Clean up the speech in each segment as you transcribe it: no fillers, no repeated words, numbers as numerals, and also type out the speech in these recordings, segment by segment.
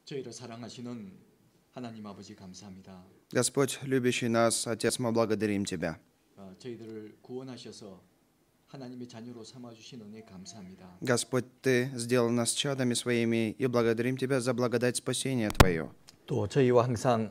저희를 사랑하시는 하나님 아버지 감사합니다. Господь, любящий нас, Отец, мы благодарим Тебя. 저희들을 구원하셔서 하나님의 자녀로 삼아 주신 은혜 감사합니다. Господь, Ты сделал нас чадами Своими и благодарим Тебя за благодать спасения Твое. 또 저희와 항상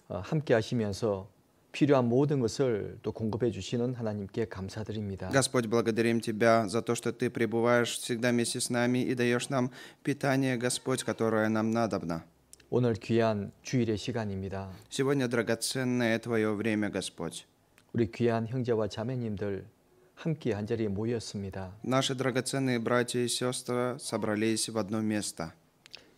함께 하시면서 필요한 모든 것을 또 공급해 주시는 하나님께 감사드립니다. Господь, благодарим Тебя за то, что Ты пребываешь всегда вместе с нами и даешь нам питание, Господь, которое нам надобно. 오늘 귀한 주일의 시간입니다. Сегодня драгоценное Твое время, Господь. 우리 귀한 형제와 자매님들 함께 한 자리에 모였습니다. Наши драгоценные братья и сестры собрались в одно место.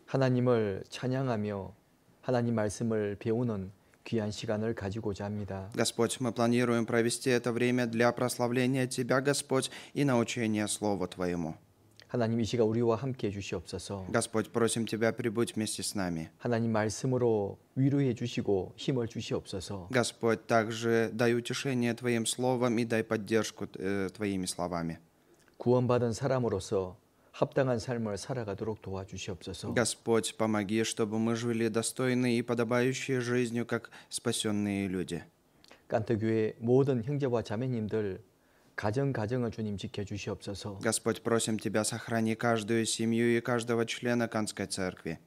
하나님을 찬양하며 하나님 말씀을 배우는 귀한 시간을 가지고자 합니다. Господь, мы планируем провести это время для прославления Тебя, Господь, и научения Слову Твоему. 하나님 이 시간 우리와 함께 해 주시옵소서. Господь, просим Тебя, прибудь вместе с нами. 하나님 말씀으로 위로해 주시고 힘을 주시옵소서. Господь, также дай утешение Твоим словом и дай поддержку Твоими словами. 구원받은 사람으로서 합당한 삶을 살아가도록 도와주시옵소서. Господь, помоги, чтобы мы жили достойной и подобающей жизнью, как спасенные люди. 깐트교회 모든 형제와 자매님들 가정을 주님 지켜주시옵소서. Господь, просим Тебя, сохрани каждую семью и каждого члена Канской церкви.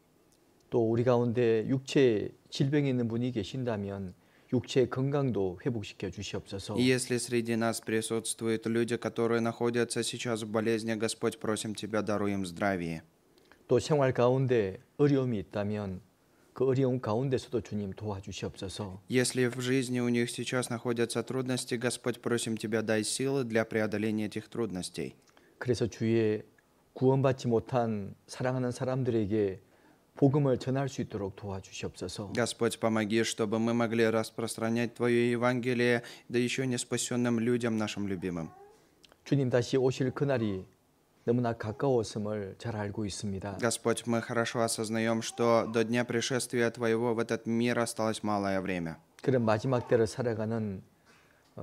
또 우리 가운데 육체 질병이 있는 분이 계신다면 육체 건강도 회복시켜 주시옵소서. И если среди нас присутствуют люди, которые находятся сейчас в болезни, Господь, просим Тебя, даруй им здравие. 또 생활 가운데 어려움이 있다면 그 어려움 가운데서도 주님 도와주시옵소서. Если в жизни у них сейчас находятся трудности, Господь, просим Тебя, дай силы для преодоления этих трудностей. 그래서 주의 구원받지 못한 사랑하는 사람들에게 복음을 전할 수 있도록 도와주시옵소서. Господь, помоги, чтобы мы могли распространять Твое Евангелие, да еще не спасенным людям, нашим любимым. 주님 다시 오실 그날이 너무나 가까웠음을 잘 알고 있습니다. Господь, мы хорошо осознаем, что до дня пришествия Твоего в этот мир осталось малое время. 그런 마지막 때를 살아가는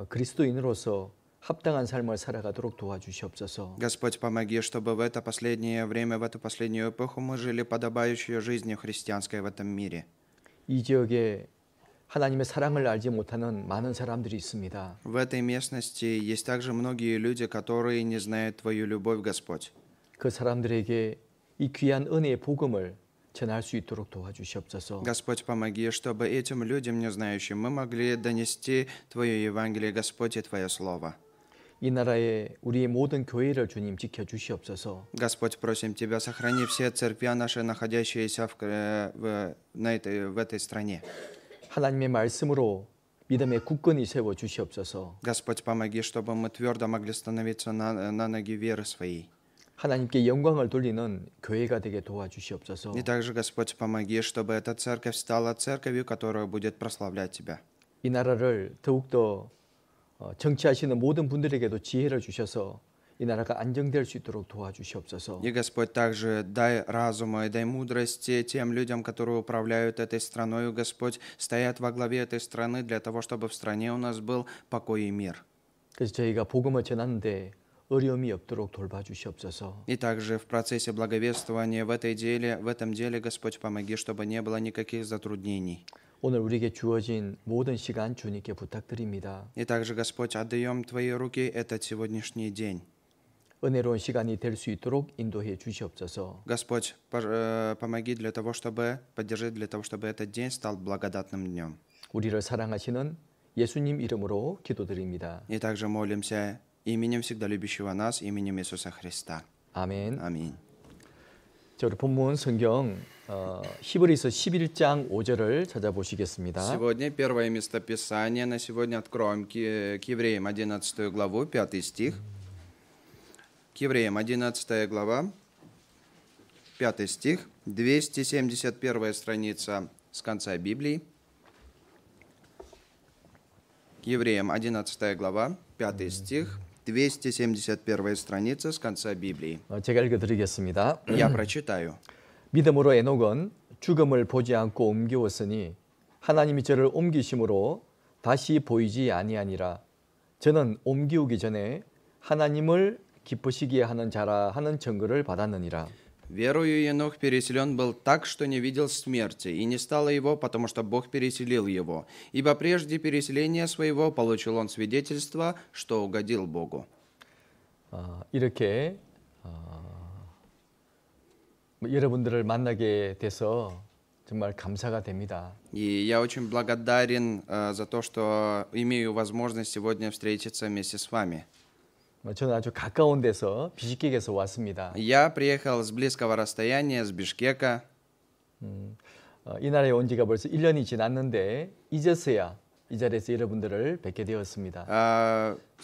그리스도인으로서 합당한 삶을 살아가도록 도와주시옵소서. Господь, помоги, чтобы в это последнее время, в эту последнюю эпоху мы жили подобающей жизнью христианской в этом мире. 이 지역에 하나님의 사랑을 알지 못하는 많은 사람들이 있습니다. В этой местности есть также многие люди, которые не знают Твою любовь, Господь. 그 사람들에게 이 귀한 은혜의 복음을 전할 수 있도록 도와주시옵소서. Господь, помоги, чтобы этим людям, не знающим, мы могли донести Твое Евангелие, Господь, и Твое Слово. 이 나라의 우리의 모든 교회를 주님 지켜주시옵소서. Господь, просим Тебя, сохрани все церкви наши, находящиеся в этой стране. 하나님의 말씀으로 믿음의 굳건히 세워 주시옵소서. Господь, помоги, чтобы мы твердо могли становиться на ноги веры своей. 하나님께 영광을 돌리는 교회가 되게 도와주시옵소서. И также, Господь, помоги, чтобы эта церковь стала церковью, которая будет прославлять Тебя. 이 나라를 더욱더 정치하시는 모든 분들에게도 지혜를 주셔서 이 나라가 안정될 수 있도록 도와주시옵소서. И, Господь, также дай разума и дай мудрости тем людям, которые управляют этой страной, Господь, стоят во главе этой страны для того, чтобы в стране у нас был покой и мир. 그래서 저희가 복음을 전하는데 어려움이 없도록 돌봐주시옵소서. И также в процессе благовествования в этом деле, Господь, помоги, чтобы не было никаких затруднений. 오늘 우리에게 주어진 모든 시간 주님께 부탁드립니다. И также, Господь, отдаем Твои руки этот сегодняшний день. 은혜로운 시간이 될 수 있도록 인도해 주시옵소서. Господь, помоги поддержи для того, чтобы этот день стал благодатным днем. 우리를 사랑하시는 예수님 이름으로 기도드립니다. И также молимся именем всегда любящего нас, именем Иисуса Христа. 아멘. Аминь. 자, 우리 본문 성경 히브리서 11장 5절을 찾아보시겠습니다. Сегодня первое местописание. На сегодня откроем к Евреям 11 главу, 5 стих. К Евреям 11 глава, 5 стих, 271 страница с конца Библии. К Евреям 11 глава, 5 стих, 271 страница с конца Библии. 제가 읽어드리겠습니다. Я прочитаю. 믿음으로 에녹은 죽음을 보지 않고 옮겨왔으니 하나님이 저를 옮기심으로 다시 보이지 아니하니라. 저는 옮기우기 전에 하나님을 기쁘시게 하는 자라 하는 증거를 받았느니라. Верою Енох переселен был так, что не видел смерти, и не стало его, потому что Бог переселил его. Ибо прежде переселения своего получил он свидетельство, что угодил Богу. 이렇게 여러분들을 만나게 돼서 정말 감사가 됩니다. И я очень благодарен за то, что имею возможность сегодня встретиться вместе с вами. 저는 아주 가까운 데서 비시케크에서 왔습니다. Я приехал с близкого расстояния, с Бишкека. 이 나라에 온 지가 벌써 1년이 지났는데 이제서야 이 자리에서 여러분들을 뵙게 되었습니다.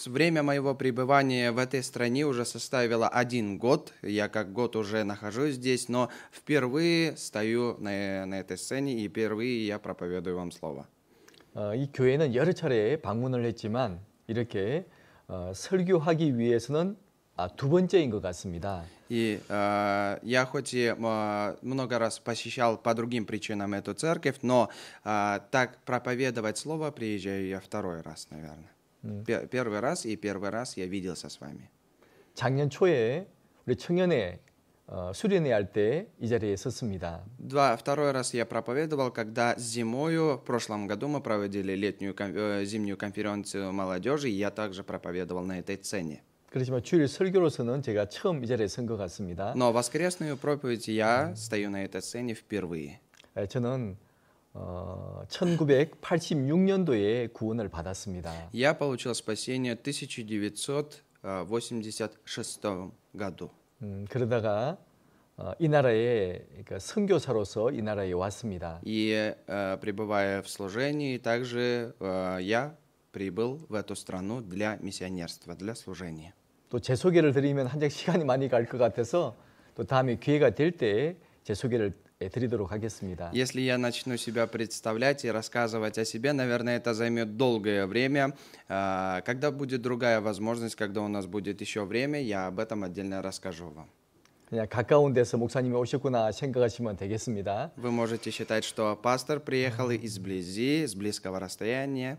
Время моего пребывания в этой стране уже составило 1 год. Я как год уже нахожусь здесь, но впервые стою на этой сцене и впервые я проповедую вам слово. 이 교회는 여러 차례 방문을 했지만 이렇게 설교하기 위해서는 2번째인 것 같습니다. И я хоть и много раз посещал по другим причинам эту церковь, но так проповедовать слово приезжаю я 2-й раз, наверное. Первый раз я виделся с вами. 작년 초에 우리 청년회 수련회 할 때 이 자리에 섰습니다. 2-й раз я проповедовал, когда зимою, в прошлом году мы проводили зимнюю конференцию молодежи, и я также проповедовал на этой сцене. 그렇지만 주일 설교로서는 제가 처음 이 자리에 선 것 같습니다. Но воскресную проповедь я стою на этой сцене впервые. 저는 1986년도에 구원을 받았습니다. Я получил спасение в 1986 году. 그러다가 이 나라에 그러니까 선교사로서 이 나라에 왔습니다. И пребывая в служении, также я прибыл в эту страну для миссионерства, для служения. 또 제 소개를 드리면 한장 시간이 많이 갈 것 같아서 또 다음에 기회가 될 때 제 소개를 드리도록 하겠습니다. Если я начну себя представлять и рассказывать о себе, наверное, это займет долгое время. Когда будет другая возможность, когда у нас будет еще время, я об этом отдельно расскажу вам. 그냥 가까운 데서 목사님이 오셨구나 생각하시면 되겠습니다. Вы можете считать, что пастор приехал изблизи, с близкого расстояния.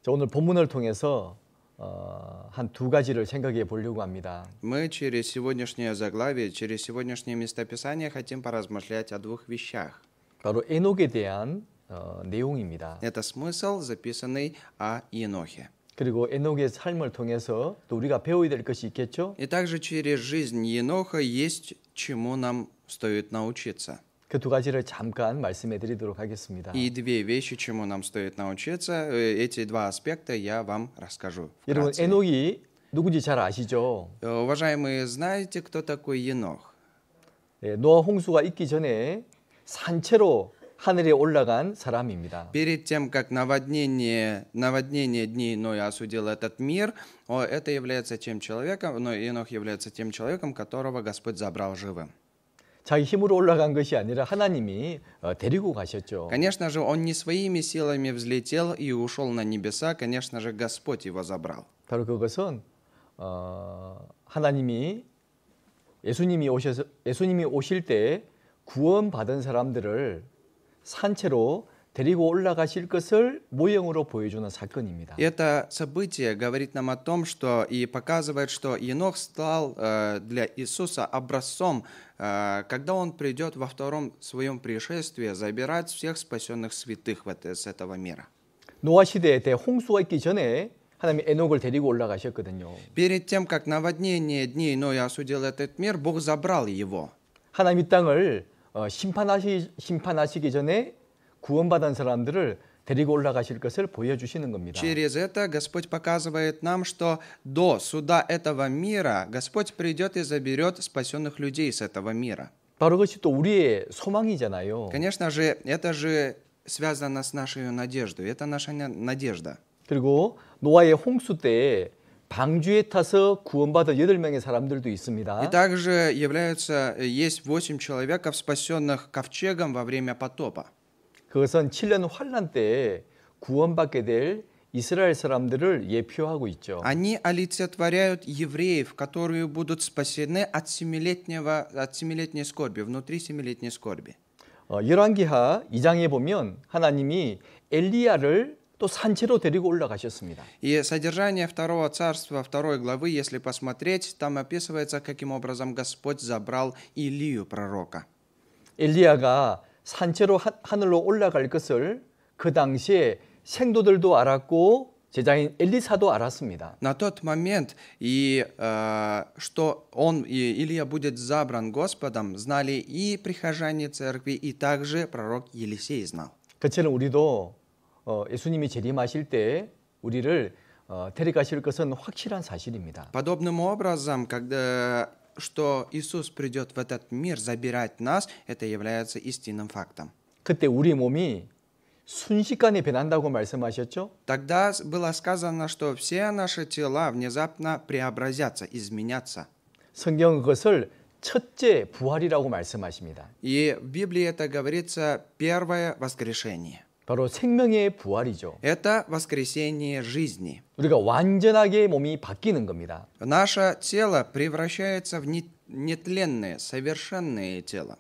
자, 오늘 본문을 통해서 한 2가지를 생각해 보려고 합니다. Мы через сегодняшнее заглавие, через сегодняшнее местописание хотим поразмышлять о 2 вещах. 바로 에녹에 대한 내용입니다. Это смысл, записанный о Енохе. 그리고 에녹의 삶을 통해서 또 우리가 배워야 될 것이 있겠죠? И также через жизнь Еноха есть чему нам стоит научиться. 그 2가지를 잠깐 말씀해 드리도록 하겠습니다. И 2 вещи, чему нам стоит научиться, эти 2 аспекта я вам расскажу. 여러분 вкратце. 에녹이 누군지 잘 아시죠? Уважаемые, знаете, кто такой Енох? 노아 홍수가 있기 전에 산채로 하늘에 올라간 사람입니다. Перед тем, как наводнение дней Ноя осудил этот мир, это является тем человеком, но Енох является тем человеком, которого Господь забрал живым. 자기 힘으로 올라간 것이 아니라 하나님이 데리고 가셨죠. Конечно же, он не своими силами взлетел и ушел на небеса, конечно же, Господь его забрал. 바로 그것은 하나님이 예수님이 오실 때 구원받은 사람들을 산채로 데리고 올라가실 것을 모형으로 보여주는 사건입니다. Это событие говорит нам о том, что и показывает, что Енох стал для Иисуса образцом, когда он придет во 2-м своем пришествии забирать всех спасенных святых с этого мира. 노아 시대에 대홍수가 있기 전에 하나님이 에녹을 데리고 올라가셨거든요. Перед тем, как наводнение дней Ноя осудил этот мир, Бог забрал его. 하나님 이 땅을 심판하시기 전에 구원받은 사람들을 데리고 올라가실 것을 보여주시는 겁니다. Через это Господь показывает нам, что до суда этого мира Господь придет и заберет спасенных людей с этого мира. 바로 그것이 또 우리의 소망이잖아요. Конечно же, это же связано с нашей надеждой. Это наша надежда. 그리고 노아의 홍수 때 방주에 타서 구원받은 8명의 사람들도 있습니다. И также есть 8 человеков, спасенных ковчегом во время потопа. 그것은 7년 환란 때 구원받게 될 이스라엘 사람들을 예표하고 있죠. Они олицетворяют евреев, которые будут спасены от 7-летней скорби, внутри 7-летней скорби. 열왕기하 2장에 보면 하나님이 엘리야를 또 산채로 데리고 올라가셨습니다. И содержание второго царства, второй главы, если посмотреть, там описывается, каким образом Господь забрал Илию, пророка. 엘리야가 산채로 하늘로 올라갈 것을 그 당시에 생도들도 알았고 제자인 엘리사도 알았습니다. На тот момент, что Илия будет забран Господом, знали и прихожане церкви, и также пророк Елисей знал. 그처럼 우리도 예수님이 재림하실 때 우리를 데려가실 것은 확실한 사실입니다. Подобным образом, что Иисус придет в этот мир забирать нас, это является истинным фактом. 그때 우리 몸이 순식간에 변한다고 말씀하셨죠? Тогда было сказано, что все наши тела внезапно преобразятся, изменятся. 성경은 그것을 첫째 부활이라고 말씀하십니다. И в Библии это говорится первое воскрешение. 바로 생명의 부활이죠. Это воскресение жизни. 우리가 완전하게 몸이 바뀌는 겁니다. Наше тело превращается в нетленное, совершенное тело.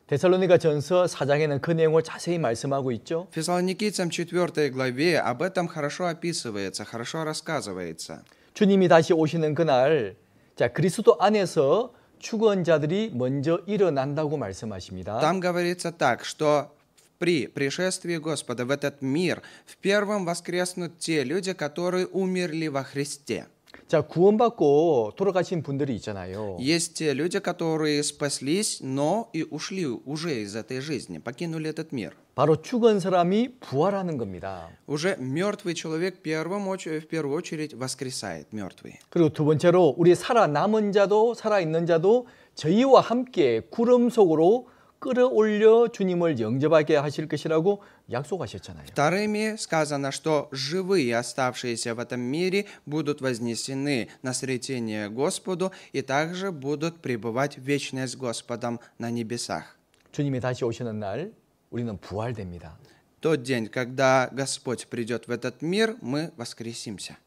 데살로니가 전서 4장에는 그 내용을 자세히 말씀하고 있죠. Фессалоникийцам 4 главе об этом хорошо описывается, хорошо рассказывается. 주님이 다시 오시는 그날, 자 그리스도 안에서 죽은 자들이 먼저 일어난다고 말씀하십니다. Там говорится так, что при пришествии Господа в этот мир в первом воскреснут те люди, которые умерли во Христе. 자 구원받고 돌아가신 분들이 있잖아요. Есть те люди, которые спаслись, но и ушли уже из этой жизни, покинули этот мир. 바로 죽은 사람이 부활하는 겁니다. Уже мертвый человек в первую очередь воскресает, мертвый. 그리고 두 번째로 우리 살아남은 자도 살아있는 자도 저희와 함께 구름 속으로 끌어올려 주님을 영접하게 하실 것이라고 약속하셨잖아요. Вторыми сказано, что живые, оставшиеся в этом мире, будут вознесены на сретение Господу и также будут пребывать в вечность с Господом на небесах. 주님이 다시 오시는 날 우리는 부활됩니다. Тот день, когда Господь придет в этот мир, мы воскресимся.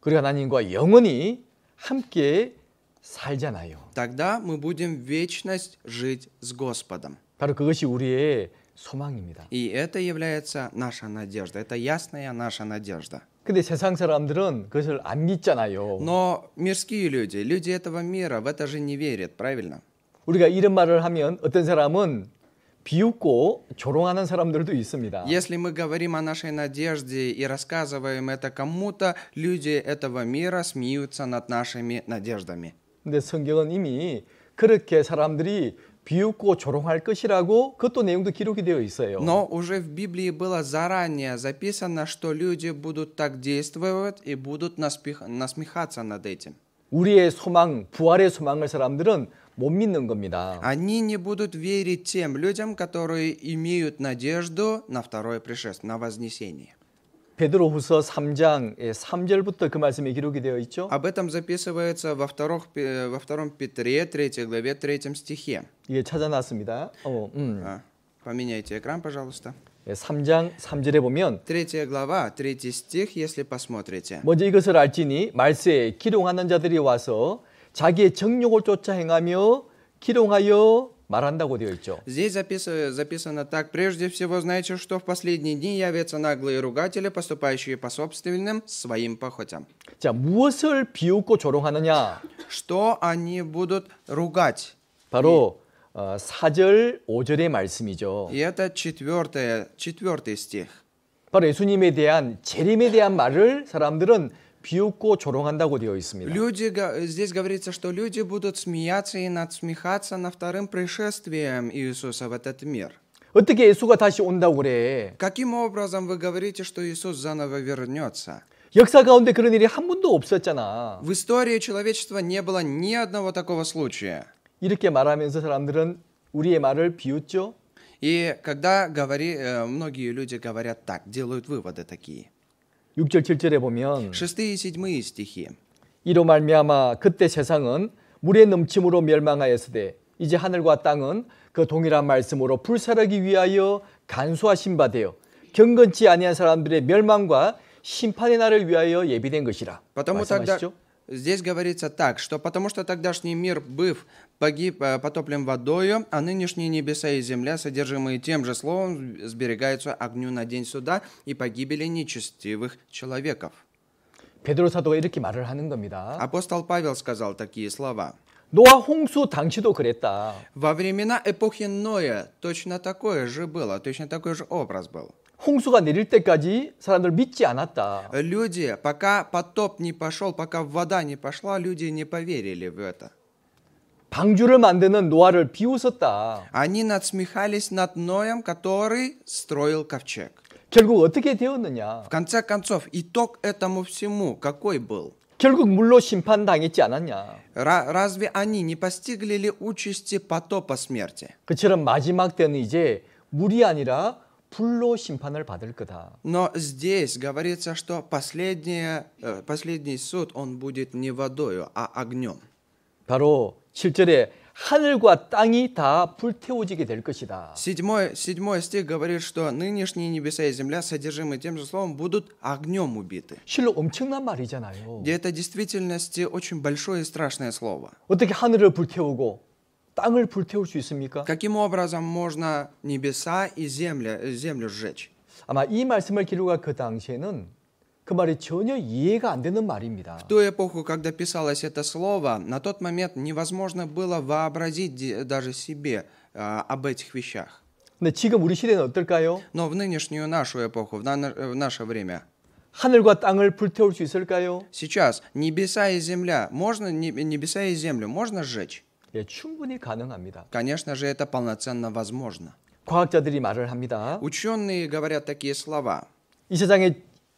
그리고 하나님과 영원히 함께 살잖아요. Тогда мы будем в вечность жить с Господом. 바로 그것이 우리의 소망입니다. И это является наша надежда, это ясная наша надежда. 근데 세상 사람들은 그것을 안 믿잖아요. Но мирские люди этого мира в это же не верят, правильно? 우리가 이런 말을 하면 어떤 사람은 비웃고 조롱하는 사람들도 있습니다. Если мы говорим о нашей надежде и рассказываем это кому-то, люди этого мира смеются над нашими надеждами. 근데 성경은 이미 그렇게 사람들이 비웃고 조롱할 것이라고 그것도 내용도 기록이 되어 있어요. Но уже в Библии было заранее записано, что люди будут так действовать и будут насмехаться над этим. 우리의 소망, 부활의 소망을 사람들은 못 믿는 겁니다. Они не будут верить тем людям, которые имеют надежду на второе пришествие, на вознесение. 베드로후서 3장 3절부터 그 말씀이 기록이 되어 있죠. Об этом записывается во втором Петре, 3 главе, 3 стихе. 이게 찾아놨습니다. Поменяйте экран, пожалуйста. 3장 3절에 보면 3 глава, 3 стих, если посмотрите. 먼저 이것을 알지니 말세에 기롱하는 자들이 와서 자기의 정욕을 쫓아 행하며 기롱하여 말한다고 되어 있죠. Здесь записано так. Прежде всего, знаете, что в последние дни явятся наглые ругатели, поступающие по собственным своим похотям. 자, 무엇을 비웃고 조롱하느냐? Что они будут ругать? 바로 4절, 5절의 말씀이죠. И это 4 стих. 바로 예수님에 대한 재림에 대한 말을 사람들은 비웃고 조롱한다고 되어 있습니다. Здесь говорится, что люди будут смеяться и надсмехаться над вторым пришествием Иисуса в этот мир. 어떻게 예수가 다시 온다고 그래? Каким образом вы говорите, что Иисус заново вернется? 역사 가운데 그런 일이 한 번도 없었잖아. В истории человечества не было ни одного такого случая. 이렇게 말하면서 사람들은 우리의 말을 비웃죠. И когда многие люди говорят так, делают выводы такие. 6절, 7절에 보면 6 и 7 стихи. 이로 말미암아 그때 세상은 물의 넘침으로 멸망하였으되 이제 하늘과 땅은 그 동일한 말씀으로 불사르기 위하여 간수하신 바 되어 경건치 아니한 사람들의 멸망과 심판의 날을 위하여 예비된 것이라. Потому тогда, 말씀하시죠? здесь говорится так, что потому что тогдашний мир, быв погиб, потоплен водою, а нынешние небеса и земля, содержимые тем же словом, сберегаются огню на день суда и погибели нечестивых человеков. 베드로 사도가 이렇게 말을 하는 겁니다. Апостол Павел сказал такие слова. 노아 홍수 당시도 그랬다. Во времена эпохи Ноя точно такое же было, точно такой же образ был. 홍수가 내릴 때까지 사람들 믿지 않았다. Люди, пока потоп не пошел, пока вода не пошла, люди не поверили в это. 방주를 만드는 노아를 비웃었다. Они надсмехались над Ноем, который строил ковчег. 결국 어떻게 되었느냐? В конце концов, итог этому всему какой был? 결국 물로 심판당했지 않았냐? Разве они не постигли ли участи потопа смерти? 그처럼 마지막 때는 이제 물이 아니라 불로 심판을 받을 거다. Но здесь говорится, что последний суд, он будет не водою, а огнем. 바로 7절에 하늘과 땅이 다 불태워지게 될 것이다. Седьмой стих говорит, что нынешние небеса и земля, содержимые тем же словом, будут огнем убиты. 실로 엄청난 말이잖아요. И это в действительности очень большое и страшное слово. 어떻게 하늘을 불태우고 땅을 불태울 수 있습니까? Каким образом можно небеса и землю сжечь? 아마 이 말씀을 기록할 그 당시에는 그 말이 전혀 이해가 안 되는 말입니다. В ту эпоху, когда писалось это слово, на тот момент невозможно было вообразить даже себе об этих вещах. 근데 지금 우리 시대는 어떨까요? Но в нынешнюю нашу эпоху, в наше время, 하늘과 땅을 불태울 수 있을까요? сейчас небеса и земля, небеса и землю можно сжечь? 예, 충분히 가능합니다. Конечно же, это полноценно возможно. 과학자들이 말을 합니다. Ученые говорят такие слова.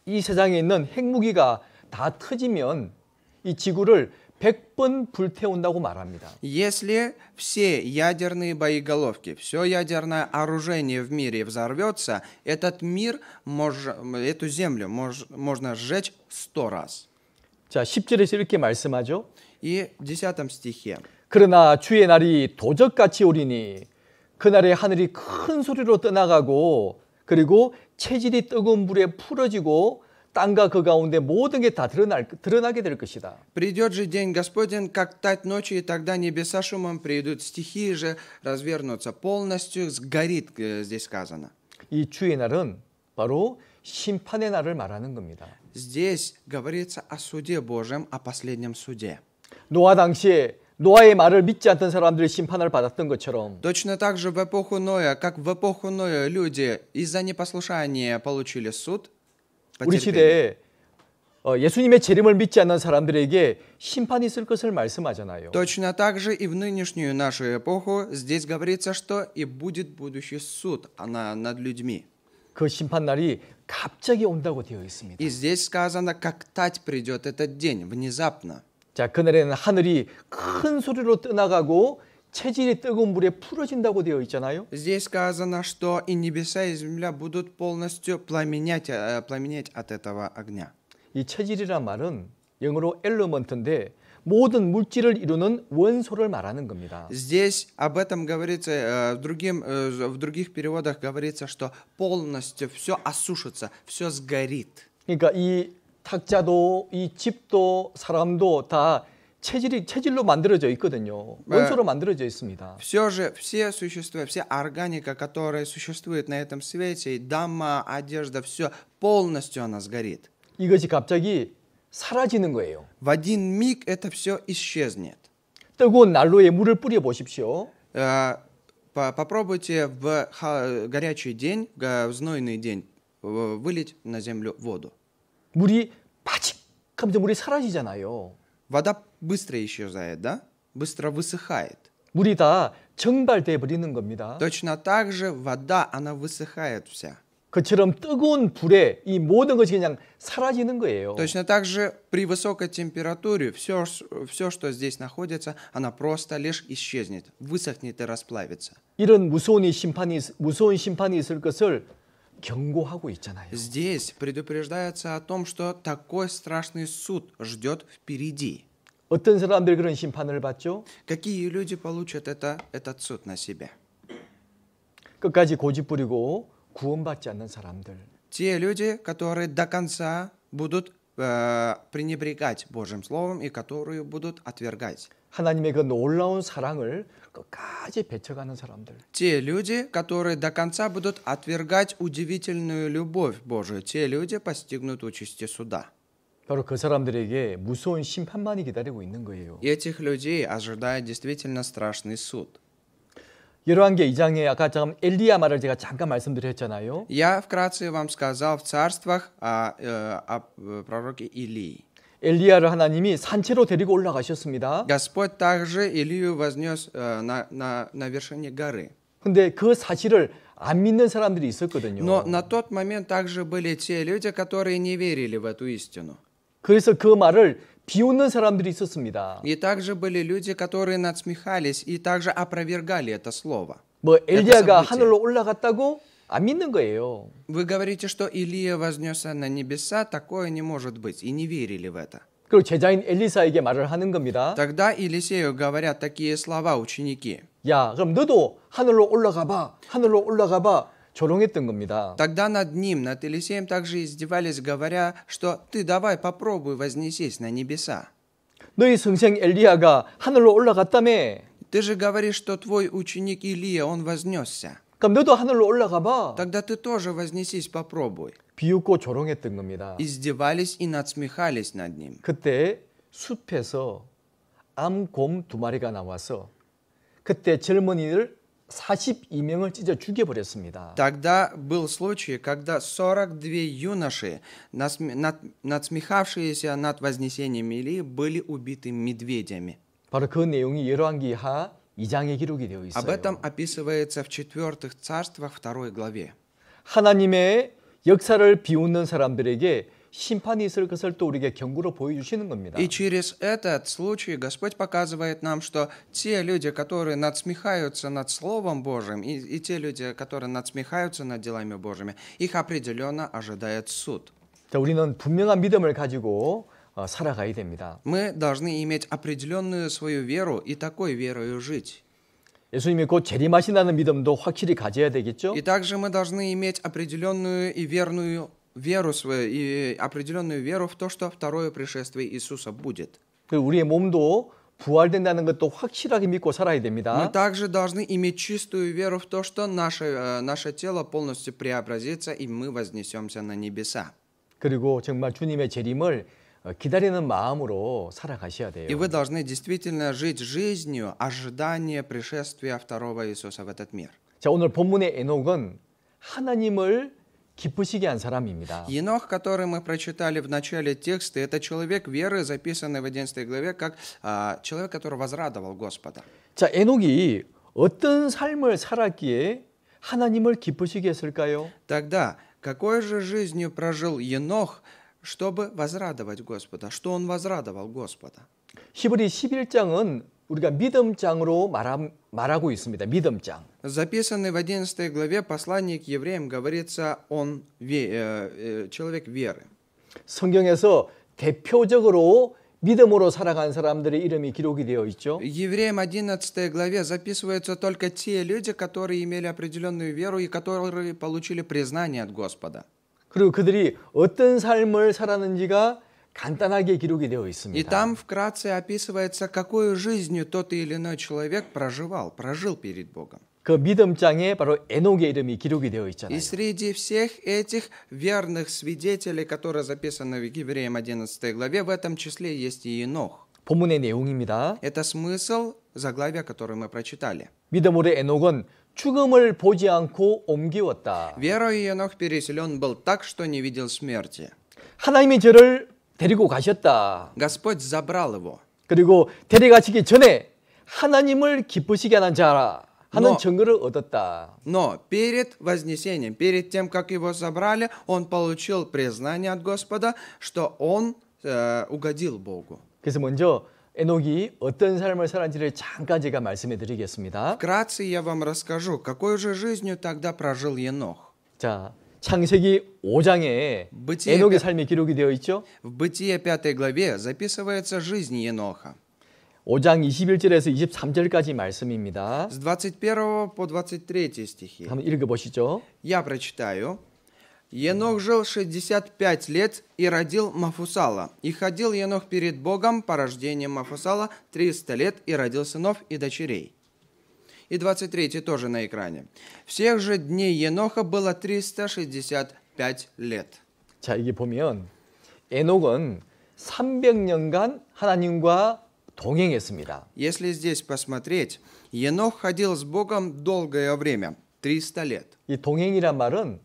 이 세상에 있는 핵무기가 다 터지면 이 지구를 100번 불태운다고 말합니다. Если все ядерные боеголовки, все ядерное оружие в мире взорвется, этот мир, эту землю можно сжечь 100 раз. 자, 10절에서 이렇게 말씀하죠. И в 10 стихе. 그러나 주의 날이 도적같이 오리니 그날에 하늘이 큰 소리로 떠나가고 그리고 체질이 뜨거운 불에 풀어지고 땅과 그 가운데 모든 게 다 드러나게 될 것이다. Придет же день Господень, как тать ночи, и тогда небеса шумом придут, стихии же развернутся, полностью сгорит, здесь сказано. 이 주의 날은 바로 심판의 날을 말하는 겁니다. Здесь говорится о суде Божьем, о последнем суде. 노아 당시에 노아의 말을 믿지 않던 사람들이 심판을 받았던 것처럼 Точно так же в эпоху Ноя, как в эпоху Ноя люди из-за непослушания получили суд, 우리 потерпели. 시대에 예수님의 재림을 믿지 않는 사람들에게 심판이 있을 것을 말씀하잖아요. Точно так же и в нынешнюю нашу эпоху здесь говорится, что и будет будущий суд над людьми. 그 심판 날이 갑자기 온다고 되어 있습니다. И здесь сказано, как тать придет этот день, внезапно. 자, 그날에는 하늘이 큰 소리로 떠나가고 체질이 뜨거운 물에 풀어진다고 되어 있잖아요. Здесь сказано, что и небеса, и земля будут полностью пламенеть от этого огня. 이 체질이란 말은 영어로 엘러먼트인데 모든 물질을 이루는 원소를 말하는 겁니다. Здесь об этом говорится, в других переводах говорится, что полностью все осушится, все сгорит. 그러니까 이 탁자도 이 집도 사람도 다 체질로 만들어져 있거든요. 원소로 만들어져 있습니다. Все же, все существа, вся органика, которая существует на этом свете, и дома, одежда, все, полностью она сгорит. 이것이 갑자기 사라지는 거예요. В один миг это все исчезнет. 뜨거운 난로에 물을 뿌려 보십시오. Попробуйте в горячий день, в знойный день, вылить на землю воду. 물이 파직 하면서 물이 사라지잖아요. Вода быстро исчезает, да? Быстро высыхает. 물이 다 증발돼 버리는 겁니다. Точно так же вода, она высыхает вся. 그처럼 뜨거운 불에 이 모든 것이 그냥 사라지는 거예요. Точно так же при высокой температуре все, что здесь находится, она просто лишь исчезнет, высохнет и расплавится. 이런 무서운 심판이 있을 것을 경고하고 있잖아요. Здесь предупреждается о том, что такой страшный суд ждет впереди. 어떤 사람들이 그런 심판을 받죠? Какие люди получат этот суд на себя? 끝까지 고집부리고 구원받지 않는 사람들. Те люди, которые до конца будут пренебрегать Божьим Словом и которые будут отвергать. 하나님의 그 놀라운 사랑을 끝까지 배척하는 사람들. Те люди, которые до конца будут отвергать удивительную любовь Божию, те люди постигнут участи суда. 바로 그 사람들에게 무서운 심판만이 기다리고 있는 거예요. И этих людей ожидает действительно страшный суд. 열왕기 2장에 아까 잠깐 엘리야 말을 제가 잠깐 말씀드렸잖아요. Я вкратце вам сказал в царствах о пророке Илии. 엘리야를 하나님이 산채로 데리고 올라가셨습니다. Господь также Илию вознес на вершине горы. 근데 그 사실을 안 믿는 사람들이 있었거든요. Но на тот момент также были те люди, которые не верили в эту истину. 그래서 그 말을 비웃는 사람들이 있었습니다. И также были люди, которые надсмехались и также опровергали это слово. 뭐 Это 엘리야가 событие. 하늘로 올라갔다고 안 믿는 거예요. Вы говорите, что Илия вознесся на небеса, такое не может быть, и не верили в это. 그리고 제자인 엘리사에게 말을 하는 겁니다. Тогда Елисею говорят такие слова ученики. 야, 그럼 너도 하늘로 올라가 봐. 하늘로 올라가 봐. 조롱했던 겁니다. Тогда над ним, над Елисеем также издевались, говоря, что ты давай попробуй вознесись на небеса. 너희 성생 엘리야가 하늘로 올라갔다며. Ты же говоришь, что твой ученик Илия, он вознесся. 그럼 너도 하늘로 올라가 봐. Тогда ты тоже вознесись, попробуй. 비웃고 조롱했던 겁니다. Издевались и надсмехались над ним. 그때 숲에서 암곰 2마리가 나와서 그때 젊은이들 42명을 찢어 죽여버렸습니다. Тогда был случай, когда 42 юноши, надсмехавшиеся над вознесением Илии, были убиты медведями. 바로 그 내용이 열왕기하 2장에 기록이 되어 Об этом 있어요. описывается в 4 царствах 2 главе. 하나님의 역사를 비웃는 사람들에게 심판이 있을 것을 또 우리에게 경고로 보여주시는 겁니다. И через этот случай Господь показывает нам, что те люди, которые надсмехаются над Словом Божьим, и те люди, которые надсмехаются над делами Божьими, их определенно ожидает суд. 자, 우리는 분명한 믿음을 가지고 살아가야 됩니다. Мы должны иметь определенную свою веру и такой верою жить. 예수님이 곧 재림하신다는 믿음도 확실히 가져야 되겠죠? И также мы должны иметь определенную и верную веру свою, и определенную веру в то, что второе пришествие Иисуса будет. 그리고 우리의 몸도 부활된다는 것도 확실하게 믿고 살아야 Мы 됩니다. также должны иметь чистую веру в то, что наше тело полностью преобразится, и мы вознесемся на небеса. 그리고 정말 주님의 재림을 기다리는 마음으로 살아가셔야 돼요. И вы должны действительно жить жизнью ожидания пришествия второго Иисуса в этот мир. 자, 오늘 본문의 에녹은 하나님을 기쁘시게 한 사람입니다. Енох, который мы прочитали в начале текста, это человек веры, записанный в 11 главе, как человек, который возрадовал Господа. 자, 에녹이 어떤 삶을 살았기에 하나님을 기쁘시게 했을까요? Тогда, какой же жизнью прожил Енох, чтобы возрадовать Господа? Что он возрадовал Господа? 히브리 11장은 우리가 믿음장으로 말하고 있습니다. 믿음장. Записанный в 11 главе послания к евреям говорится, он человек веры. 성경에서 대표적으로 믿음으로 살아간 사람들의 이름이 기록이 되어 있죠. Евреям 11 главе записываются только те люди, которые имели определенную веру и которые получили признание от Господа. 그리고 그들이 어떤 삶을 살았는지가 간단하게 기록이 되어 И 있습니다. там вкратце описывается, какую жизнью тот или иной человек прожил перед Богом. 그 믿음장에 바로 에녹의 이름이 기록이 되어 И 있잖아요. среди всех этих верных свидетелей, которые записаны в Евреям 11 главе, в этом числе есть и Енох. 본문의 내용입니다. Это смысл заглавия, который мы прочитали. 믿음으로 에녹은 죽음을 보지 않고 옮기웠다. Верою Енох переселен был так, что не видел смерти. 하나님이 저를 데리고 가셨다. Господь забрал его. 그리고 데려가시기 전에 하나님을 기쁘시게 하는 자라 하는 Но- 증거를 얻었다. Но перед вознесением, перед тем, как его забрали, он получил признание от Господа, что он угодил Богу. 그래서 먼저 에녹이 어떤 삶을 살았는지를 잠깐 제가 말씀해 드리겠습니다. Вкратце я вам расскажу, какой же жизнью тогда прожил Енох. 자, 창세기 5장에 Бытие 에녹의 5 삶이 기록이 되어 있죠. В Бытие 5 главе записывается жизнь Еноха. 5장 21절에서 23절까지 말씀입니다. С 21 по 23 стихи. 한번 읽어 보시죠. Я прочитаю. Енох жил 65 лет и родил Мафусала. И ходил Енох перед Богом по рождению Мафусала 300 лет и родил сынов и дочерей. И 23 тоже на экране. Всех же дней Еноха было 365 лет. 자, 이게 보면 에녹은 300년간 하나님과 동행했습니다. Если здесь посмотреть, Енох ходил с Богом долгое время, 300 лет. 이 동행이란 말은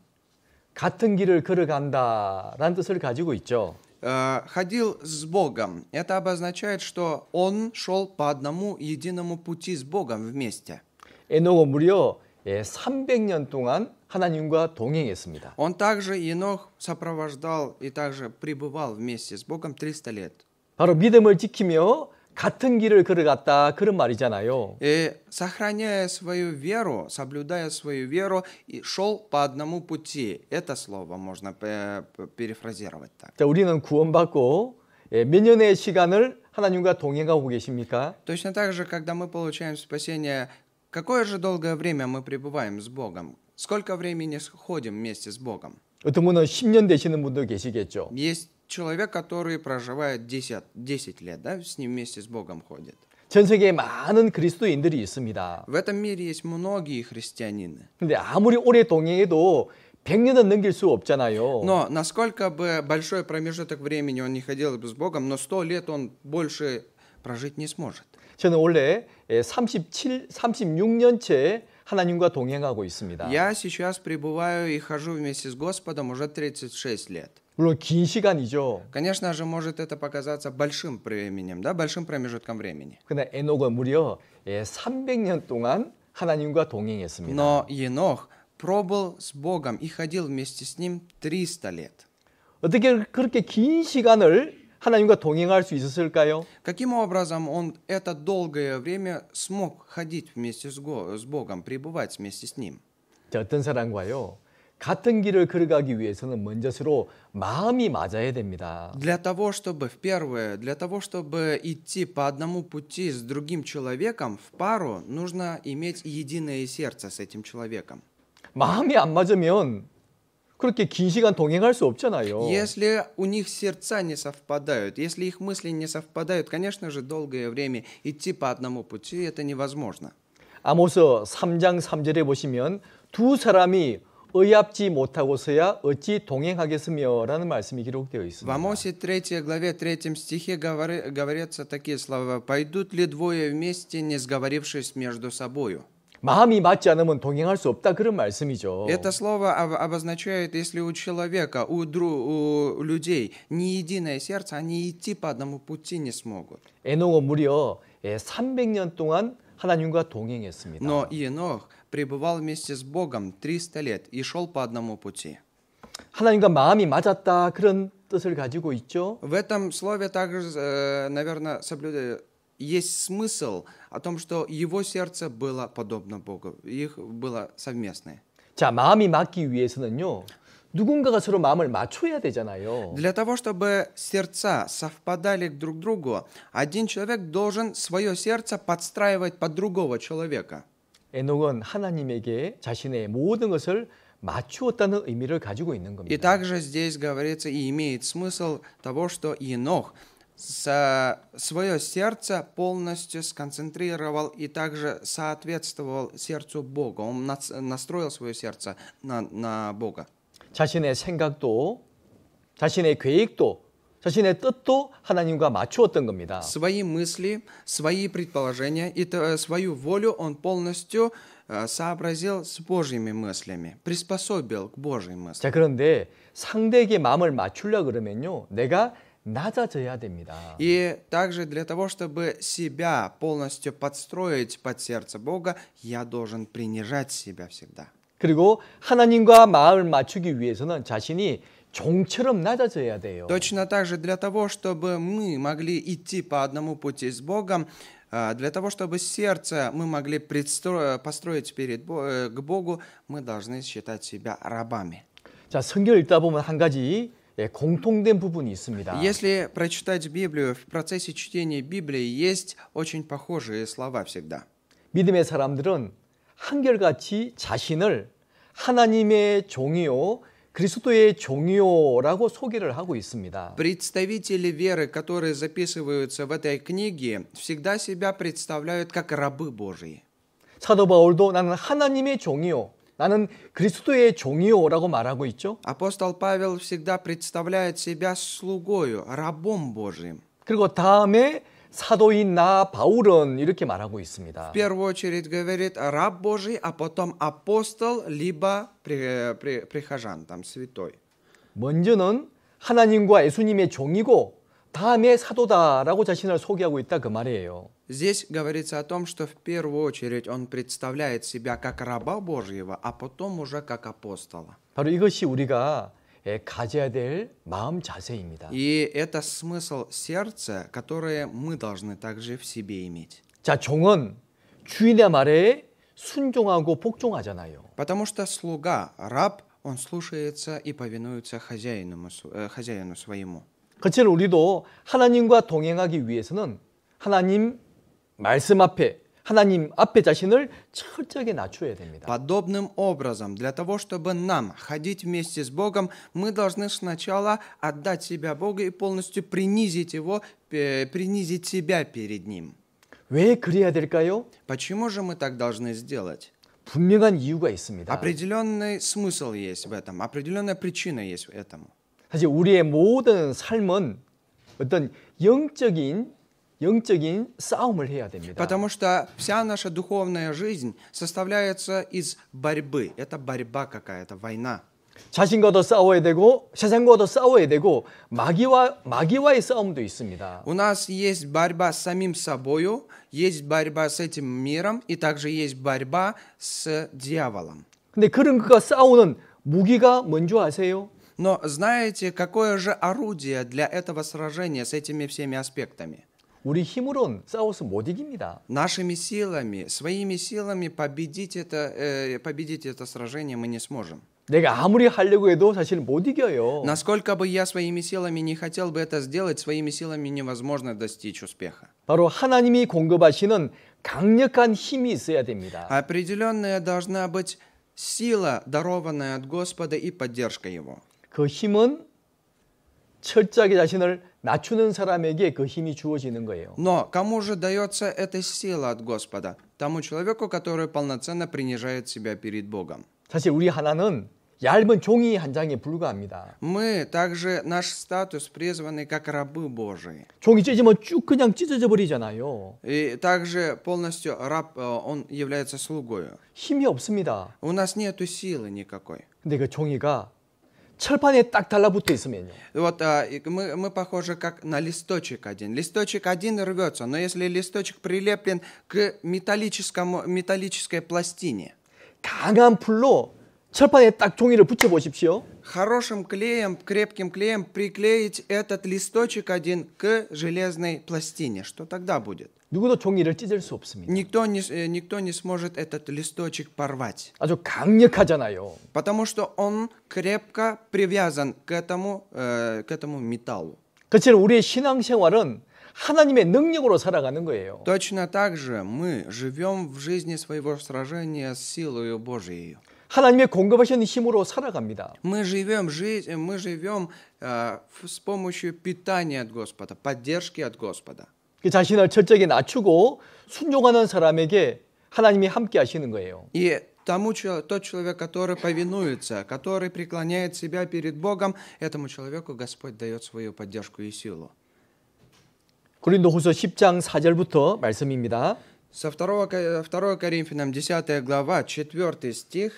같은 길을 걸어간다라는 뜻을 가지고 있죠. Ходил с Богом. Это обозначает, что он шел по одному единому пути с Богом вместе. 에녹은 무려 300년 동안 하나님과 동행했습니다. Он также, Енох, сопровождал и также пребывал вместе с Богом 300 лет. 바로 믿음을 지키며 같은 길을 걸어갔다 그런 말이잖아요. И сохраняя свою веру, соблюдая свою веру, и шел по одному пути. Это слово можно перефразировать так. 자, 우리는 구원받고 몇 년의 시간을 하나님과 동행하고 계십니까? Точно так же, когда мы получаем спасение, какое же долгое время мы пребываем с Богом? Сколько времени ходим вместе с Богом? 어떤 분은 10년 되시는 분도 계시겠죠. Есть человек, который проживает 10 лет, да, с ним вместе с Богом ходит. 전 세계에 많은 그리스도인들이 있습니다. В этом мире есть многие христианины. 근데 아무리 오래 동행해도 100년은 넘길 수 없잖아요. Но насколько бы большой промежуток времени он не ходил бы с Богом, но 100 лет он больше прожить не сможет. 저는 원래 36년째 하나님과 동행하고 있습니다. Я сейчас пребываю и хожу вместе с Господом уже 36 лет. 물론 긴 시간이죠. Конечно же, может это показаться большим временем, да, большим промежутком времени. 근데 에녹은 무려 300년 동안 하나님과 동행했습니다. Но Енох пробыл с Богом и ходил вместе с ним 300 лет. 어떻게 그렇게 긴 시간을 하나님과 동행할 수 있었을까요? Каким образом он это долгое время смог ходить вместе с Богом, пребывать вместе с Ним? 자, 어떤 사람과요? 같은 길을 걸어가기 위해서는 먼저 서로 마음이 맞아야 됩니다. Для того, чтобы идти по одному пути с другим человеком в пару, нужно иметь единое сердце с этим человеком. 마음이 안 맞으면 그렇게 긴 시간 동행할 수 없잖아요. Если у них сердца не совпадают, если их мысли не совпадают, конечно же, долгое время идти по одному пути это невозможно. 아모스 3장 3절에 보시면 두 사람이 의합지 못하고서야 어찌 동행하겠으며라는 말씀이 기록되어 В 있습니다. Амосе 3 главе 3 стихе говорятся такие слова: «Пойдут ли двое вместе, не сговорившись между собою?» 마음이 맞지 않으면 동행할 수 없다 그런 말씀이죠. Это слово обозначает, если у человека, у людей не единое сердце, они идти по одному пути не смогут. 에녹은 무려 300년 동안 하나님과 동행했습니다. Но Енох пребывал вместе с Богом 300 лет и шел по одному пути. 하나님과 마음이 맞았다 그런 뜻을 가지고 있죠. В этом слове также, наверное, есть смысл о том, что его сердце было подобно Богу, их было совместное. 자, 마음이 맞기 위해서는요. 누군가가 서로 마음을 맞춰야 되잖아요. Для того, чтобы сердца совпадали друг к другу, один человек должен свое сердце подстраивать под другого человека. 에녹은 하나님에게 자신의 모든 것을 맞추었다는 의미를 가지고 있는 И 겁니다. также здесь говорится и имеет смысл того, что Енох свое сердце полностью сконцентрировал и также соответствовал сердцу Бога. Он настроил свое сердце на Бога. 자신의 생각도, 자신의 계획도, 자신의 뜻도 하나님과 맞추었던 겁니다. Свои мысли, свои предположения и свою волю он полностью сообразил с Божьими мыслями, приспособил к Божьим мыслям. 자, 그런데 상대에게 마음을 맞추려 그러면요. 내가 낮아져야 됩니다. И также для того, чтобы себя полностью подстроить под сердце Бога, я должен принижать себя всегда. 그리고 하나님과 마음을 맞추기 위해서는 자신이 종처럼 낮아져야 돼요. Точно так же для того, чтобы мы могли идти по одному пути с Богом, для того, чтобы сердце мы могли построить к Богу, мы должны считать себя рабами. 자, 성경 읽다 보면 한 가지 공통된 부분이 있습니다. Если прочитать Библию, в процессе чтения Библии есть очень похожие слова всегда. 믿음의 사람들은 한결같이 자신을 하나님의 종이요 그리스도의 종이요라고 소개를 하고 있습니다. Представители веры, которые записываются в этой книге, всегда себя представляют как рабы Божьи. 사도 바울도 나는 하나님의 종이요, 나는 그리스도의 종이요라고 말하고 있죠. Апостол Павел всегда представляет себя слугою, рабом Божьим. 그리고 다음에 사도인 나 바울은 이렇게 말하고 있습니다. В первую очередь говорит раб Божий, а потом апостол, либо прихожан, там святой. 먼저는 하나님과 예수님의 종이고 다음에 사도다라고 자신을 소개하고 있다 그 말이에요. Здесь говорится о том, что в первую очередь он представляет себя как раба Божьего, а потом уже как апостола. 바로 이것이 우리가 가져야 될 마음 자세입니다. И это смысл сердца, которое мы должны также в себе иметь. 자, 종은 주인의 말에 순종하고 복종하잖아요. Потому что слуга, раб, он слушается и повинуется хозяину своему. 그처럼 우리도 하나님과 동행하기 위해서는 하나님 말씀 앞에 하나님 앞에 자신을 철저하게 낮춰야 됩니다. Подобным образом, для того, чтобы нам ходить вместе с Богом, мы должны сначала отдать себя Богу и полностью принизить Его, принизить себя перед Ним. 왜 그래야 될까요? Почему же мы так должны сделать? 분명한 이유가 있습니다. Определенный смысл есть в этом, определенная причина есть в этом. 사실 우리의 모든 삶은 어떤 영적인 싸움을 해야 됩니다. Потому что вся наша духовная жизнь составляется из борьбы. Это борьба какая-то, война. 자신과도 싸워야 되고 세상과도 싸워야 되고 마귀와의 싸움도 있습니다. У нас есть борьба с самим собою, есть борьба с этим миром, и также есть борьба с дьяволом. 근데 그런 것과 싸우는 무기가 뭔지 아세요? Но знаете, какое же орудие для этого сражения с этими всеми аспектами? 우리 힘으로는 싸워서 못 이깁니다. Нашими силами, своими силами победить это сражение мы не сможем. 내가 아무리 하려고 해도 사실 못 이겨요. Насколько бы я своими силами не хотел бы это сделать, своими силами невозможно достичь успеха. 바로 하나님이 공급하시는 강력한 힘이 있어야 됩니다. Определенная должна быть сила, дарованная от Господа, и поддержка Его. 그 힘은 철저하게 자신을 낮추는 사람에게 그 힘이 주어지는 거예요. Но кому же дается эта сила от Господа? Тому человеку, который полноценно принижает себя перед Богом. 사실 우리 하나는 얇은 종이 한 장에 불과합니다. Мы также, наш статус призваны как рабы Божии. 종이 찢으면 쭉 그냥 찢어져 버리잖아요. И также полностью раб, он является слугою. 힘이 없습니다. У нас нету силы никакой. 근데 그 종이가 철판에 딱 달라붙어 있으면요. Вот мы похожи как на листочек один. Листочек один рвется, но если листочек прилеплен к металлической пластине, 강한 풀로 철판에 딱 종이를 붙여 보십시오. хорошим клеем, крепким клеем приклеить этот листочек один к железной пластине. Что тогда будет? 누구도 종이를 찢을 수 없습니다. Никто не сможет этот листочек порвать. 아주 강력하잖아요. Потому что он крепко привязан к этому металлу. 그처럼 우리의 신앙생활은 하나님의 능력으로 살아가는 거예요. Точно так же мы живем в жизни своего сражения с силой Божией. 하나님의 공급하시는 힘으로 살아갑니다. Мы живем с помощью питания от Господа, поддержки от Господа. 그 자신을 철저하게 낮추고 순종하는 사람에게 하나님이 함께 하시는 거예요. И тот человек, который повинуется, который преклоняет себя перед Богом, этому человеку Господь дает свою поддержку и силу. 고린도후서 10장 4절부터 말씀입니다. Со 2 Коринфянам 10 глава, 4 стих.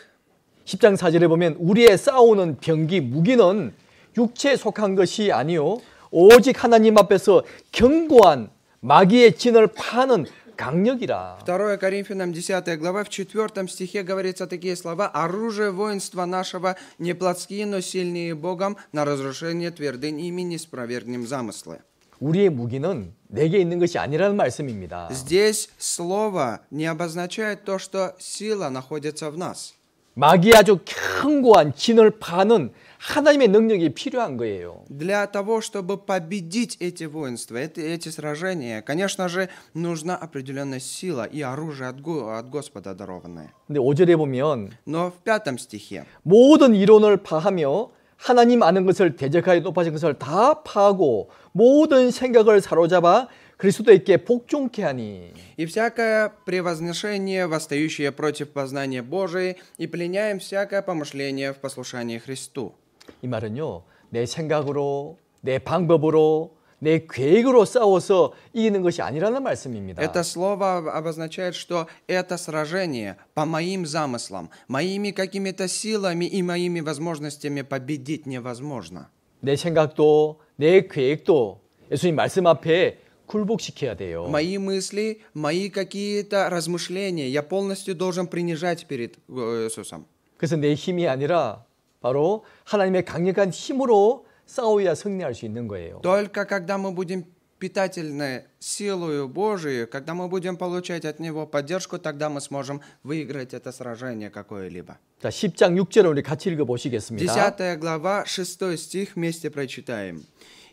10장 4절에 보면 우리의 싸우는 병기 무기는 육체에 속한 것이 아니요 오직 하나님 앞에서 견고한 마귀의 진을 파는 강력이라. 2 Коринфянам 10 глава, в 4 стихе говорится такие слова: «Оружие воинства нашего не плотские, но сильнее Богом на разрушение твердынь ими не спровергнем замыслы». 우리의 무기는 내게 있는 것이 아니라는 말씀입니다. Здесь слово не обозначает то, что сила находится в нас. 마귀의 아주 견고한 진을 파는 하나님의 능력이 필요한 거예요. Для того, чтобы победить эти воинства, эти сражения, конечно же, нужна определенная сила и оружие от Господа дарованное. 근데 5절에 보면 Но в 5 стихе 모든 이론을 파하며 하나님 아는 것을 대적하여 높아진 것을 다 파하고 모든 생각을 사로잡아 그리스도에게 복종케 하니. «И всякое превозношение, восстающее против познания Божия, и пленяем всякое помышление в послушании Христу». 이 말은요, 내 생각으로, 내 방법으로, 내 계획으로 싸워서 이기는 것이 아니라는 말씀입니다. Это слово обозначает, что это сражение по моим замыслам, моими какими-то силами и моими возможностями победить невозможно. 내 생각도, 내 계획도 예수님 말씀 앞에 굴복시켜야 돼요. Мои мысли, мои какие-то размышления я полностью должен принижать перед Иисусом. 그래서 내 힘이 아니라 바로 하나님의 강력한 힘으로 싸워야 승리할 수 있는 거예요. Только когда мы будем питательны силою Божией, когда мы будем получать от Него поддержку, тогда мы сможем выиграть это сражение какое-либо. 자, 10장 6절을 우리 같이 읽어보시겠습니다. 10 глава, 6 стих вместе прочитаем.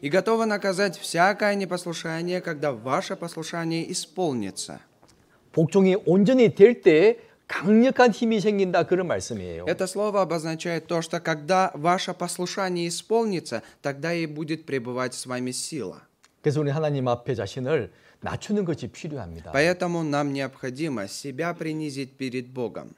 «И готовы наказать всякое непослушание, когда ваше послушание исполнится». 복종이 온전히 될 때 강력한 힘이 생긴다 그런 말씀이에요. Это слово обозначает то, что когда ваше послушание исполнится, тогда и будет пребывать с вами сила. 그래서 우리 하나님 앞에 자신을 낮추는 것이 필요합니다. Поэтому нам необходимо себя принизить перед Богом.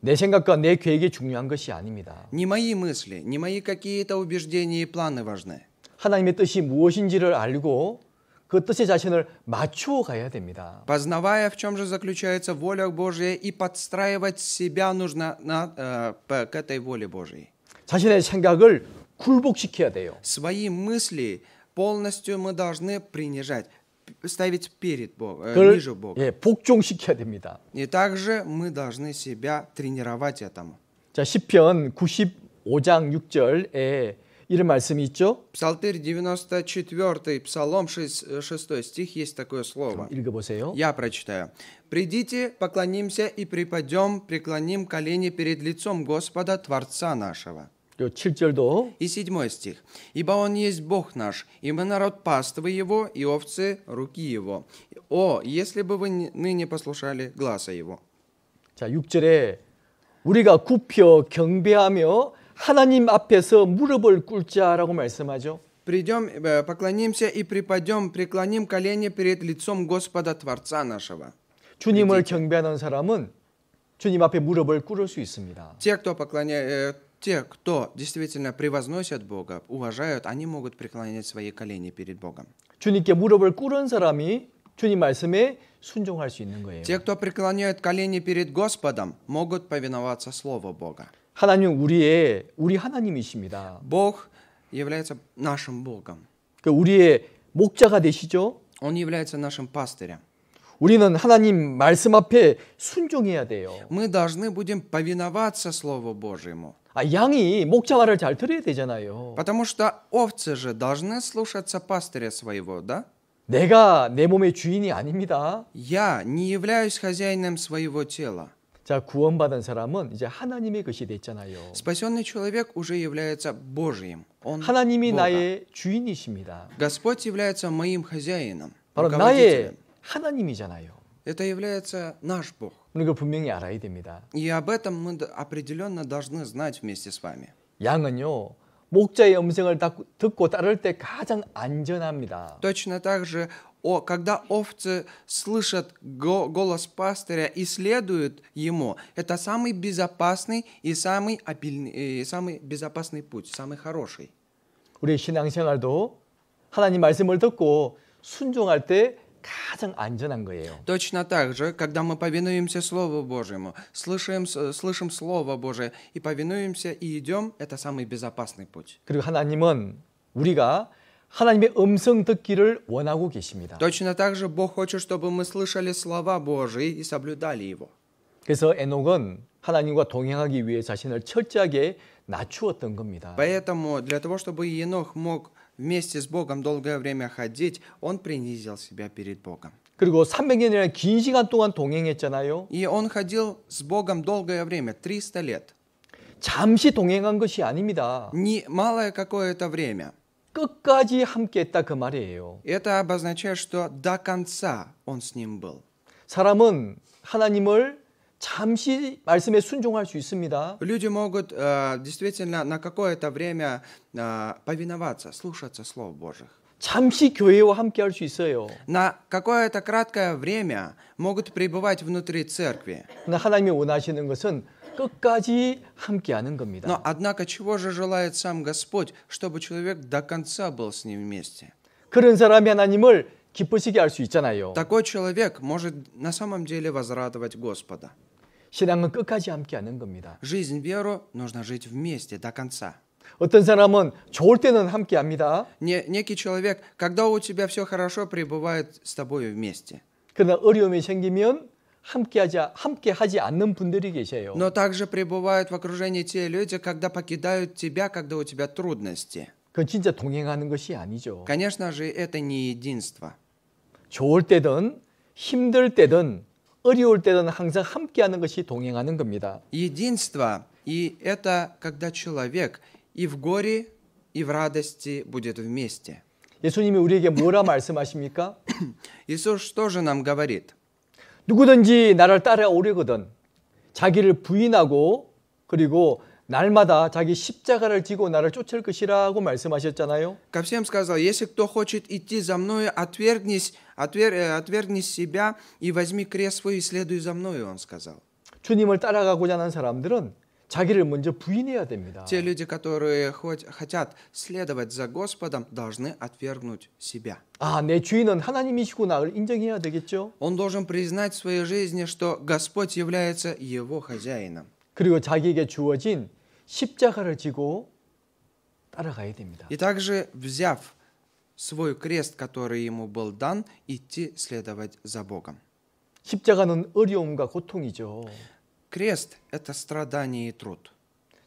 내 생각과 내 계획이 중요한 것이 아닙니다. Не мои мысли, не мои какие-то убеждения и планы важны. 하나님의 뜻이 무엇인지를 알고 그 뜻에 자신을 맞추어 가야 됩니다. Познавая, в чем же заключается воля Божья, и подстраивать себя нужно к этой воле Божьей. 자신의 생각을 굴복시켜야 돼요. Свои мысли полностью мы должны принижать, ставить перед Богом, 그걸 ниже Бога. 예, 복종시켜야 됩니다. И также мы должны себя тренировать этому. 자, 시편 95장 6절에 이런 말씀이 있죠? Псалтырь 94, Псалом 6 стих, есть такое слово. 읽어보세요. Я прочитаю. «Придите, поклонимся и припадем, преклоним колени перед лицом Господа, Творца нашего». 7절도 И 7 стих. «Ибо Он есть Бог наш, и мы народ паствы Его, и овцы руки Его. О, если бы вы ныне послушали гласа Его». 자, 6절에 우리가 굽혀 경배하며 하나님 앞에서 무릎을 꿇자라고 말씀하죠. «Придем, поклонимся и припадем, преклоним колени перед лицом Господа, Творца нашего». 주님을 경배하는 사람은 주님 앞에 무릎을 꿇을 수 있습니다. Те, кто действительно превозносят Бога, уважают, они могут преклонять свои колени перед Богом. 주님께 무릎을 꿇은 사람이 주님 말씀에 순종할 수 있는 거예요. Те, кто преклоняют колени перед Господом, могут повиноваться Слову Бога. 하나님은 우리 하나님이십니다. Бог является нашим Богом. 그 우리의 목자가 되시죠. Он является нашим пастырем. 우리는 하나님 말씀 앞에 순종해야 돼요. Мы должны будем повиноваться Слову Божьему. 양이 목자 말을 잘 들어야 되잖아요. Потому что овцы же должны слушаться пастыря своего, да? 내가 내 몸의 주인이 아닙니다. Я не являюсь хозяином своего тела. 자, 구원받은 사람은 이제 하나님의 것이 됐잖아요. Спасенный человек уже является Божьим. Он 하나님이 Бога. 나의 주인이십니다. Господь является моим хозяином, 바로 руководителем. 나의 하나님이잖아요. Это является наш Бог. 우리 그걸 분명히 알아야 됩니다. И об этом мы определенно должны знать вместе с вами. 양은요, 목자의 음성을 듣고 따를 때 가장 안전합니다. Точно так же, когда овцы слышат голос пастыря и следуют ему, это самый безопасный и самый безопасный путь, самый хороший. 우리 신앙생활도 하나님 말씀을 듣고 순종할 때 가장 안전한 거예요. Точно так же, когда мы повинуемся Слову Божьему, слышим Слово Божие и повинуемся и идем, это самый безопасный путь. 그리고 하나님은 우리가 하나님의 음성 듣기를 원하고 계십니다. Точно так же Бог хочет, чтобы мы слышали слова Божьи и соблюдали его. 그래서 에녹은 하나님과 동행하기 위해 자신을 철저하게 낮추었던 겁니다. Поэтому для того, чтобы Енох мог вместе с Богом долгое время ходить, он принизил себя перед Богом. 그리고 300년이나 긴 시간 동안 동행했잖아요. И он ходил с Богом долгое время, 300 лет. 잠시 동행한 것이 아닙니다. не малое какое-то время. 끝까지 함께했다 그 말이에요. Это обозначает, что до конца он с ним был. 사람은 하나님을 잠시 말씀에 순종할 수 있습니다. Люди могут действительно на какое-то время повиноваться, слушаться слов Божьих. 잠시 교회와 함께할 수 있어요. На какое-то краткое время могут пребывать внутри церкви. 그러나 하나님이 원하시는 것은 끝까지 함께하는 Но, 겁니다. однако, чего же желает сам Господь, чтобы человек до конца был с ним вместе? 그런 사람이 하나님을 기쁘시게 할 수 있잖아요. Такой человек может на самом деле возрадовать Господа. 신앙은 끝까지 함께하는 겁니다. Жизнь, веру нужно жить вместе до конца. 어떤 사람은 좋을 때는 함께합니다. Некий человек, когда у тебя все хорошо, пребывает с тобой вместе. 그러나 어려움이 생기면 함께하지 않는 분들이 계세요. Но также пребывают в окружении те люди, когда покидают тебя, когда у тебя трудности. 그건 진짜 동행하는 것이 아니죠. Конечно же, это не единство. 좋을 때든 힘들 때든 어려울 때든 항상 함께하는 것이 동행하는 겁니다. Единство, и это когда человек и в горе, и в радости будет вместе. 예수님이 우리에게 뭐라 말씀하십니까? Иисус что же нам говорит? 누구든지 나를 따라오려거든 자기를 부인하고 그리고 날마다 자기 십자가를 지고 나를 쫓을 것이라고 말씀하셨잖아요. Ко всем сказал, если кто хочет идти за мною, отвергни себя и возьми крест свой и следуй за мною, он сказал. 주님을 따라가고자 하는 사람들은 자기를 먼저 부인해야 됩니다. Те люди, которые хотят следовать за Господом, должны отвергнуть себя. 아, 내 주인은 하나님이시구나를 인정해야 되겠죠. Он должен признать в своей жизни, что Господь является его хозяином. 그리고 자기에게 주어진 십자가를 지고 따라가야 됩니다. И также, взяв свой крест, который ему был дан, идти следовать за Богом. 십자가는 어려움과 고통이죠. Крест – это страдание и труд.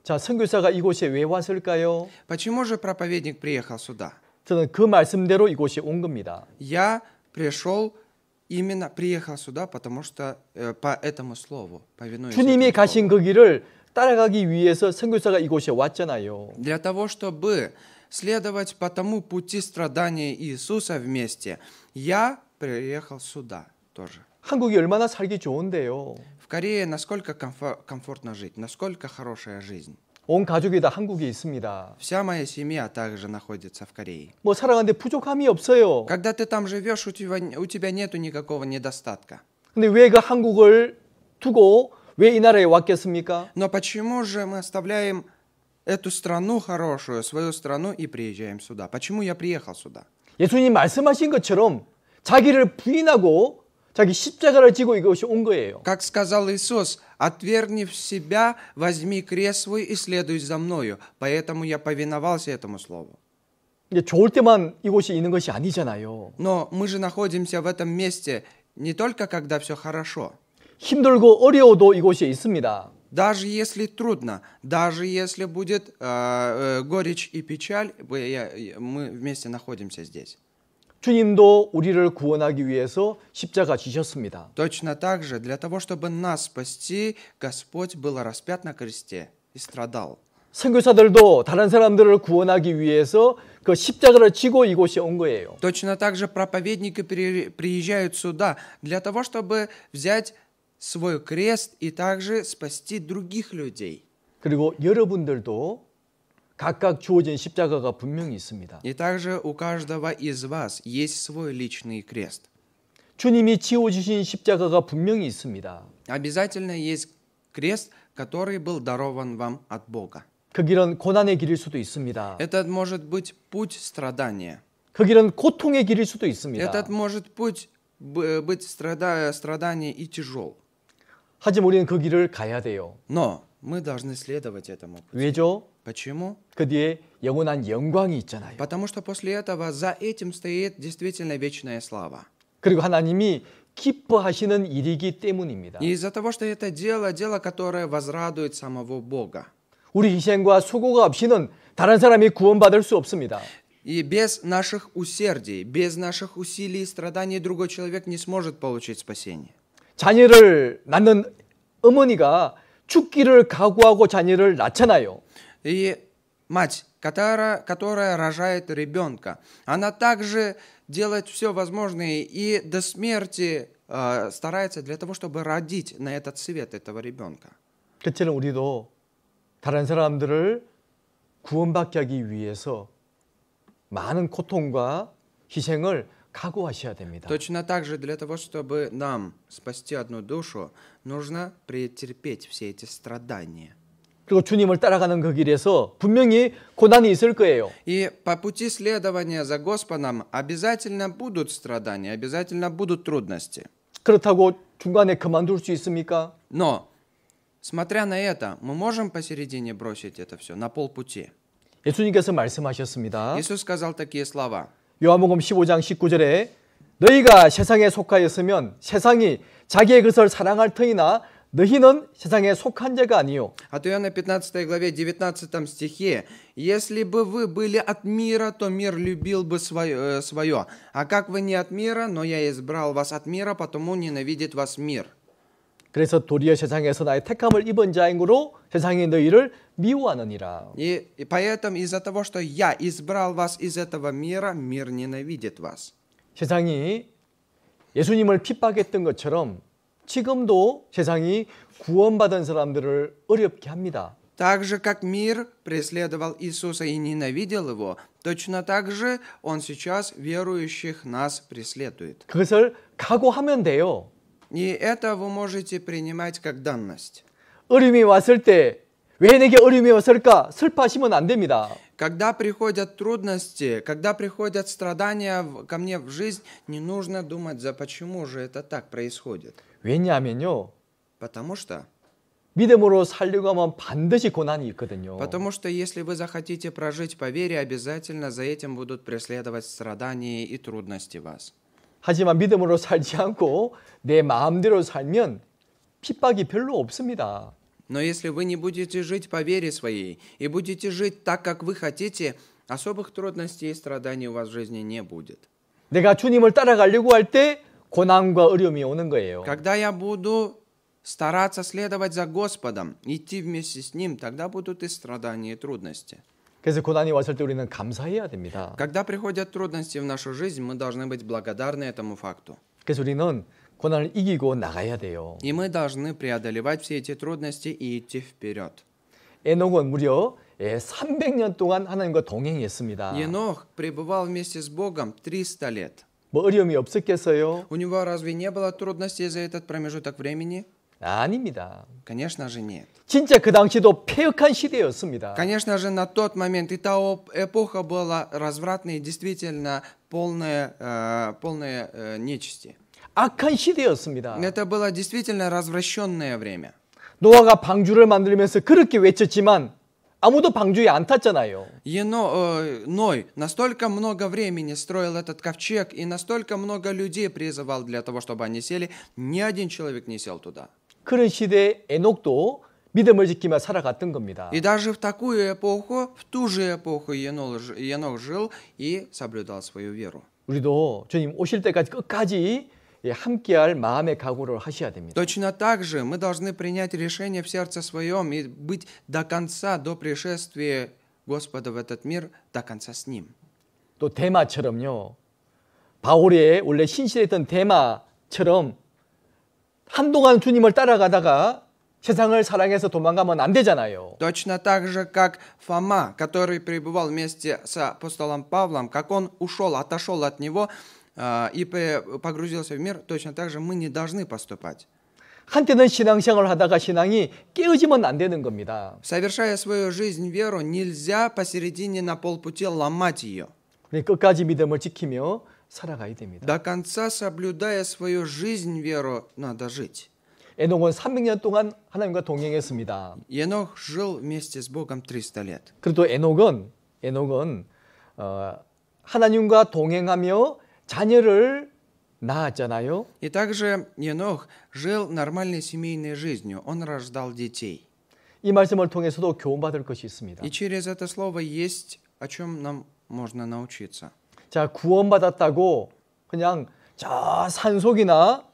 자, 선교사가 이곳에 왜 왔을까요? Почему же проповедник приехал сюда? 저는 그 말씀대로 이곳에 온 겁니다. Я приехал сюда, потому что по этому слову, повинуясь 주님이 этому 가신 слову. 그 길을 따라가기 위해서 선교사가 이곳에 왔잖아요. Для того, чтобы следовать по тому пути страдания Иисуса вместе, я приехал сюда тоже. 한국이 얼마나 살기 좋은데요. В Корее насколько комфортно жить, насколько хорошая жизнь. 온 가족이 다 한국에 있습니다. Вся моя семья также находится в Корее. 뭐 살아가는데 부족함이 없어요. Когда ты там живешь, у тебя нету никакого недостатка. 근데 왜 그 한국을 두고 왜 이 나라에 왔겠습니까? Но почему же мы оставляем эту страну хорошую, свою страну, и приезжаем сюда? Почему я приехал сюда? 예수님 말씀하신 것처럼 자기를 부인하고 자기 십자가를 지고 이것이 온 거예요. Как сказал Иисус, отвергни себя, возьми крест свой и следуй за мною. Поэтому я повиновался этому слову. 이제 좋을 때만 이곳이 있는 것이 아니잖아요. Но мы же находимся в этом месте не только когда все хорошо. 힘들고 어려워도 이곳에 있습니다. Даже если трудно, даже если будет горечь и печаль, мы вместе находимся здесь. 주님도 우리를 구원하기 위해서 십자가 지셨습니다. Точно так же, для того, чтобы нас спасти, Господь был распят на кресте и страдал. 선교사들도 다른 사람들을 구원하기 위해서 그 십자가를 지고 이곳에 온 거예요. Точно так же проповедники приезжают сюда для того, чтобы взять свой крест и также спасти других людей. 그리고 여러분들도 각각 주어진 십자가가 분명히 있습니다. И также у каждого из вас есть свой личный крест. 주님이 지어주신 십자가가 분명히 있습니다. Обязательно есть крест, который был дарован вам от Бога. 그 길은 고난의 길일 수도 있습니다. Это может быть путь страдания. 그 길은 고통의 길일 수도 있습니다. Этот может путь быть страдание и тяжел. 하지만 우리는 그 길을 가야 돼요. Но мы должны следовать этому пути. 왜죠? Почему? 그 뒤에 영원한 영광이 있잖아요. Потому что после этого за этим стоит действительно вечная слава. 그리고 하나님이 기뻐하시는 일이기 때문입니다. И из-за того, что это дело, которое возрадует самого Бога. 우리 희생과 수고가 없이는 다른 사람이 구원받을 수 없습니다. И без наших усердий, без наших усилий и страданий другой человек не сможет получить спасение. 자녀를 낳는 어머니가 죽기를 각오하고 자녀를 낳잖아요. И мать, которая рожает ребенка, она также делает все возможное и до смерти старается для того, чтобы родить на этот свет этого ребенка. 그처럼 우리도 다른 사람들을 구원받게 하기 위해서 많은 고통과 희생을 각오하셔야 됩니다. Точно так же для того, чтобы нам спасти одну душу, нужно претерпеть все эти страдания. 그리고 주님을 따라가는 그 길에서 분명히 고난이 있을 거예요. И по пути следования за Господом обязательно будут страдания, обязательно будут трудности. 그렇다고 중간에 그만둘 수 있습니까? Но, смотря на это, мы можем посередине бросить это все, на полпути. 예수님께서 말씀하셨습니다. Иисус сказал такие слова. 요한복음 15장 19절에 너희가 세상에 속하였으면 세상이 자기의 것을 사랑할 터이나 너희는 세상에 속한 자가 아니요. От Иоанна 15 главе 19 стихе. «Если бы вы были от мира, то мир любил бы свое. А как вы не от мира, но я избрал вас от мира, потому ненавидит вас мир». 그래서 도리어 세상에서 나의 택함을 입은 자이므로 세상이 너희를 미워하느니라. И поэтому из-за того, что я избрал вас из этого мира, мир ненавидит вас. 세상이 예수님을 핍박했던 것처럼 지금도 세상이 구원받은 사람들을 어렵게 합니다. Так же, как мир преследовал Иисуса и ненавидел его, точно так же он сейчас верующих нас преследует. 그것을 각오하면 돼요. И это вы можете принимать как данность. 어려움이 왔을 때 왜 내게 어려움이 왔을까 슬퍼하시면 안 됩니다. Когда приходят трудности, когда приходят страдания ко мне в жизнь, не нужно думать, за почему же это так происходит. 왜냐하면요. Потому что 믿음으로 살려고 하면 반드시 고난이 있거든요. Потому что если вы захотите прожить по вере, обязательно за этим будут преследовать страдания и трудности вас. 하지만 믿음으로 살지 않고 내 마음대로 살면 핍박이 별로 없습니다. Но если вы не будете жить по вере своей и будете жить так, как вы хотите, особых трудностей и страданий у вас в жизни не будет. 내가 주님을 따라가려고 할 때 고난과 어려움이 오는 거예요. Когда я буду стараться следовать за Господом, идти вместе с Ним, тогда будут и страдания, и трудности. 그래서 고난이 왔을 때 우리는 감사해야 됩니다. Когда приходят трудности в нашу жизнь, мы должны быть благодарны этому факту. 그래서 우리는 고난을 이기고 나가야 돼요. И мы должны преодолевать все эти трудности и идти вперед. 에녹은 무려 300년 동안 하나님과 동행했습니다. Енох пребывал вместе с Богом 300 лет. 뭐 어려움이 없었겠어요? У него разве не было трудностей за этот промежуток времени? 아닙니다. Конечно же нет. 진짜 그 당시도 폐역한 시대였습니다. Конечно же, на тот момент и та эпоха была развратной и действительно полная нечисти. 악한 시대였습니다. Это было действительно развращенное время. 노아가 방주를 만들면서 그렇게 외쳤지만 아무도 방주에 안 탔잖아요. Ной настолько много времени строил этот ковчег и настолько много людей призывал для того, чтобы они сели, ни один человек не сел туда. 그런 시대에 에녹도 믿음을 지키며 살아갔던 겁니다. И даже в такую эпоху, в ту же эпоху Енох жил и соблюдал свою веру. 우리도 주님 오실 때까지 끝까지 함께할 마음의 각오를 하셔야 됩니다. Точно так же мы должны принять решение в сердце своем и быть до конца, до пришествия Господа в этот мир, до конца с Ним. 또 데마처럼요. 바울의 원래 신실했던 데마처럼 한동안 주님을 따라가다가 세상을 사랑해서 도망가면 안 되잖아요. Точно так же, как Фома, который пребывал вместе с апостолом Павлом, как он отошел от него и погрузился в мир, точно так же мы не должны поступать. 한때는 신앙생활을 하다가 신앙이 깨어지면 안 되는 겁니다. Совершая свою жизнь, веру, нельзя посередине на полпути ломать ее. 끝까지 믿음을 지키며 살아가야 됩니다. До конца, соблюдая свою жизнь, веру, надо жить. 에녹은 300년 동안 하나님과 동행했습니다. Енох жил вместе с Богом 300 лет. 그래도 에녹은 하나님과 동행하며 자녀를 낳았잖아요. И также Енох жил нормальной семейной жизнью. Он рождал детей. 이 말씀을 통해서도 교훈받을 것이 있습니다. И через это слово есть о чем нам можно научиться. 자, 구원받았다고 그냥 저 산속이나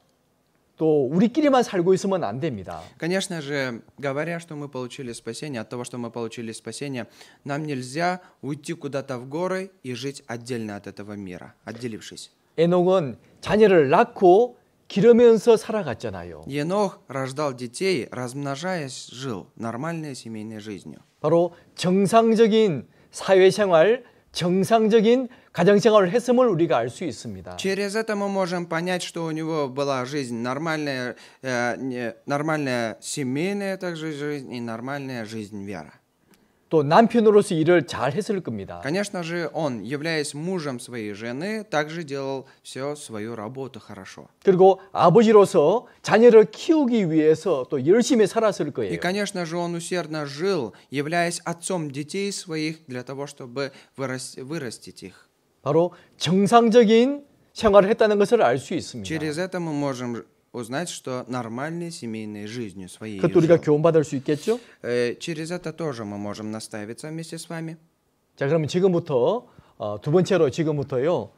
또 우리끼리만 살고 있으면 안 됩니다. Конечно же, говоря, что мы получили спасение, от того, что мы получили спасение, нам нельзя уйти куда-то в горы и жить отдельно от этого мира, отделившись. 에녹은 자녀를 낳고 기르면서 살아갔잖아요. Енох рождал детей, размножаясь, жил нормальной семейной жизнью. 바로 정상적인 사회생활, 정상적인 가정생활을 했음을 우리가 알 수 있습니다. Через это мы можем понять, что у него была жизнь нормальная, нормальная семейная также жизнь и нормальная жизнь вера. 또 남편으로서 일을 잘 했을 겁니다. Конечно же, он, являясь мужем своей жены, также делал всю свою работу хорошо. 그리고 아버지로서 자녀를 키우기 위해서 또 열심히 살았을 И, 거예요. конечно же, он усердно жил, являясь отцом детей своих, для того, чтобы вырастить их. 바로 정상적인 생활을 했다는 것을 알 수 있습니다. Через это мы можем узнать, что нормальной семейной жизнью своей 그것도 우리가 жил. 교훈받을 수 있겠죠? Через это тоже мы можем наставиться вместе с вами. 자, 그러면 지금부터 두 번째로 지금부터요.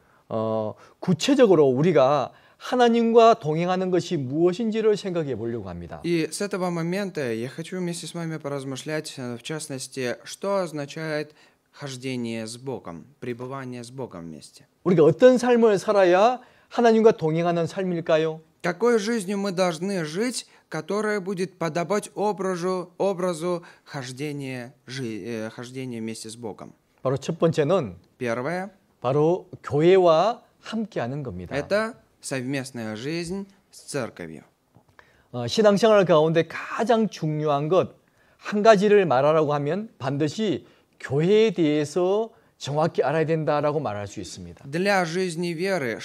구체적으로 우리가 하나님과 동행하는 것이 무엇인지를 생각해 보려고 합니다. И с этого момента я хочу вместе с вами поразмышлять, в частности, что означает хождение с Богом, пребывание с Богом вместе. 우리가 어떤 삶을 살아야 하나님과 동행하는 삶일까요? Какой жизнью мы должны жить, которая будет подобать образу хождения вместе с Богом? 바로 첫 번째는 Первое 바로 교회와 함께하는 겁니다. это совместная жизнь с церковью. 신앙생활 가운데 가장 중요한 것 한 가지를 말하라고 하면 반드시 교회에 대해서 정확히 알아야 된다라고 말할 수 있습니다. Для жизни веры,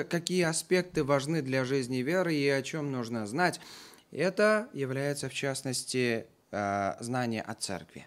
какие аспекты важны для жизни веры и о чем нужно знать, это является в частности знание о церкви.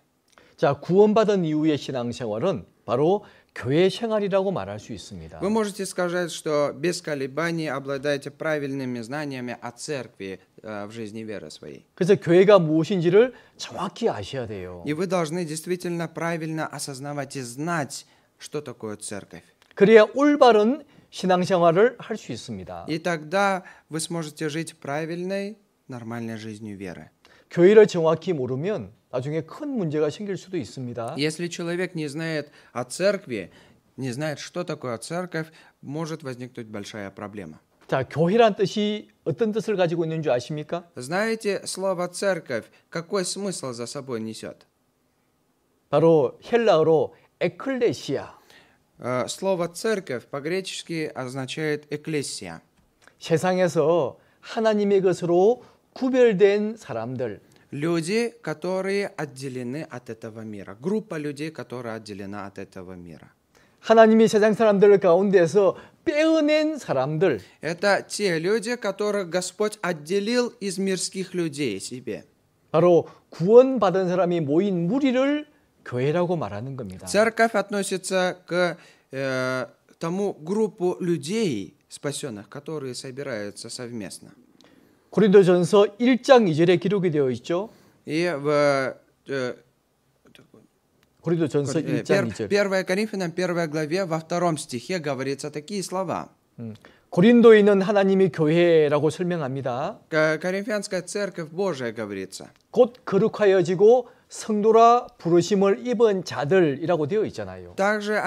자, 구원받은 이후의 신앙생활은 바로 교회 생활이라고 말할 수 있습니다. Вы можете сказать, что без колебаний обладаете правильными знаниями о церкви в жизни веры своей. 그래서 교회가 무엇인지를 정확히 아셔야 돼요. И вы должны действительно правильно осознавать и знать, что такое церковь. 그래야 올바른 신앙생활을 할 수 있습니다. И тогда вы сможете жить правильной, нормальной жизнью веры. 교회를 정확히 모르면 나중에 큰 문제가 생길 수도 있습니다. Если человек не знает о церкви, не знает, что такое церковь, может возникнуть большая проблема. 자, 교회란 뜻이 어떤 뜻을 가지고 있는 줄 아십니까? Знаете, слово «церковь» какой смысл за собой несет? 바로 헬라어로 에클레시아. Слово «церковь» по-гречески означает «экклесия». 세상에서 하나님의 것으로 구별된 사람들, Люди, которые отделены от этого мира. Группа людей, которая отделена от этого мира. 하나님이 세상 사람들 가운데서 빼어낸 사람들, Это те люди, которых Господь отделил из мирских людей себе. 바로 구원받은 사람이 모인 무리를 교회라고 말하는 겁니다. Церковь относится к тому группу людей, спасенных, которые собираются совместно. 고린도전서 1장 2절에 기록이 되어 있죠. И в 고린도전서 1장 2절. 1 Коринфянам 1 главе во 2 стихе говорится такие слова. 고린도에 있는 하나님이 교회라고 설명합니다. Коринфянская церковь Божия говорится. 곧 거룩하여지고 성도라 부르심을 입은 자들이라고 되어 있잖아요. Также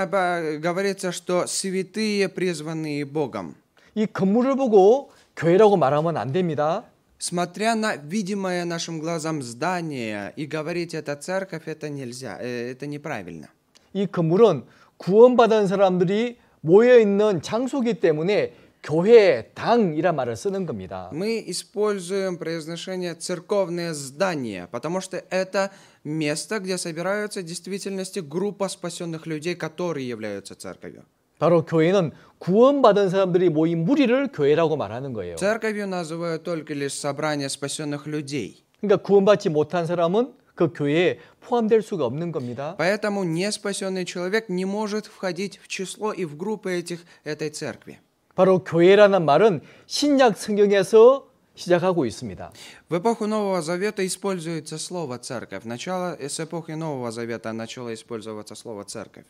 говорится, что святые, призванные Богом. 이 건물을 보고 교회라고 말하면 안 됩니다. Смотря на видимое нашим глазам здание и говорить это церковь, это нельзя, это неправильно. 이 건물은 구원받은 사람들이 모여 있는 장소이기 때문에 교회당이란 말을 쓰는 겁니다. Мы используем произношение церковное здание, потому что это место, где собираются в действительности группа спасенных людей, которые являются церковью. 바로 교회는 구원받은 사람들이 모인 무리를 교회라고 말하는 거예요. Церковью называют только лишь собрание спасенных людей. 그러니까 구원받지 못한 사람은 그 교회에 포함될 수가 없는 겁니다. Поэтому неспасенный человек не может входить в число и в группы этой церкви. 바로 교회라는 말은 신약 성경에서 시작하고 있습니다. В эпоху Нового Завета используется слово «церковь». С эпохи Нового Завета начало использоваться слово «церковь».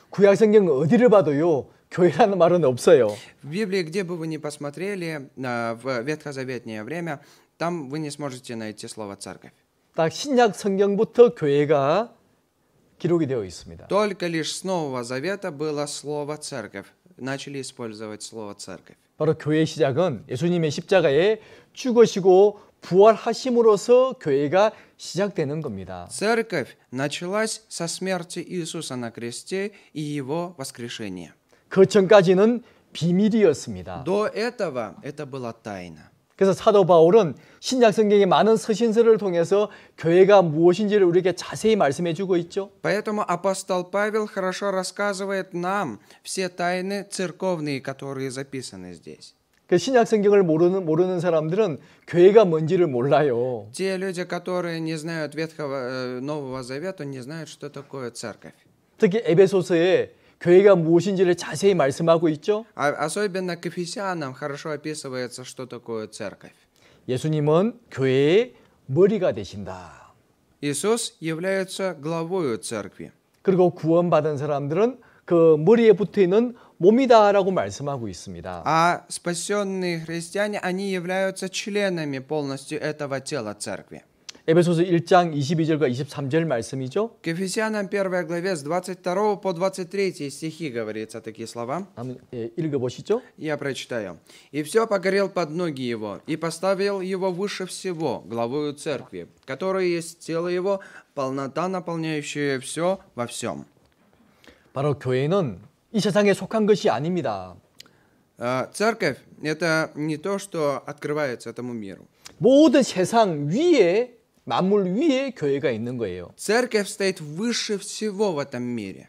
구약 성경 어디를 봐도요 교회라는 말은 없어요. В Библии, где бы вы ни посмотрели, в ветхозаветнее время, там вы не сможете найти слово «церковь». 딱 신약 성경부터 교회가 기록이 되어 있습니다. Только лишь с Нового Завета было слово «церковь». Начали использовать слово «церковь». 바로 교회의 시작은 예수님의 십자가에 죽으시고 부활하심으로써 교회가 시작되는 겁니다. Церковь началась со смерти Иисуса на кресте и Его воскрешения. 그 전까지는 비밀이었습니다. До этого это была тайна. 그래서 사도 바울은 신약 성경의 많은 서신서를 통해서 교회가 무엇인지를 우리에게 자세히 말씀해 주고 있죠. Поэтому апостол Павел хорошо рассказывает нам все тайны церковные, которые записаны здесь. 그 신약 성경을 모르는 사람들은 교회가 뭔지를 몰라요. Те люди, которые не знают Нового Завета, не знают, что такое церковь. 특히 에베소서에 교회가 무엇인지를 자세히 말씀하고 있죠. Особенно к Ефесянам хорошо описывается, что такое церковь. 예수님은 교회의 머리가 되신다. Иисус является главою церкви. 그리고 구원받은 사람들은 그 머리에 붙어 있는 몸이다라고 말씀하고 있습니다. А спасенные христиане, они являются членами полностью этого тела церкви. 에베소서 1장 22절과 23절 말씀이죠. К Ефесянам 1 главе с 22 по 23 стихи говорится такие слова. 한번 읽어보시죠. Я прочитаю. «И все погорел под ноги его, и поставил его выше всего, главою церкви, которая есть тело его, полнота, наполняющая все во всем». 바로 교회는 이 세상에 속한 것이 아닙니다. Церковь – это не то, что открывается этому миру. 모든 세상 위에 만물 위에 교회가 있는 거예요. Церковь стоит выше всего в этом мире.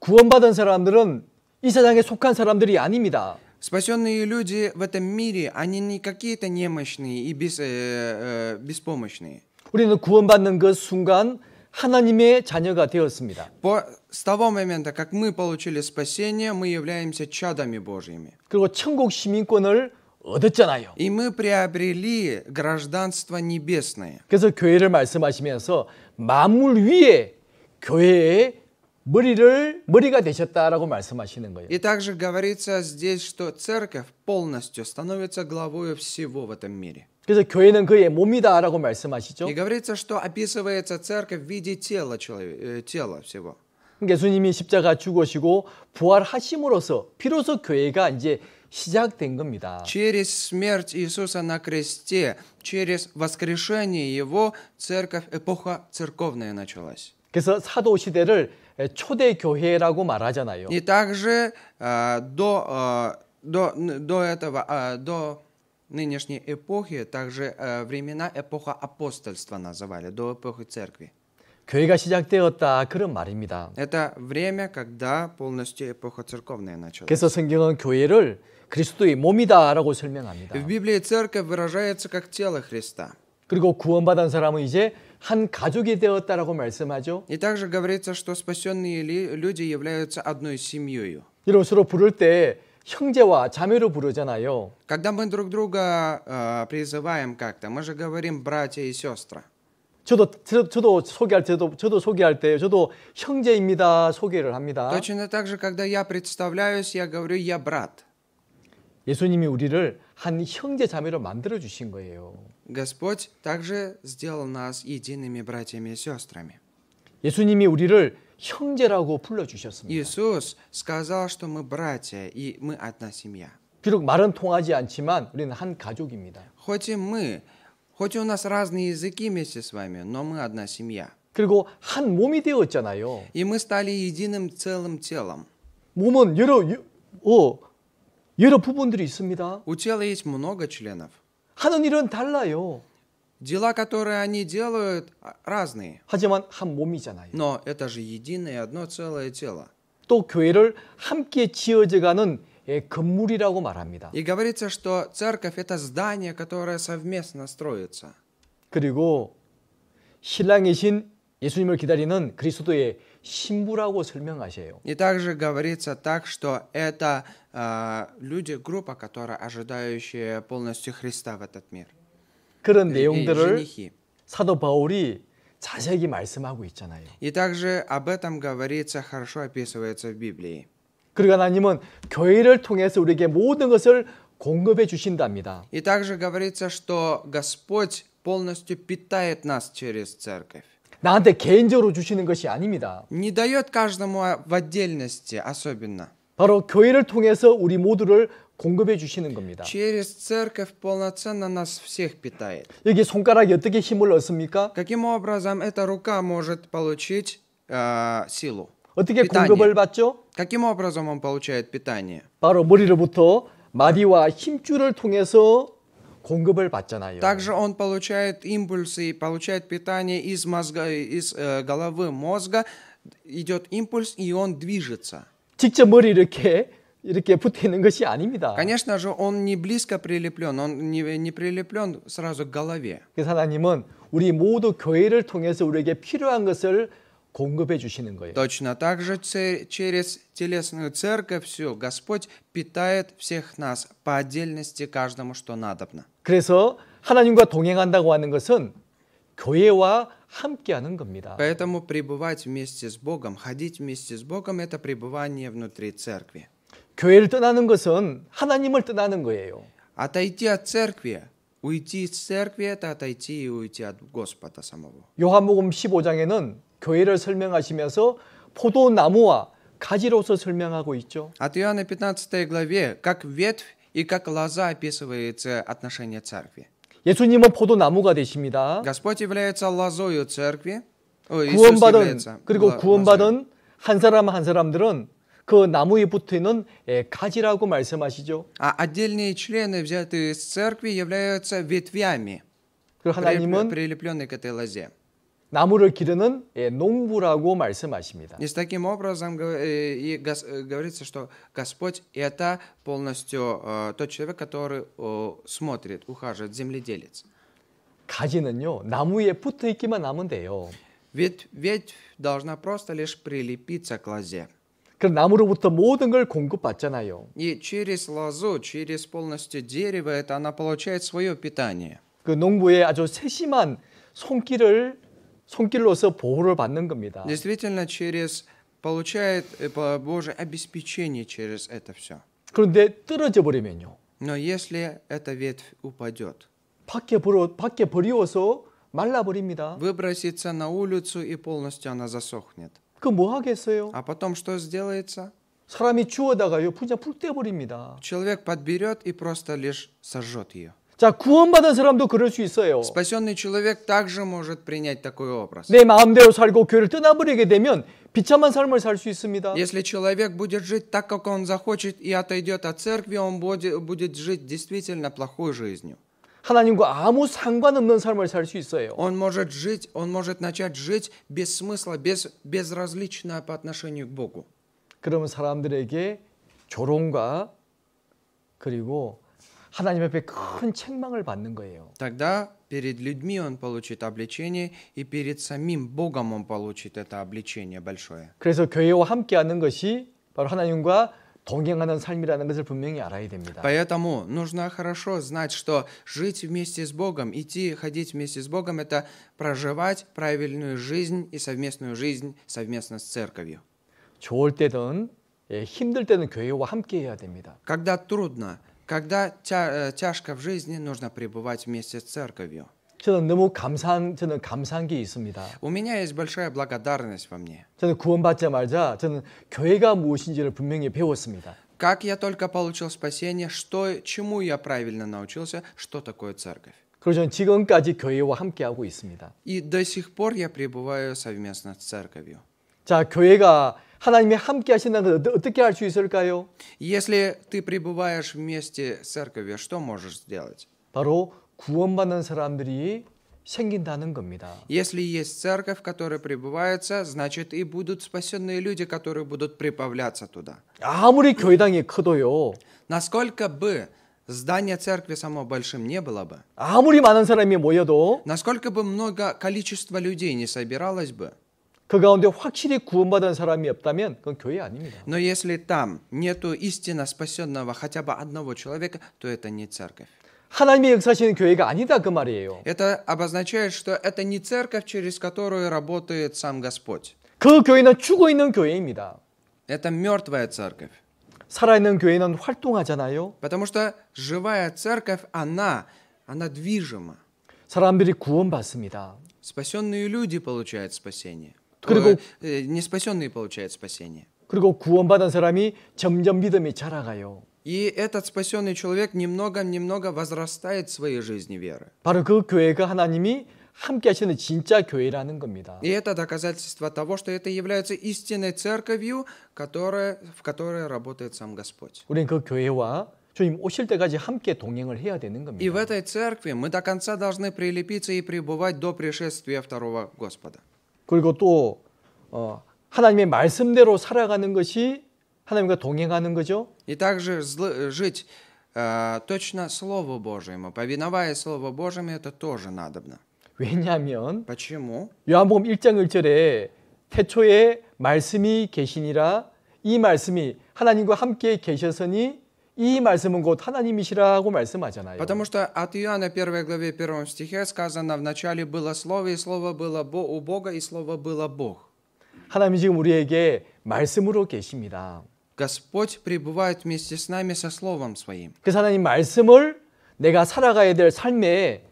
구원받은 사람들은 이 세상에 속한 사람들이 아닙니다. Спасенные люди в этом мире, они не какие-то немощные и беспомощные. 우리는 구원받는 그 순간 하나님의 자녀가 되었습니다. С того момента, как мы получили спасение, мы являемся чадами Божьими. 그리고 천국 시민권을 얻었잖아요. И мы приобрели гражданство небесное. 그래서 교회를 말씀하시면서 만물 위에 교회의 머리가 되셨다라고 말씀하시는 거예요. И также говорится здесь, что церковь полностью становится главой всего в этом мире. 그래서 교회는 그의 몸이다라고 말씀하시죠. И говорится, что описывается церковь в виде тела всего. 예수님이 십자가 죽으시고 부활하심으로써 비로소 교회가 이제 시작된 겁니다. Через смерть Иисуса на кресте, через воскрешение Его, эпоха церковная началась. 그래서 사도 시대를 초대 교회라고 말하잖아요. И также до нынешней эпохи, также времена эпоха апостольства называли, до эпохи церкви. 교회가 시작되었다 그런 말입니다. Это время, когда полностью эпоха церковная началась. 그래서 성경은 교회를 그리스도의 몸이다라고 설명합니다. В Библии церковь выражается как тело Христа. 그리고 구원받은 사람은 이제 한 가족이 되었다라고 말씀하죠. И также говорится, что спасенные люди являются одной семьей. 여러분 서로 부를 때 형제와 자매로 부르잖아요. Когда мы друг друга призываем как-то, мы же говорим братья и сестры. 저도 소개할 때 저도 형제입니다 소개를 합니다. Точно так же, когда я представляюсь, я говорю я брат. 예수님이 우리를 한 형제 자매로 만들어 주신 거예요. Господь также сделал нас едиными братьями и сестрами. 예수님이 우리를 형제라고 불러 주셨습니다. Иисус сказал, что мы братья и мы одна семья. 비록 말은 통하지 않지만 우리는 한 가족입니다. Хоть у нас разные языки вместе с вами, но мы одна семья. 그리고 한 몸이 되었잖아요. И мы стали единым целым телом. 몸은 여러 부분들이 있습니다. У тела есть много членов. 하는 일은 달라요. Дела, которые они делают, разные. 하지만 한 몸이잖아요. Но это же единое одно целое тело. 또 교회를 함께 지어져가는 건물이라고 말합니다. И говорится, что церковь – это здание, которое совместно строится. 그리고 신랑이신 예수님을 기다리는 그리스도의 신부라고 설명하셔요. И также говорится так, что это люди, группа, которая ожидающая полностью Христа в этот мир. 그런 내용들을 женихи. 사도 바울이 자세히 말씀하고 있잖아요. И также об этом говорится, хорошо описывается в Библии. 그리고 하나님은 교회를 통해서 우리에게 모든 것을 공급해 주신답니다. И также говорится, что Господь полностью питает нас через церковь. 나한테 개인적으로 주시는 것이 아닙니다. Не дает каждому в отдельности особенно. 바로 교회를 통해서 우리 모두를 공급해 주시는 겁니다. Через церковь полноценно нас всех питает. 여기 손가락이 어떻게 힘을 얻습니까? Каким образом эта рука может получить силу? 어떻게 питание. 공급을 받죠? Каким образом он получает питание? 바로 머리로부터 마디와 힘줄을 통해서 공급을 받잖아요. Также он получает импульсы, получает питание из мозга, из головы мозга, идет импульс, и он движется. 직접 머리 이렇게 붙어 있는 것이 아닙니다. Конечно же, он не близко прилеплен, он не прилеплен сразу к голове. 그래서 하나님은 우리 모두 교회를 통해서 우리에게 필요한 것을 공급해 주시는 거예요. Точно так же через телесную церковь все, Господь питает всех нас по отдельности каждому, что надобно. 그래서 하나님과 동행한다고 하는 것은 교회와 함께하는 겁니다. Поэтому пребывать вместе с Богом, ходить вместе с Богом – это пребывание внутри церкви. 교회를 떠나는 것은 하나님을 떠나는 거예요. Отойти от церкви, уйти из церкви – это отойти и уйти от Господа самого. 요한복음 15장에는 교회를 설명하시면서 포도나무와 가지로서 설명하고 있죠. От Иоанна 15 главе, как ветвь и как лоза описывается отношение церкви. 예수님은 포도나무가 되십니다. Господь является лозою церкви. Иисус 구원받은 является 그리고 лозой. 구원받은 한 사람 한 사람들은 그 나무에 붙어 있는 가지라고 말씀하시죠. А отдельные члены, взятые из церкви, являются ветвями, 그리고 하나님은 прилепленные к этой лозе. 나무를 기르는 농부라고 말씀하십니다. И с таким образом говорится, что Господь – это полностью тот человек, который смотрит, ухаживает, земледелец. 가지는요, 나무에 붙어 있기만 하면 돼요. Ветвь должна просто лишь прилепиться к лозе. 그 나무로부터 모든 걸 공급받잖아요. И через лозу, через полностью дерево, это она получает свое питание. 그 농부의 아주 세심한 손길로서 보호를 받는 겁니다. Действительно, получает Божье обеспечение через это все. 그런데 떨어져 버리면요. Но если эта ветвь упадет, 밖에 버리워서 말라버립니다. выбросится на улицу и полностью она засохнет. 그 뭐 하겠어요? А потом что сделается? 사람이 주워다가요, 그냥 불 떼버립니다. Человек подберет и просто лишь сожжет ее. 자, 구원받은 사람도 그럴 수 있어요. Спасенный человек также может принять такой образ. 내 마음대로 살고 교회를 떠나버리게 되면 비참한 삶을 살 수 있습니다. Если человек будет жить так, как он захочет, и отойдет от церкви, он будет жить действительно плохой жизнью. 하나님과 아무 상관없는 삶을 살 수 있어요. Он может начать жить без смысла, безразлично по отношению к Богу. 그러면 사람들에게 조롱과 그리고 하나님 앞에 큰 책망을 받는 거예요. Тогда перед людьми он получит обличение, и перед самим Богом он получит это обличение большое. 그래서 교회와 함께하는 것이 바로 하나님과 동행하는 삶이라는 것을 분명히 알아야 됩니다. Поэтому нужно хорошо знать, что жить вместе с Богом, ходить вместе с Богом – это проживать правильную жизнь и совместную жизнь совместно с церковью. 좋을 때든 힘들 때는 교회와 함께해야 됩니다. Когда трудно, когда тяжко в жизни, нужно пребывать вместе с церковью. 저는 감사한 게 있습니다. У меня есть большая благодарность во мне. 저는 구원받자마자 저는 교회가 무엇인지를 분명히 배웠습니다. Как я только получил спасение, чему я правильно научился, что такое церковь. 그리고 저는 지금까지 교회와 함께하고 있습니다. И до сих пор я пребываю совместно с церковью. 자, 교회가 하나님이 함께 하신다는 걸 어떻게 할 수 있을까요? Если ты пребываешь вместе с церковью, что можешь сделать? 바로 구원받는 사람들이 생긴다는 겁니다. Если есть церковь, в которой пребывается, значит и будут спасенные люди, которые будут прибавляться туда. 아무리 교회당이 커도요. Насколько бы здание церкви само большим не было бы, 아무리 많은 사람이 모여도 насколько бы много количества людей не собиралось бы, 그 가운데 확실히 구원받은 사람이 없다면 그건 교회 아닙니다. но если там нету истинно спасенного хотя бы одного человека, то это не церковь. 하나님의 역사하시는 교회가 아니다 그 말이에요. Это обозначает, что это не церковь, через которую работает сам Господь. 그 교회는 죽어 있는 교회입니다. Это мертвая церковь. 살아있는 교회는 활동하잖아요. Потому что живая церковь, она движима. 사람들이 구원받습니다. Спасенные люди получают спасение. 그리고- Неспасенные получают спасение. 그리고 구원받은 사람이 점점 믿음이 자라가요. И этот спасенный человек немного возрастает в своей жизни веры. 바로 그 교회가 하나님이 함께 하시는 진짜 교회라는 겁니다. И это доказательство того, что это является истинной церковью, в которой работает сам Господь. 우리는 그 교회와 주님 오실 때까지 함께 동행을 해야 되는 И в 겁니다. этой церкви мы до конца должны прилепиться и пребывать до пришествия второго Господа. 그리고 또 하나님의 말씀대로 살아가는 것이 하나님과 동행하는 거죠. И также жить точно Слову Божьему, повиноваясь Слову Божьему, это тоже надобно. 왜냐하면 Почему? 요한복음 1장 1절에 태초에 말씀이 계시니라 이 말씀이 하나님과 함께 계셨으니 이 말씀은 곧 하나님이시라고 말씀하잖아요. Потому что от Иоанна 1 главе 1 стихе сказано: «В начале было Слово, и Слово было у Бога, и Слово было Бог». 하나님이 지금 우리에게 말씀으로 계십니다. Господь пребывает вместе с нами со Словом Своим. 그래서 하나님 말씀을 내가 살아가야 될 삶에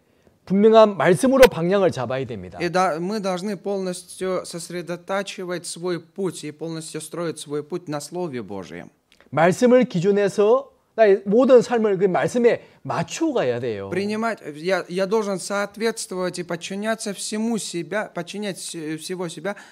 분명한 말씀으로 방향을 잡아야 됩니다. И мы должны полностью сосредотачивать свой путь и полностью строить свой путь на Слове Божьем. 말씀을 기준해서 나의 모든 삶을 그 말씀에 맞추어 가야 돼요. Я должен соответствовать и подчинять всего себя,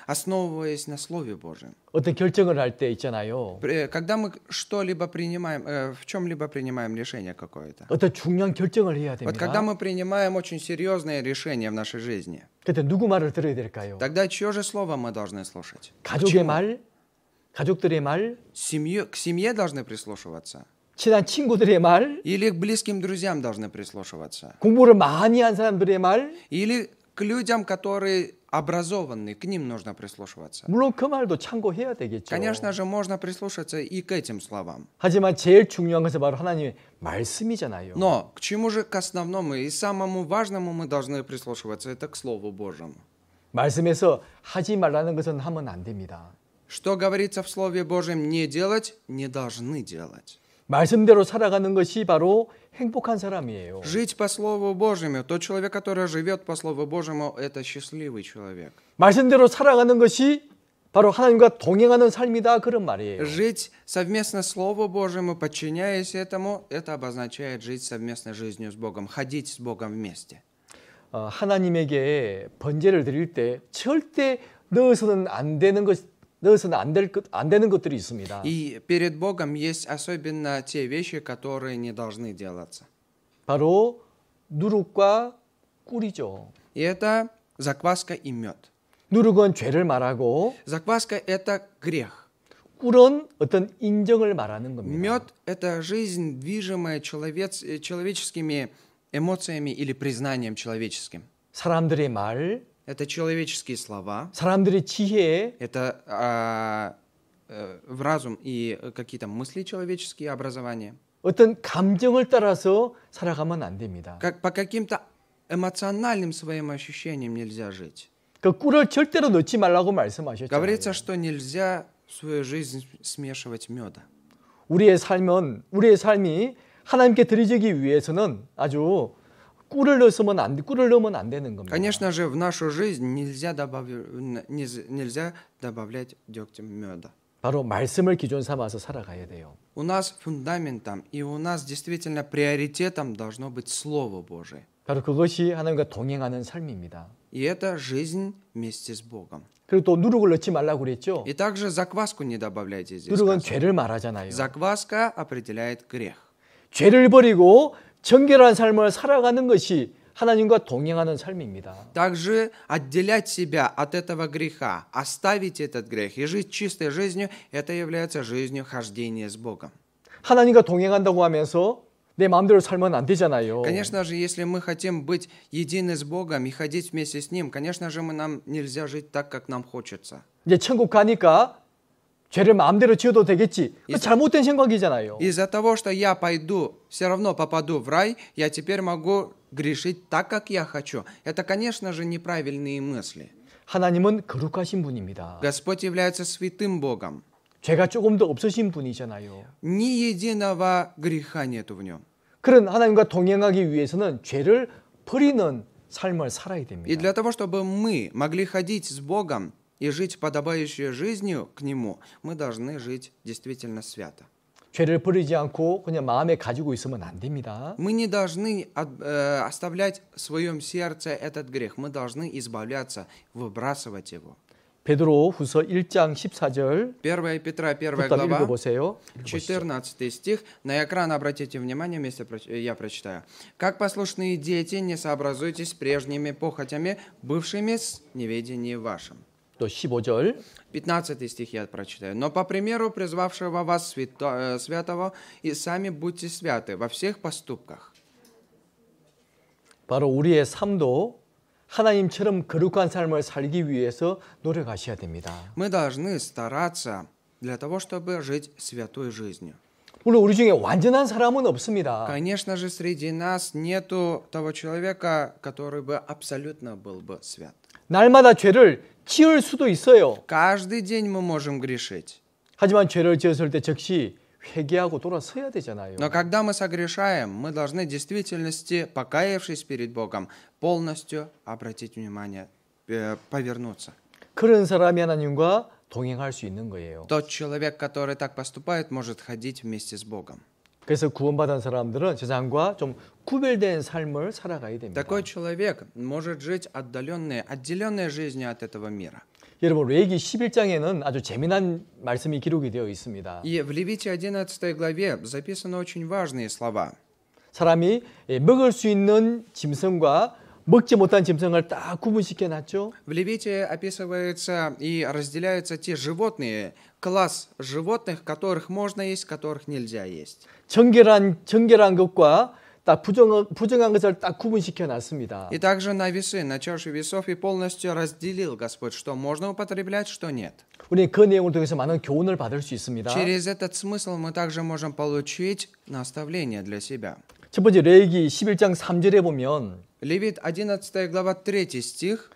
основываясь на Слове Божьем. 어떤 결정을 할 때 있잖아요. Когда мы что-либо принимаем, в чем-либо принимаем решение какое-то. 어떤 중요한 결정을 해야 Вот когда 됩니다. мы принимаем очень серьезные решения в нашей жизни, 그때 누구 말을 들어야 될까요? тогда чье же слово мы должны слушать? 가족의 말, 가족들의 말, К семье должны прислушиваться? 친한 친구들의 말, Или к близким друзьям должны прислушиваться? 공부를 많이 한 사람들의 말, Или к людям, которые образованные, к ним нужно прислушиваться? 물론 그 말도 참고해야 되겠죠. Конечно же, можно прислушаться и к этим словам. 하지만 제일 중요한 것은 바로 하나님의 말씀이잖아요. Но к чему же к основному и самому важному мы должны прислушиваться? Это к Слову Божьему. 말씀에서 하지 말라는 것은 하면 안 됩니다. Что говорится в Слове Божьем не делать, не должны делать. 말씀대로 살아가는 것이 바로 행복한 사람이에요. Жить по Слову Божьему, тот человек, который живет по Слову Божьему, это счастливый человек. 말씀대로 살아가는 것이 바로 하나님과 동행하는 삶이다 그런 말이에요. Жить совместно Слову Божьему, подчиняясь этому, это обозначает жить совместной жизнью с Богом, ходить с Богом вместе. 하나님에게 번제를 드릴 때 절대 넣어서는 안 되는 것들이 있습니다. И перед Богом есть особенно те вещи, которые не должны делаться. 바로 누룩과 꿀이죠. И это закваска и мед. 누룩은 죄를 말하고 Закваска – это грех. 꿀은 어떤 인정을 말하는 겁니다. Мед – это жизнь, движимая человеческими эмоциями или признанием человеческим. 사람들의 말, Это человеческие слова, 사람들의 지혜, это в разум и какие-то мысли человеческие, образования. 어떤 감정을 따라서 살아가면 안 됩니다. По каким-то эмоциональным своим ощущениям нельзя жить. 그 꿀을 절대로 넣지 말라고 말씀하셨잖아요. Говорится, что нельзя в свою жизнь смешивать меда. 우리의 삶이 하나님께 드리기 위해서는 아주 꿀을 넣으면 안 되는 겁니다. Конечно же, в нашу жизнь нельзя добавлять дегтем меда. 바로 말씀을 기준 삼아서 살아가야 돼요. У нас фундаментом и у нас действительно приоритетом должно быть Слово Божие. 바로 그것이 하나님과 동행하는 삶입니다. И это жизнь вместе с Богом. 그리고 또 누룩을 넣지 말라고 그랬죠. И также закваску не добавляйте здесь. 누룩은 сказано. 죄를 말하잖아요. Закваска определяет грех. 죄를 버리고 정결한 삶을 살아가는 것이 하나님과 동행하는 삶입니다. Также отделять себя от этого греха, оставить этот грех и жить чистой жизнью, это является жизнью хождения с Богом. 하나님과 동행한다고 하면서 내 마음대로 살면 안 되잖아요. Конечно же, если мы хотим быть едины с Богом и ходить вместе с Ним, конечно же, нам нельзя жить так, как нам хочется. 이제 천국 가니까 죄를 마음대로 지어도 되겠지. 그 잘못된 생각이잖아요. Из-за того, что я пойду, все равно попаду в рай, я теперь могу грешить так, как я хочу. Это, конечно же, неправильные мысли. 하나님은 거룩하신 분입니다. Господь является святым Богом. 죄가 조금 더 없으신 분이잖아요. Ни единого греха нету в нем. 그런 하나님과 동행하기 위해서는 죄를 버리는 삶을 살아야 И 됩니다. для того, чтобы мы могли ходить с Богом и жить подобающей жизнью к Нему, мы должны жить действительно свято. 죄를 버리지 않고 그냥 마음에 가지고 있으면 안 됩니다. Мы не должны оставлять в своем сердце этот грех. Мы должны избавляться, выбрасывать его. 베드로 후서 1장 14절 1 Петра, 1 부터 глава, 읽어보세요. 14 стих. На экран обратите внимание, вместе я прочитаю. «Как послушные дети, не сообразуйтесь с прежними похотями, бывшими с неведением вашим». 또 15절 15 стих я прочитаю. «Но по примеру призвавшего вас святого, и сами будьте святы во всех поступках». 바로 우리의 삶도 하나님처럼 거룩한 삶을 살기 위해서 노력하셔야 됩니다. Мы должны стараться для того, чтобы жить святой жизнью. 물론 우리 중에 완전한 사람은 없습니다. Конечно же, среди нас нету того человека, который бы абсолютно был бы свят. 날마다 죄를 지을 수도 있어요. Каждый день мы можем грешить. 하지만 죄를 지었을 때 즉시 회개하고 돌아서야 되잖아요. Но когда мы согрешаем, мы должны в действительности, покаявшись перед Богом, полностью обратить внимание, повернуться. 그런 사람이 하나님과 동행할 수 있는 거예요. Тот человек, который так поступает, может ходить вместе с Богом. 그래서 구원받은 사람들은 세상과 좀 구별된 삶을 살아가야 됩니다. Такой человек может жить отделенной жизнью от этого мира. 여러분 레위기 11장에는 아주 재미난 말씀이 기록이 되어 있습니다. И в Левите 11 главе записаны очень важные слова. 사람이 먹을 수 있는 짐승과 먹지 못한 짐승을 딱 구분시켜 놨죠. В Левите описывается и разделяются те животные, класс животных, которых можно есть, которых нельзя есть. 정결한 것과 딱 부정한 것을 딱 구분시켜 놨습니다. И также на весы, на чаше весов и полностью разделил Господь, что можно употреблять, что нет. 우리 그 내용을 통해서 많은 교훈을 받을 수 있습니다. Через этот смысл мы также можем получить наставление для себя. 첫 번째 레위기 11장 3절에 보면 Левит 11 глава 3 стих.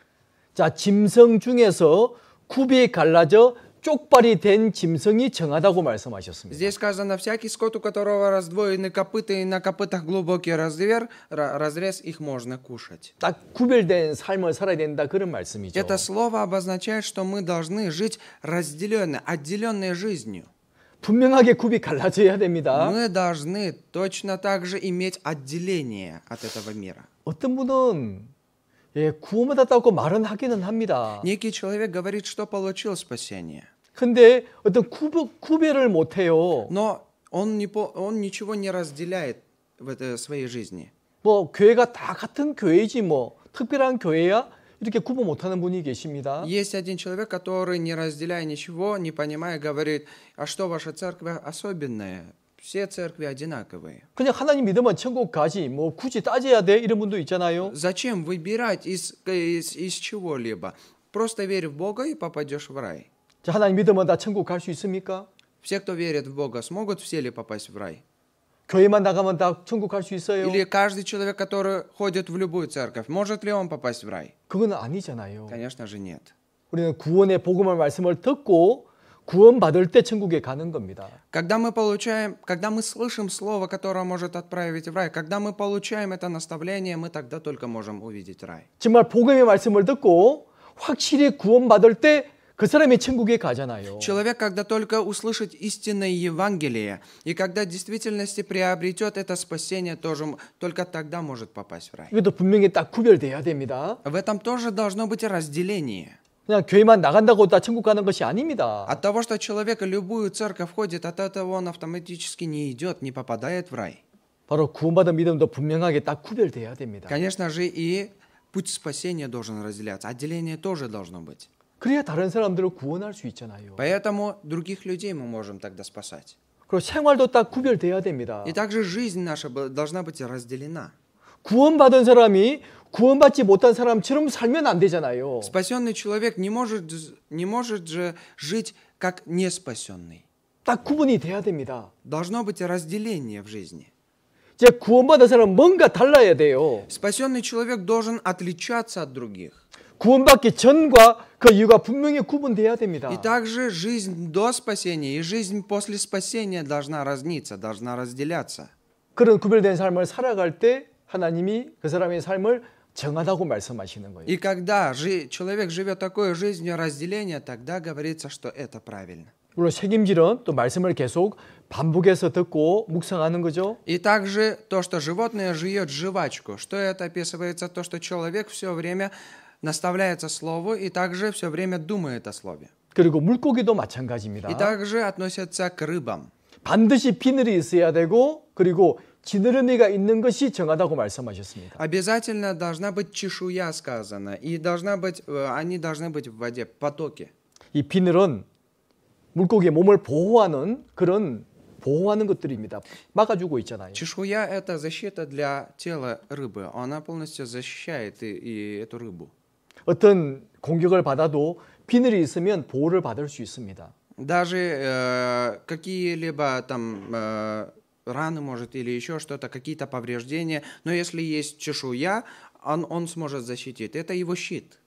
자, 짐승 중에서 굽이 갈라져 쪽발이 된 짐승이 정하다고 말씀하셨습니다. Здесь сказано, всякий скот, у которого раздвоены копыта и на копытах глубокий разрез, их можно кушать. 딱 구별된 삶을 살아야 된다 그런 말씀이죠. Это слово обозначает, что мы должны жить разделенной, отделенной жизнью. 분명하게 굽이 갈라져야 됩니다. Мы должны точно так же иметь отделение от этого мира. 어떤 분은 구원받았다고 말은 하기는 합니다. Некий человек говорит, что получил спасение. 근데 어떤 구별을 못해요. Но он ничего не разделяет в своей жизни. 뭐 교회가 다 같은 교회지 뭐 특별한 교회야 이렇게 구분 못하는 분이 계십니다. Есть один человек, который, не разделяя ничего, не понимая, говорит, а что ваша церковь особенная? Все церкви одинаковые. 그냥 하나님 믿으면 천국 가지 뭐 굳이 따져야 돼 이런 분도 있잖아요. Зачем выбирать из чего-либо? Просто верь в Бога и попадешь в рай. 자, 하나님 믿으면 다 천국 갈 수 있습니까? Все, кто верит в Бога, смогут все ли попасть в рай? 교회만 나가면 다 천국 갈 수 있어요? Или каждый человек, который ходит в любую церковь, может ли он попасть в рай? 그건 아니잖아요. Конечно же нет. 우리는 구원의 복음의 말씀을 듣고 구원받을 때 천국에 가는 겁니다. Когда мы слышим слово, которое может отправить в рай, когда мы получаем это наставление, мы тогда только можем увидеть рай. 정말 복음의 말씀을 듣고 확실히 구원받을 때 그 사람이 천국에 가잖아요. Человек, когда только услышит истинное Евангелие, и когда в действительности приобретет это спасение, только тогда может попасть в рай. 이것도 분명히 딱 구별돼야 됩니다. В этом тоже должно быть разделение. 그냥 교회만 나간다고 다 천국 가는 것이 아닙니다. От того, что человек в любую церковь ходит, от этого он автоматически не идет, не попадает в рай. 바로 구원받은 믿음도 분명하게 딱 구별돼야 됩니다. Конечно же, и путь спасения должен разделяться. Отделение тоже должно быть. 그래야 다른 사람들을 구원할 수 있잖아요. Поэтому других людей мы можем тогда спасать. 그리고 생활도 딱 구별돼야 됩니다. И также жизнь наша должна быть разделена. 구원받은 사람이 구원받지 못한 사람처럼 살면 안 되잖아요. Спасенный человек не может же жить как неспасенный. 딱 구분이 돼야 됩니다. Должно быть разделение в жизни. 이제 구원받은 사람은 뭔가 달라야 돼요. Спасенный человек должен отличаться от других. 구원받기 전과 그 이유가 분명히 구분돼야 됩니다. И также жизнь до спасения и жизнь после спасения должна разниться, должна разделяться. 그런 구별된 삶을 살아갈 때 하나님이 그 사람의 삶을 정하다고 말씀하시는 거예요. И когда человек живет такой жизнью разделения, тогда говорится, что это правильно. 물론 책임질은 또 말씀을 계속 반복해서 듣고 묵상하는 거죠. И также то, что животное жует жвачку, что это описывается, то, что человек все время наставляется слову и также все время думает о слове. 그리고 물고기도 마찬가지입니다. И также относятся к рыбам. 반드시 비늘이 있어야 되고 그리고 지느러미가 있는 것이 정하다고 말씀하셨습니다. Обязательно должна быть чешуя сказана, и они должны быть в воде, в потоке. 이 비늘은 물고기의 몸을 보호하는 것들입니다. 막아주고 있잖아요. Чешуя – это защита для тела рыбы. Она полностью защищает и эту рыбу. 어떤 공격을 받아도 비늘이 있으면 보호를 받을 수 있습니다. Даже какие-либо там раны, может, или еще что-то, какие-то повреждения, но если есть чешуя, он сможет защитить. Это его щит.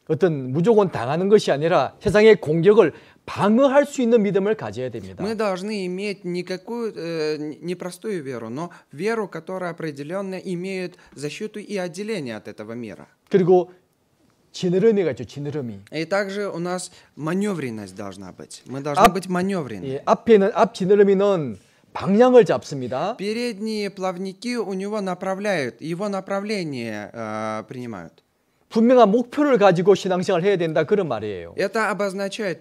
어떤 무조건 당하는 것이 아니라 세상의 공격을 방어할 수 있는 믿음을 가져야 됩니다. Мы должны иметь не простую веру, но веру, которая определенно имеет защиту и отделение от этого мира. 그리고 지느러미가 있죠. 지느러미. И также у нас маневренность должна быть. Мы должны быть маневренны. 예, 앞 지느러미는 방향을 잡습니다. Передние плавники у него его направление принимают. 분명한 목표를 가지고 신앙생활을 해야 된다 그런 말이에요.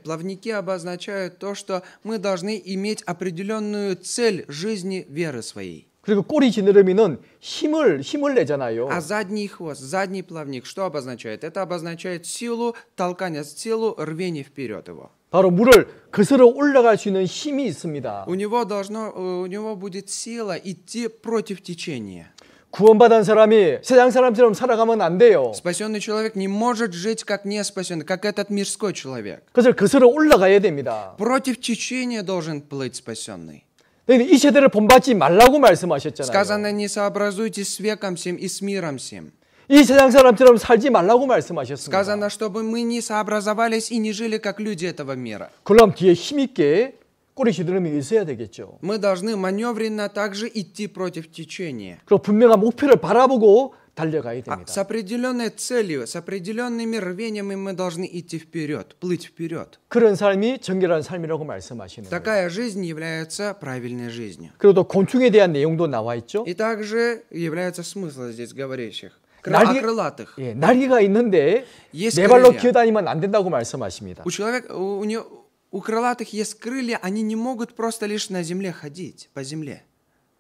Плавники обозначают то, что мы должны иметь определенную цель жизни веры своей. 그리고 꼬리 지느러미는 힘을 내잖아요. А задний хвост, задний плавник, что обозначает? Это обозначает силу толкания, силу рвения вперед его. 바로 물을 거슬러 올라갈 수 있는 힘이 있습니다. У него будет сила идти против течения. 구원받은 사람이 세상 사람처럼 살아가면 안 돼요. Спасенный человек не может жить как неспасенный, как этот мирской человек. 그것을 거슬러 올라가야 됩니다. Против течения должен плыть спасенный. 이 세대를 본받지 말라고 말씀하셨잖아요. Сказано, не сообразуйтесь с веком сим и с миром сим. 이 세상 사람처럼 살지 말라고 말씀하셨습니다. Сказано, чтобы мы не сообразовались и не жили как люди этого мира. 그럼 뒤에 힘있게 꼬리 지느러미 있어야 되겠죠. Мы должны маневренно также идти против течения. 그리고 분명한 목표를 바라보고 달려가야 됩니다. С определенной целью, с определенными рвениями мы должны идти вперед, плыть вперед. 그런 삶이 정결한 삶이라고 말씀하시는 거예요. Такая жизнь является правильной жизнью. 그리고 또 곤충에 대한 내용도 나와 있죠. И также является смысл здесь говорящих. О крылатых. 예, 날개가 있는데 Есть 네 발로 крылья. 기어다니면 안 된다고 말씀하십니다. У крылатых есть крылья, они не могут просто лишь на земле ходить, по земле.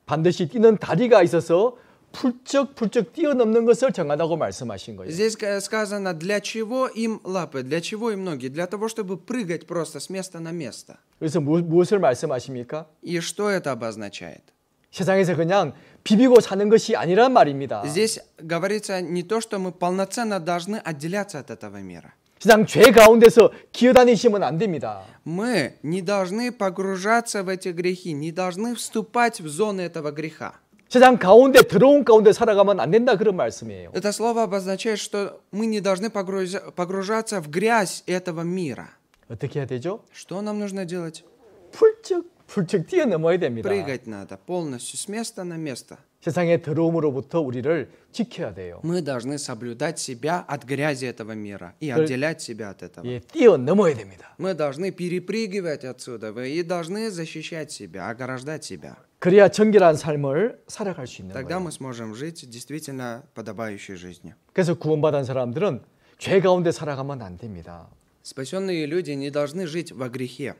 반드시 뛰는 다리가 있어서 풀쩍풀쩍 뛰어넘는 것을 정하다고 말씀하신 거예요. Здесь сказано, для чего им лапы, для чего им ноги? Для того, чтобы прыгать просто с места на место. 그래서 무엇을 말씀하십니까? И что это обозначает? 세상에서 그냥 비비고 사는 것이 아니란 말입니다. Здесь говорится не то, что мы полноценно должны отделяться от этого мира. 세상 죄 가운데서 기어다니시면 안 됩니다. Мы не должны погружаться в эти грехи, не должны вступать в зоны этого греха. 세상 가운데 들어온 가운데 살아가면 안 된다 그런 말씀이에요. Это слово обозначает, что мы не должны погружаться в грязь этого мира. 어떻게 해야 되죠? Что нам нужно делать? 풀쩍 뛰어넘어야 됩니다. Прыгать надо полностью с места на место. 세상의 더러움으로부터 우리를 지켜야 돼요. Мы должны соблюдать себя от грязи этого мира и отделять себя от этого. 예, 뛰어넘어야 됩니다. Мы должны перепрыгивать отсюда и должны защищать себя, ограждать себя. 그래야 정결한 삶을 살아갈 수 있는 Тогда 거예요. мы сможем жить действительно подобающей жизнью. 그래서 구원받은 사람들은 죄 가운데 살아가면 안 됩니다. Спасенные люди не должны жить во грехе.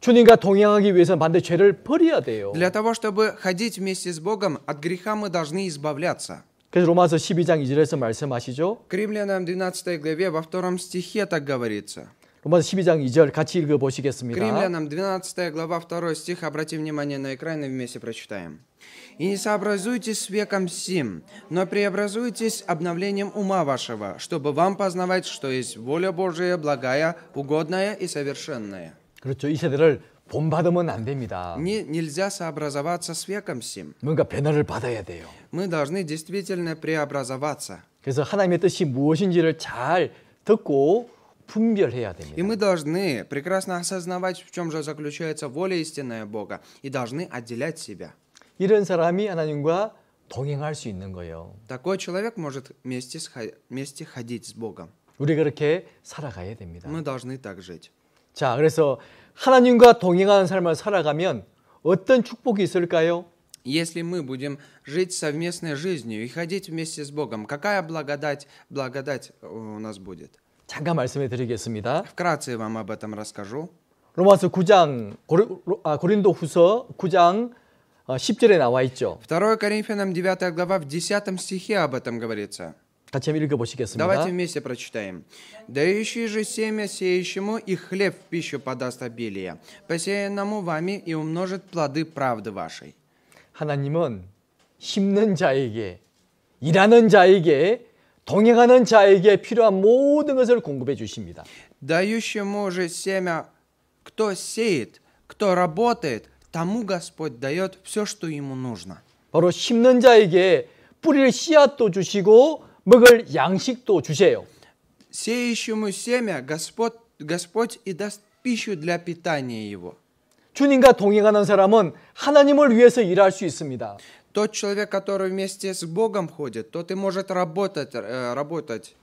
주님과 동행하기 위해서는 반드시 죄를 버려야 돼요. Для того, чтобы ходить вместе с Богом, от греха мы должны избавляться. 그래서 로마서 12장 2절에서 말씀하시죠. К Римлянам 12 главе во 2 стихе так говорится. 로마서 12장 2절 같이 К 읽어보시겠습니다. Римлянам 12 глава 2 стих, обратим внимание на экран и вместе прочитаем. «И не сообразуйтесь с веком сим, но преобразуйтесь обновлением ума вашего, чтобы вам познавать, что есть воля Божия, благая, угодная и совершенная». 그렇죠. 이 세대를 본받으면 안 됩니다. Нельзя сообразоваться с веком сим. 뭔가 변화를 받아야 돼요. Мы должны действительно преобразоваться. 그래서 하나님의 뜻이 무엇인지를 잘 듣고 분별해야 И 됩니다. мы должны прекрасно осознавать, в чем же заключается воля истинная Бога, и должны отделять себя. 이런 사람이 하나님과 동행할 수 있는 거예요. Такой человек может вместе ходить с Богом. 우리 그렇게 살아가야 됩니다. Мы должны так жить. 자, 그래서 하나님과 동행하는 삶을 살아가면 어떤 축복이 있을까요? Если мы будем жить совместной жизнью и ходить вместе с Богом, какая благодать у нас будет? 잠깐 말씀해 드리겠습니다. Вкратце вам об этом расскажу. 로마서 9장 고린도후서 9장 10절에 나와 있죠. 2 Коринфянам 9 глава в 10 стихе об этом говорится. 같이 한번 읽어보시겠습니다. Давайте вместе прочитаем. «Дающий же семя сеющему и хлеб в пищу подаст обилие, посеянному вами и умножит плоды правды вашей». 하나님은 심는 자에게, 일하는 자에게, 동행하는 자에게 필요한 모든 것을 공급해 주십니다. «Дающему же семя, кто сеет, кто работает, тому Господь дает все, что ему нужно». 바로 심는 자에게 뿌릴 씨앗도 주시고 먹을 양식도 주세요. «Сеющему семя Господь и даст пищу для питания его». 주님과 동행하는 사람은 하나님을 위해서 일할 수 있습니다. Тот человек, который вместе с Богом ходит, тот и может работать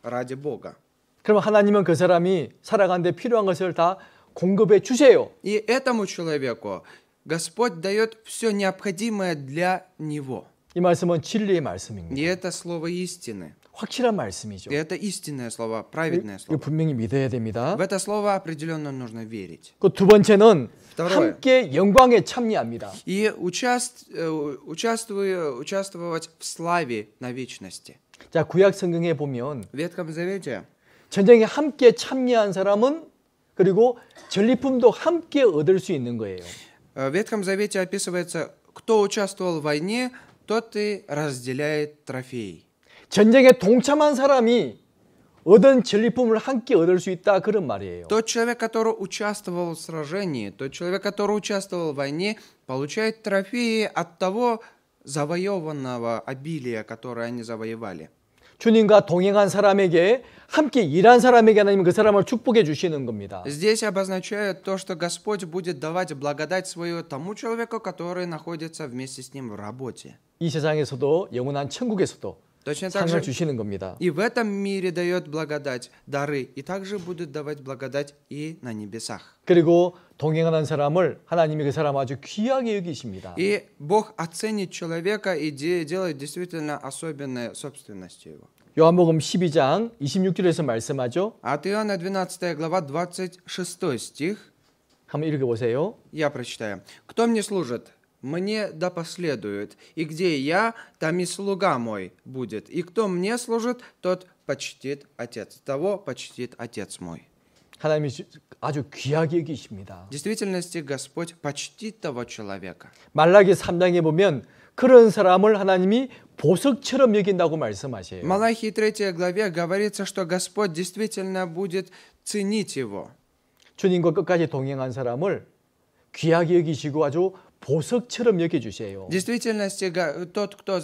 ради Бога. 그럼 하나님은 그 사람이 살아가는데 필요한 것을 다 공급해 주세요. И этому человеку Господь дает все необходимое для него. 이 말씀은 진리의 말씀입니다. И это слово истины. 확실한 말씀이죠. И это истинное слово, праведное 이거 слово. 분명히 믿어야 됩니다. В это слово определенно нужно верить. 그 두 번째는 Второе. 함께 영광에 참여합니다. И участвовать в славе на вечности. 자, 구약 성경에 보면 В Ветхом Завете 전쟁에 함께 참여한 사람은 그리고 전리품도 함께 얻을 수 있는 거예요. В Ветхом Завете описывается, кто участвовал в войне, тот и разделяет трофеи. 전쟁에 동참한 사람이 얻은 전리품을 함께 얻을 수 있다 그런 말이에요. Тот человек, который участвовал в сражении, тот человек, который участвовал в войне, получает трофеи от того завоеванного обилия, которое они завоевали. 주님과 동행한 사람에게 함께 일한 사람에게 하나님은 그 사람을 축복해 주시는 겁니다. Здесь обозначает то, что Господь будет давать благодать свою тому человеку, который находится вместе с ним в работе. 이 세상에서도 영원한 천국에서도 Точно так 상을 же 주시는 겁니다. и в этом мире дает благодать, дары, и также будет давать благодать и на небесах. 그리고 동행하는 사람을 하나님이 그 사람 아주 귀하게 여기십니다. И Бог оценит человека и делает действительно особенной собственностью его. 요한복음 12장 26절에서 말씀하죠. От Иоанна 12 глава 26 стих, 한번 읽어보세요. я прочитаю. «Кто мне служит? Мне да последует, и где я, там и слуга мой будет, и кто мне служит, тот почтит Отец, того почтит Отец мой». 하나님이 아주 귀하게 여기십니다. В действительности Господь почтит того человека. 말라기 3장에 보면 그런 사람을 하나님이 보석처럼 여긴다고 말씀하셔요. В Малахии 3 главе говорится, что Господь действительно будет ценить его. 주님과 끝까지 동행한 사람을 귀하게 여기시고 아주 보석처럼 여겨주세요. В действительности, тот, кто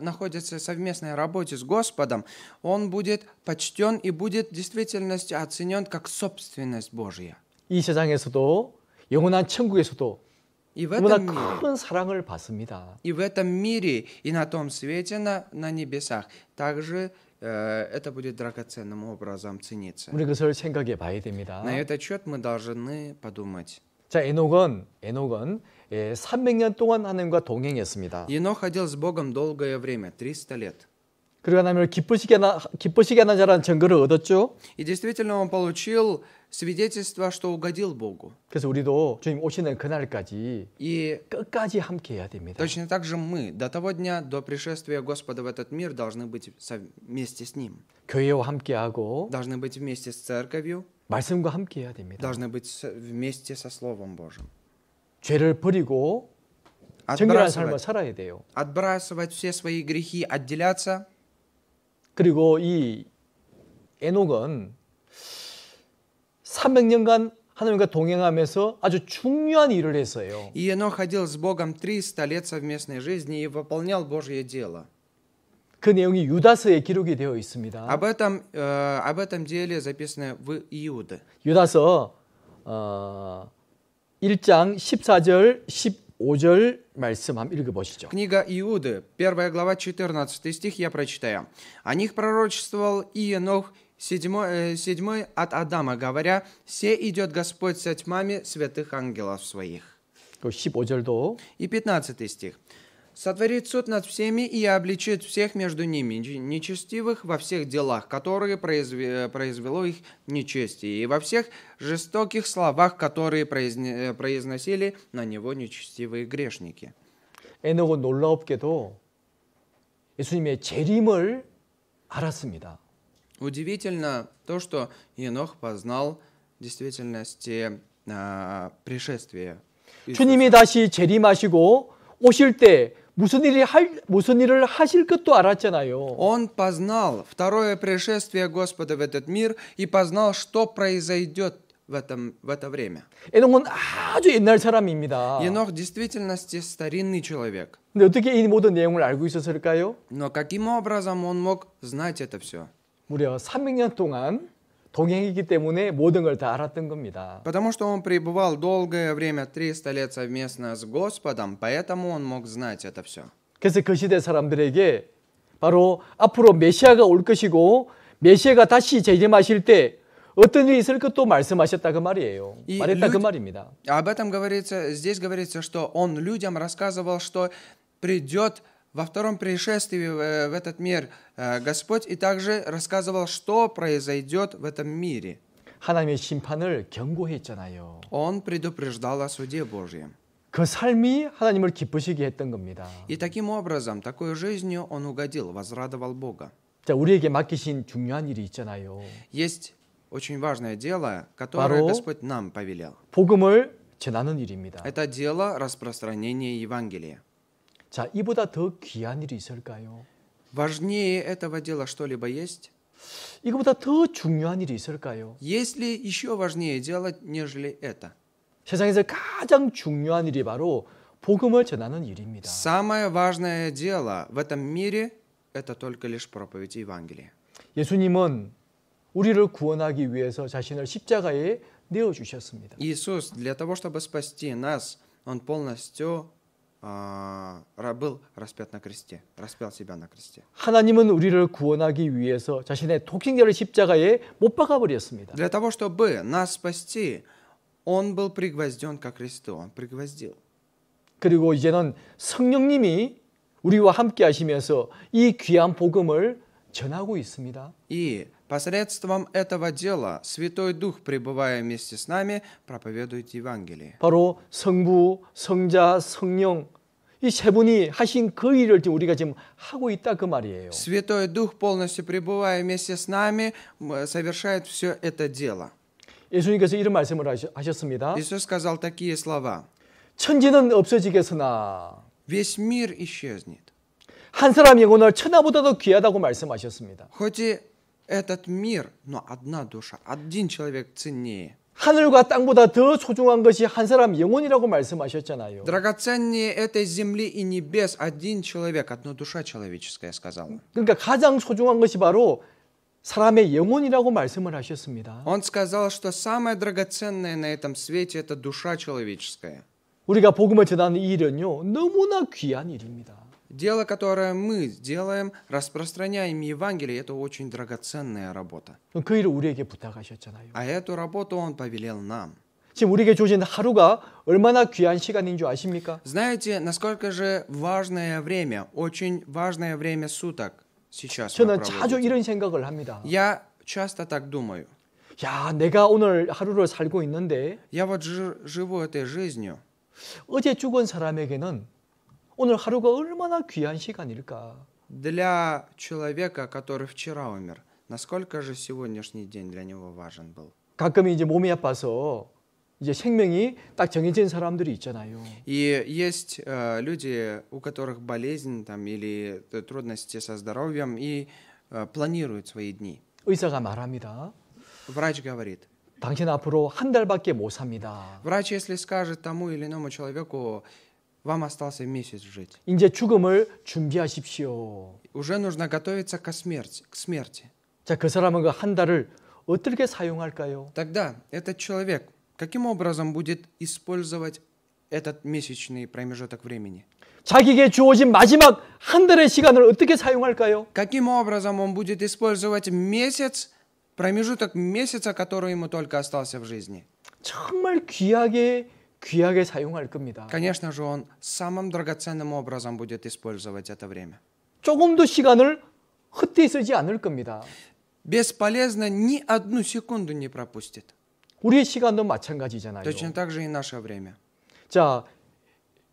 находится в совместной работе с Господом, он будет почтен и будет в действительности оценен как собственность Божья. 이 세상에서도 영원한 천국에서도 И в 너무나 этом мире, 큰 사랑을 받습니다. и в этом мире, и на том свете, на небесах, также это будет драгоценным образом цениться. 우리 그것을 생각해 봐야 됩니다. На этот счет мы должны подумать. 자, 에녹은 300년 동안 하나님과 동행했습니다. Енох ходил с Богом долгое время, 300 лет. 그리고 하나님을 기쁘시게 하는 자라는 증거를 얻었죠. И действительно он получил свидетельство, что угодил Богу. 그래서 우리도 주님 오시는 그날까지 И 끝까지 함께 해야 됩니다. точно так же мы до того дня, до пришествия Господа в этот мир, должны быть вместе с Ним. 교회와 함께하고 Должны быть вместе с Церковью, 말씀과 함께 해야 됩니다. должны быть вместе со Словом Божьим. 죄를 버리고 정결한 삶을 Отбрасывать, 살아야 돼요. отбрасывать все свои грехи, отделяться. 그리고 이 에녹은 300년간 하나님과 동행하면서 아주 중요한 일을 했어요. И Енох ходил с Богом 300 лет совместной жизни и выполнял Божье дело. 그 내용이 유다서에 기록이 되어 있습니다. об этом деле записано в Иуде. 유다서 1장 14절, 15절 말씀 한번 읽어보시죠. Книга Иуды, 1 глава, 14 стих, я прочитаю. «О них пророчествовал Иенох, седьмой от Адама, говоря, «Се идет Господь со тьмами святых ангелов своих». 그 15절도 И 15 стих. «Сотворит суд над всеми и обличит всех между ними, нечестивых во всех делах, которые произвело их нечестие, и во всех жестоких словах, которые произносили на него нечестивые грешники». 에녹은 놀라웠게도 예수님의 재림을 알았습니다. Удивительно то, что Енох познал в действительности пришествие Иисуса. 주님이 다시 재림하시고 오실 때 무슨 일을 하실 것도 알았잖아요. Он познал второе пришествие Господа в этот мир и познал, что произойдет в это время. 에녹은 아주 옛날 사람입니다. Енох в действительности старинный человек. 근데 어떻게 이 모든 내용을 알고 있었을까요? Но каким образом он мог знать это все? 무려 300년 동안 동행했기 때문에 모든 걸 다 알았던 겁니다. Потому что он пребывал долгое время, 300 лет совместно с Господом, поэтому он мог знать это все. 그래서 그 시대 사람들에게 바로 앞으로 메시아가 올 것이고 메시아가 다시 재림하실 때 어떤 일이 있을 것도 말씀하셨다 그 말이에요. 말했다 그 말입니다. Об этом говорится, здесь говорится, что он людям рассказывал, что придет во втором пришествии в этот мир Господь, и также рассказывал, что произойдет в этом мире. 하나님의 심판을 경고했잖아요. Он предупреждал о суде Божьем. 그 삶이 하나님을 기쁘시게 했던 겁니다. И таким образом, такой жизнью он угодил, возрадовал Бога. 자, 우리에게 맡기신 중요한 일이 있잖아요. Есть очень важное дело, которое 바로 Господь нам повелел. 복음을 전하는 일입니다. Это дело распространения Евангелия. 자, 이보다 더 귀한 일이 있을까요? Важнее этого дела что-либо есть? 이거보다 더 중요한 일이 있을까요? Есть ли еще важнее дело, нежели это? 세상에서 가장 중요한 일이 바로 복음을 전하는 일입니다. Самое важное дело в этом мире – это только лишь проповедь Евангелия. 예수님은 우리를 구원하기 위해서 자신을 십자가에 내어주셨습니다. Иисус для того, чтобы спасти нас, Он полностью был распят на кресте, распял себя на кресте. 하나님은 우리를 구원하기 위해서 자신의 독생자를 십자가에 못 박아 버렸습니다. Для того, чтобы нас спасти, Он был пригвозден ко кресту, Он пригвоздил. 그리고 이제는 성령님이 우리와 함께 하시면서 이 귀한 복음을 전하고 있습니다. И посредством этого дела Святой Дух, пребывая вместе с нами, проповедует Евангелие. 바로 성부, 성자, 성령 이 세 분이 하신 그 일을 지금 우리가 지금 하고 있다 그 말이에요. Святой Дух, полностью пребывая вместе с нами, совершает все это дело. 예수님께서 이런 말씀을 하셨습니다. Иисус сказал такие слова. 천지는 없어지겠으나 Весь мир исчезнет. 한 사람 영혼을 천하보다도 귀하다고 말씀하셨습니다. Хоть и этот мир, но одна душа, один человек ценнее. 하늘과 땅보다 더 소중한 것이 한 사람 영혼이라고 말씀하셨잖아요. Драгоценнее этой земли и небес один человек, одна душа человеческая, сказала. 그러니까 가장 소중한 것이 바로 사람의 영혼이라고 말씀을 하셨습니다. Он сказал, что самое драгоценное на этом свете – это душа человеческая. 우리가 복음을 전하는 이 일은요, 너무나 귀한 일입니다. Дело, которое мы делаем, распространяем Евангелие, это очень драгоценная работа. 그 일을 우리에게 부탁하셨잖아요. А эту работу Он повелел нам. 지금 우리에게 주신 하루가 얼마나 귀한 시간인 줄 아십니까? Знаете, насколько же важное время, очень важное время суток сейчас вы 저는 자주 проводите? 이런 생각을 합니다. Я часто так думаю. 야, 내가 오늘 하루를 살고 있는데 Я вот живу этой жизнью. 어제 죽은 사람에게는 오늘 하루가 얼마나 귀한 시간일까? Для человека, который вчера умер, насколько же сегодняшний день для него важен был? 가끔 이제 몸이 아파서 이제 생명이 딱 정해진 사람들이 있잖아요. И есть люди, у которых болезнь там, или трудности со здоровьем, и планируют свои дни. 의사가 말합니다. Врач говорит, 당신 앞으로 한 달밖에 못 삽니다. врач, если скажет тому или иному человеку, Вам остался месяц жить. 이제 죽음을 준비하십시오. Уже нужно готовиться к смерти. 자, 그 사람은 그 한 달을 어떻게 사용할까요? Тогда этот человек каким образом будет использовать этот месячный промежуток времени? 자기에게 주어진 마지막 한 달의 시간을 어떻게 사용할까요? Каким образом он будет использовать промежуток месяца, который ему только остался в жизни? 정말 귀하게 사용할 겁니다. Конечно же, он самым драгоценным образом будет использовать это время. 조금도 시간을 헛되이 쓰지 않을 겁니다. Бесполезно ни одну секунду не пропустит. 우리의 시간도 마찬가지잖아요. Точно так же и наше время. 자,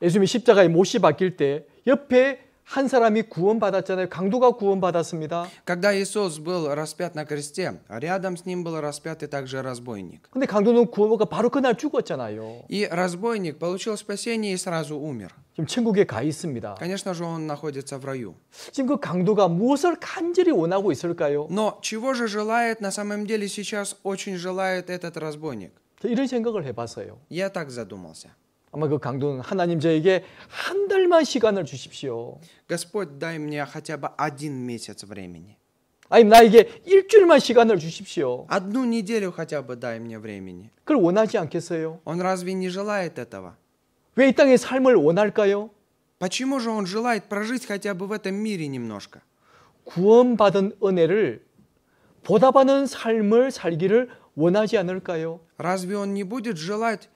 예수님이 십자가에 못이 박힐 때 옆에 한 사람이 구원받았잖아요. 강도가 구원받았습니다. Когда Иисус был распят на кресте, рядом с ним был распят и также разбойник. 근데 강도는 구원받고 바로 그날 죽었잖아요. И разбойник получил спасение и сразу умер. 지금 천국에 가 있습니다. Конечно же, он находится в раю. 지금 그 강도가 무엇을 간절히 원하고 있을까요? Но чего же желает на самом деле сейчас, очень желает этот разбойник? 저 이런 생각을 해봤어요. Я так задумался. 아마 그 강도는 하나님 저에게 한 달만 시간을 주십시오. Господь, дай мне хотя бы 1 месяц времени. 아니 나에게 일주일만 시간을 주십시오. 1 неделю хотя бы дай мне времени. 그걸 원하지 않겠어요? Он разве не желает этого? 왜 이 땅의 삶을 원할까요? Почему же он желает прожить хотя бы в этом мире немножко? 구원받은 은혜를 보답하는 삶을 살기를 원하지 않을까요? Разве он не будет желать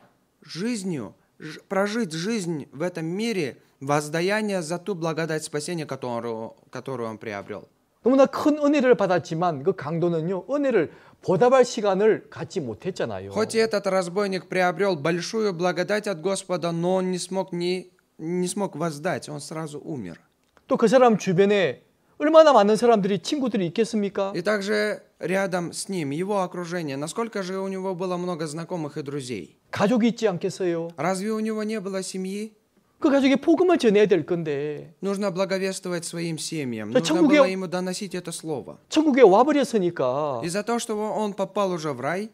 прожить жизнь в этом мире, воздаяние за ту благодать спасения, которую он приобрел? 너무나 큰 은혜를 받았지만 그 강도는요, 은혜를 보답할 시간을 갖지 못했잖아요. Хоть и этот разбойник приобрел большую благодать от Господа, но он не смог воздать, он сразу умер. 또 그 사람 주변에 얼마나 많은 사람들이 친구들이 있겠습니까? И также рядом с ним, его окружение, насколько же у него было много знакомых и друзей? 가족이 있지 않겠어요? Разве у него не было семьи? 그 가족에 복음을 전해야 될 건데 Нужно благовествовать своим семьям, Да нужно 천국에- было ему доносить это слово. 천국에 와버렸으니까 Из-за того, что он попал уже в рай,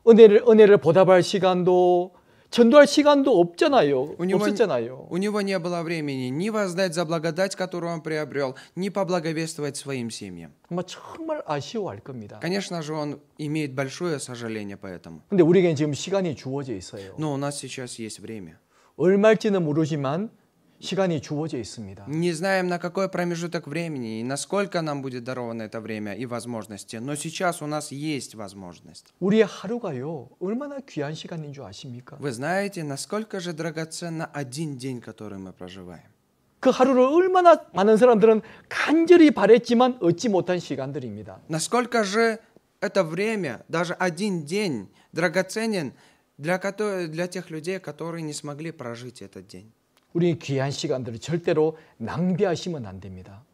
은혜를 보답할 시간도 전도할 시간도 없잖아요. у него 없었잖아요. не было времени ни воздать за благодать, которую он приобрел, ни поблаговествовать своим семьям. 아마 정말 아쉬워할 겁니다. Конечно же, он имеет большое сожаление по этому. 근데 우리에겐 지금 시간이 주어져 있어요. Но у нас сейчас есть время. 얼마일지는 모르지만 시간이 주어져 있습니다. Не знаем, на какой промежуток времени и насколько нам будет даровано это время и возможности, но сейчас у нас есть возможность. 우리의 하루가요, 얼마나 귀한 시간인 줄 아십니까? Вы знаете, насколько же драгоценно 1 день, который мы проживаем. 그 하루를 얼마나 많은 사람들은 간절히 바랬지만 얻지 못한 시간들입니다. Насколько же это время, даже 1 день, драгоценен для тех людей, которые не смогли прожить этот день. 우리 귀한 시간들을 절대로 낭비하시면 안 됩니다.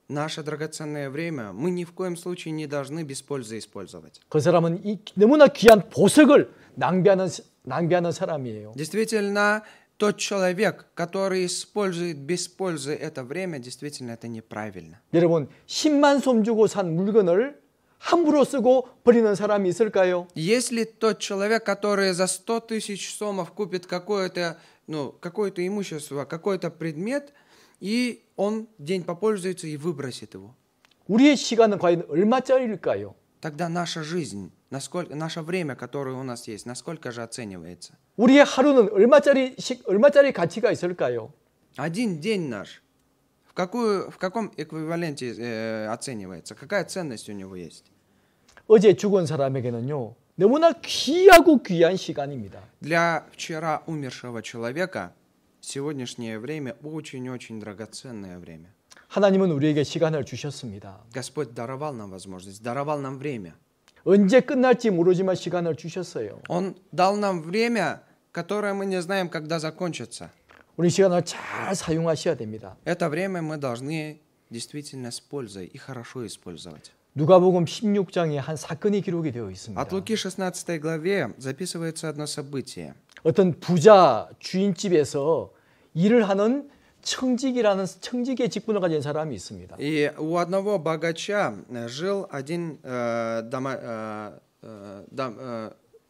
Наше драгоценное время мы ни в коем случае не должны без пользы использовать. 그 사람은 이 너무나 귀한 보석을 낭비하는 사람이에요. Действительно, тот человек, который использует без пользы это время, действительно это неправильно. 여러분 10만 솜 주고 산 물건을 함부로 쓰고 버리는 사람이 있을까요? Если тот человек, который за 100 000 сомов купит какое-то имущество, какой-то предмет, и он день попользуется и выбросит его, 우리의 시간은 과연 얼마짜리일까요? тогда наша жизнь, наше время, которое у нас есть, насколько же оценивается? 우리의 하루는 얼마짜리 가치가 있을까요? 1 день наш, в каком эквиваленте оценивается? Какая ценность у него есть? 어제 죽은 사람에게는요, 너무나 귀하고 귀한 시간입니다. Для вчера умершего человека сегодняшнее время очень-очень драгоценное время. 하나님은 우리에게 시간을 주셨습니다. Господь даровал нам возможность, даровал нам время. 언제 끝날지 모르지만 시간을 주셨어요. Он дал нам время, которое мы не знаем, когда закончится. 우리 시간을 잘 사용하셔야 됩니다. Это время мы должны действительно с пользой и хорошо использовать. 누가복음 16장에 한 사건이 기록이 되어 있습니다. От Луки 16 главе записывается одно событие. 어떤 부자 주인집에서 일을 하는 청직의 직분을 가진 사람이 있습니다. И у одного богача жил один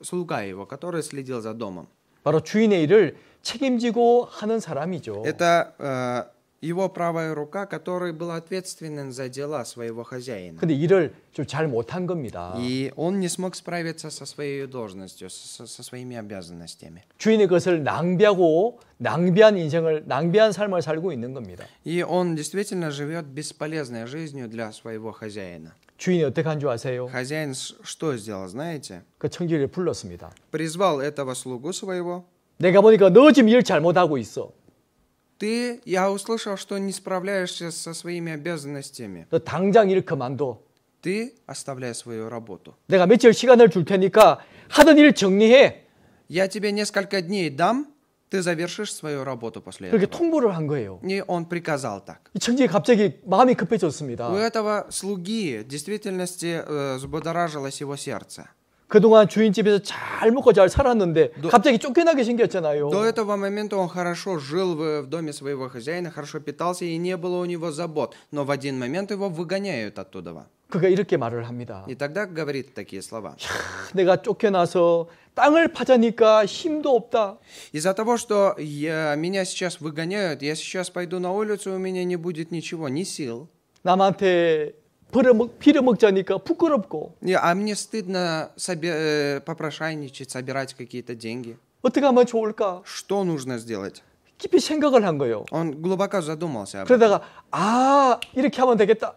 слуга его, который следил за домом. 바로 주인의 일을 책임지고 하는 사람이죠. Это его правая рука, который был ответственен за дела своего хозяина. 근데 일을 좀 잘 못한 겁니다. И он не смог справиться со своей должностью, со своими обязанностями. 주인의 것을 낭비하고 낭비한 삶을 살고 있는 겁니다. И он действительно живет бесполезной жизнью для своего хозяина. 주인이 어떻게 한 줄 아세요? Хозяин что сделал, знаете? 그 청지기를 불렀습니다. Призвал этого слугу своего. 내가 보니까 너 지금 일 잘못하고 있어. Я услышал, что не справляешься со своими обязанностями. 너 당장 일 그만둬. Ты оставляй свою работу. 내가 며칠 시간을 줄 테니까 하던 일 정리해. Я тебе несколько дней дам, ты завершишь свою работу после 그렇게 этого. 통보를 한 거예요. И он приказал так. 이 청지기 갑자기 마음이 급해졌습니다. У этого слуги в действительности взбудоражилось его сердце. 그동안 주인집에서 잘 먹고 잘 살았는데 갑자기 쫓겨나게 생겼잖아요. До этого момента он хорошо жил в доме своего хозяина, хорошо питался, и не было у него забот. Но в один момент его выгоняют оттуда. 그가 이렇게 말을 합니다. И тогда говорит такие слова. 내가 쫓겨나서 땅을 파자니까 힘도 없다. Из-за того, что меня сейчас выгоняют, я сейчас пойду на улицу, у меня не будет ничего, ни сил. 남한테 빌어먹자니까 부끄럽고. А мне стыдно попрошайничать, собирать какие-то деньги. 어떻게 하면 좋을까? Что нужно сделать? 깊이 생각을 한 거예요. Он глубоко задумался об этом. 그러다가 이렇게 하면 되겠다.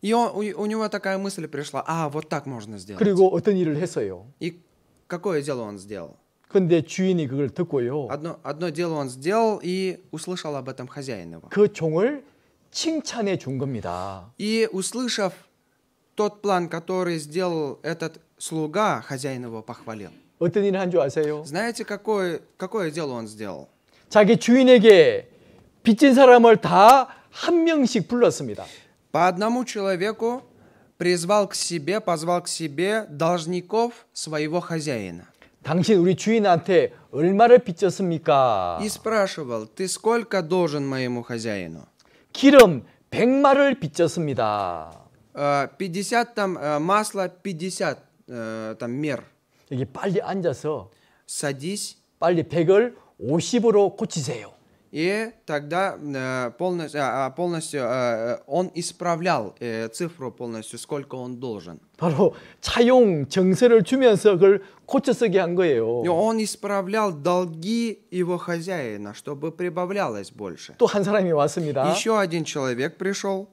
И у него такая мысль пришла, вот так можно сделать. 그리고 어떤 일을 했어요. И какое дело он сделал? 근데 주인이 그걸 듣고요. Одно дело он сделал и услышал об этом хозяин его. 그 종을 칭찬해 준 겁니다. И услышав тот план, который сделал этот слуга, хозяин его похвалил. 어떤 일을 한 줄 아세요? Знаете, какое дело он сделал? 자기 주인에게 빚진 사람을 다 한 명씩 불렀습니다. По одному человеку позвал к себе должников своего хозяина. 당신 우리 주인한테 얼마를 빚졌습니까? И спрашивал, ты сколько должен моему хозяину? 기름 100마를 빚졌습니다. 50 там масла, 50 там мер. 여기 빨리 앉아서 Садись. 빨리 100을 50으로 고치세요. И тогда полностью он исправлял цифру полностью, сколько он должен. 바로 차용 정세를 주면서 그걸 고쳐 쓰게 한 거예요. И он исправлял долги его хозяина, чтобы прибавлялось больше. 또 한 사람이 왔습니다. Еще один человек пришел.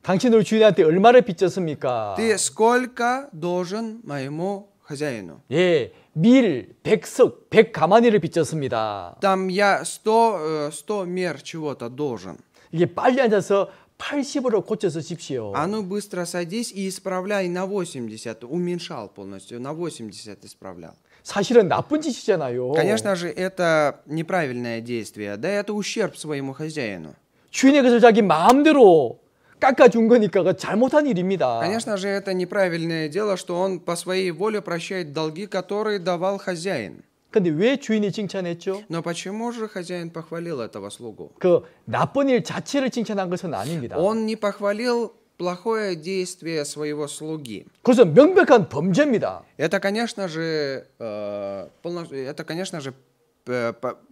당신 우리 주인한테 얼마를 빚졌습니까? Ты сколько должен моему хозяину? 예, 밀 100석, 100가마니를 빚졌습니다. Там я 100 мер чего-то должен. 이게 빨리 앉아서 80으로 고쳐서 십시오. А ну быстро садись и исправляй на 80. Уменьшал полностью, на 80 исправлял. 사실은 나쁜 짓이잖아요. Конечно же, это неправильное действие, да это ущерб своему хозяину. 주인의 것을 자기 마음대로 깎아준 거니까 그 잘못한 일입니다. Конечно же, это неправильное дело, что он по своей воле прощает долги, которые давал хозяин. 근데 왜 주인이 칭찬했죠? Но почему же хозяин похвалил этого слугу? 그 나쁜 일 자체를 칭찬한 것은 아닙니다. Он не похвалил плохое действие своего слуги. 그것은 명백한 범죄입니다. Это, конечно же,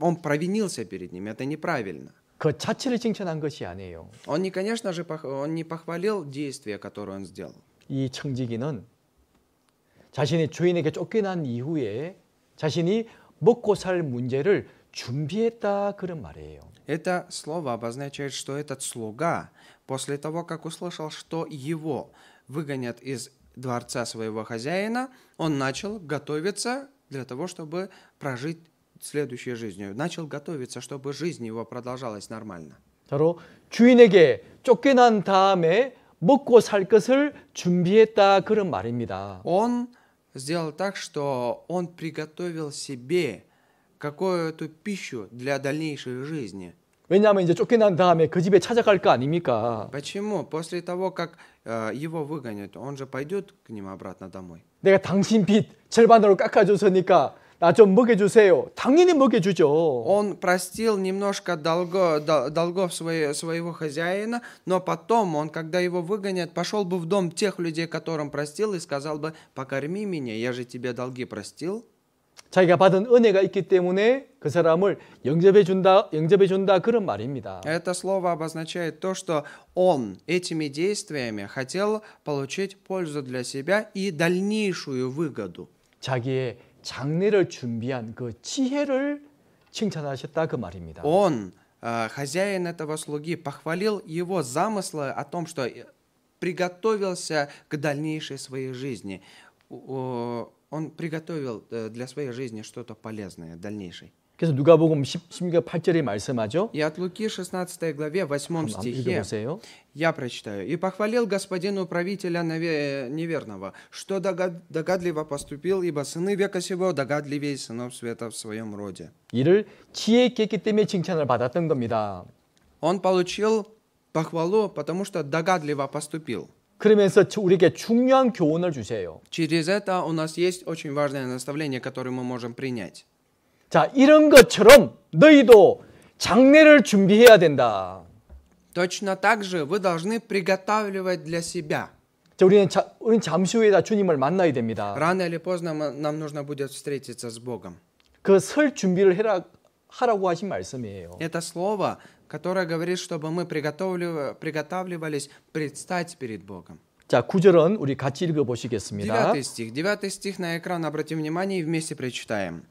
он провинился перед ним, это неправильно. 그 자체를 칭찬한 것이 아니에요. Он не похвалил действие, которое он сделал. 이 청지기는 자신의 주인에게 쫓겨난 이후에 자신이 먹고 살 문제를 준비했다 그런 말이에요. Это слово обозначает, что этот слуга, после того, как услышал, что его выгонят из дворца своего хозяина, он начал готовиться для того, чтобы прожить следующей жизнью. Начал готовиться, чтобы жизнь его продолжалась нормально. 바로 주인에게 쫓겨난 다음에 먹고 살 것을 준비했다 그런 말입니다. Он сделал так, что он приготовил себе какую-то пищу для дальнейшей жизни. 왜냐하면 이제 쫓겨난 다음에 그 집에 찾아갈 거 아닙니까? Почему? После того, как его выгонят, он же пойдет к ним обратно домой. 내가 당신 빚 절반으로 깎아줬으니까 나 좀 먹여주세요. 당연히 먹여주죠. Он простил немножко долгов своего хозяина, но потом он, когда его выгонят, пошел бы в дом тех людей, которым простил, и сказал бы, покорми меня, я же тебе долги простил. 자기가 받은 은혜가 있기 때문에 그 사람을 영접해 준다 그런 말입니다. Это слово обозначает то, что он этими действиями хотел получить пользу для себя и дальнейшую выгоду. 자기의 장례를 준비한 그 지혜를 칭찬하셨다 그 말입니다. Он, хозяин этого слуги, похвалил его замыслы о том, что приготовился к дальнейшей своей жизни. Он приготовил для своей жизни что-то полезное, дальнейшей. 그래서 누가복음 16장 8절에 말씀하죠. И от Луки 16 главе 8 한번 стихе 읽어보세요. я прочитаю. «И похвалил господин управителя неверного, что догадливо поступил, ибо сыны века сего догадливее сынов света в своем роде». 이를 지혜 있게 했기 때문에 칭찬을 받았던 겁니다. Он получил похвалу, потому что догадливо поступил. 그러면서 우리에게 중요한 교훈을 주세요. Через это у нас есть очень важное наставление, которое мы можем принять. 자, 이런 것처럼 너희도 장례를 준비해야 된다. Точно так же вы должны приготавливать для себя. 자, 우리는 잠시 후에 다 주님을 만나야 됩니다. Рано или поздно нам нужно будет встретиться с Богом. 그 설 준비를 하라고 하신 말씀이에요. Это слово, которое говорит, чтобы мы приготавливались предстать перед Богом. 자, 9절은 우리 같이 읽어보시겠습니다. 9 стих на экран, обратим внимание и вместе прочитаем.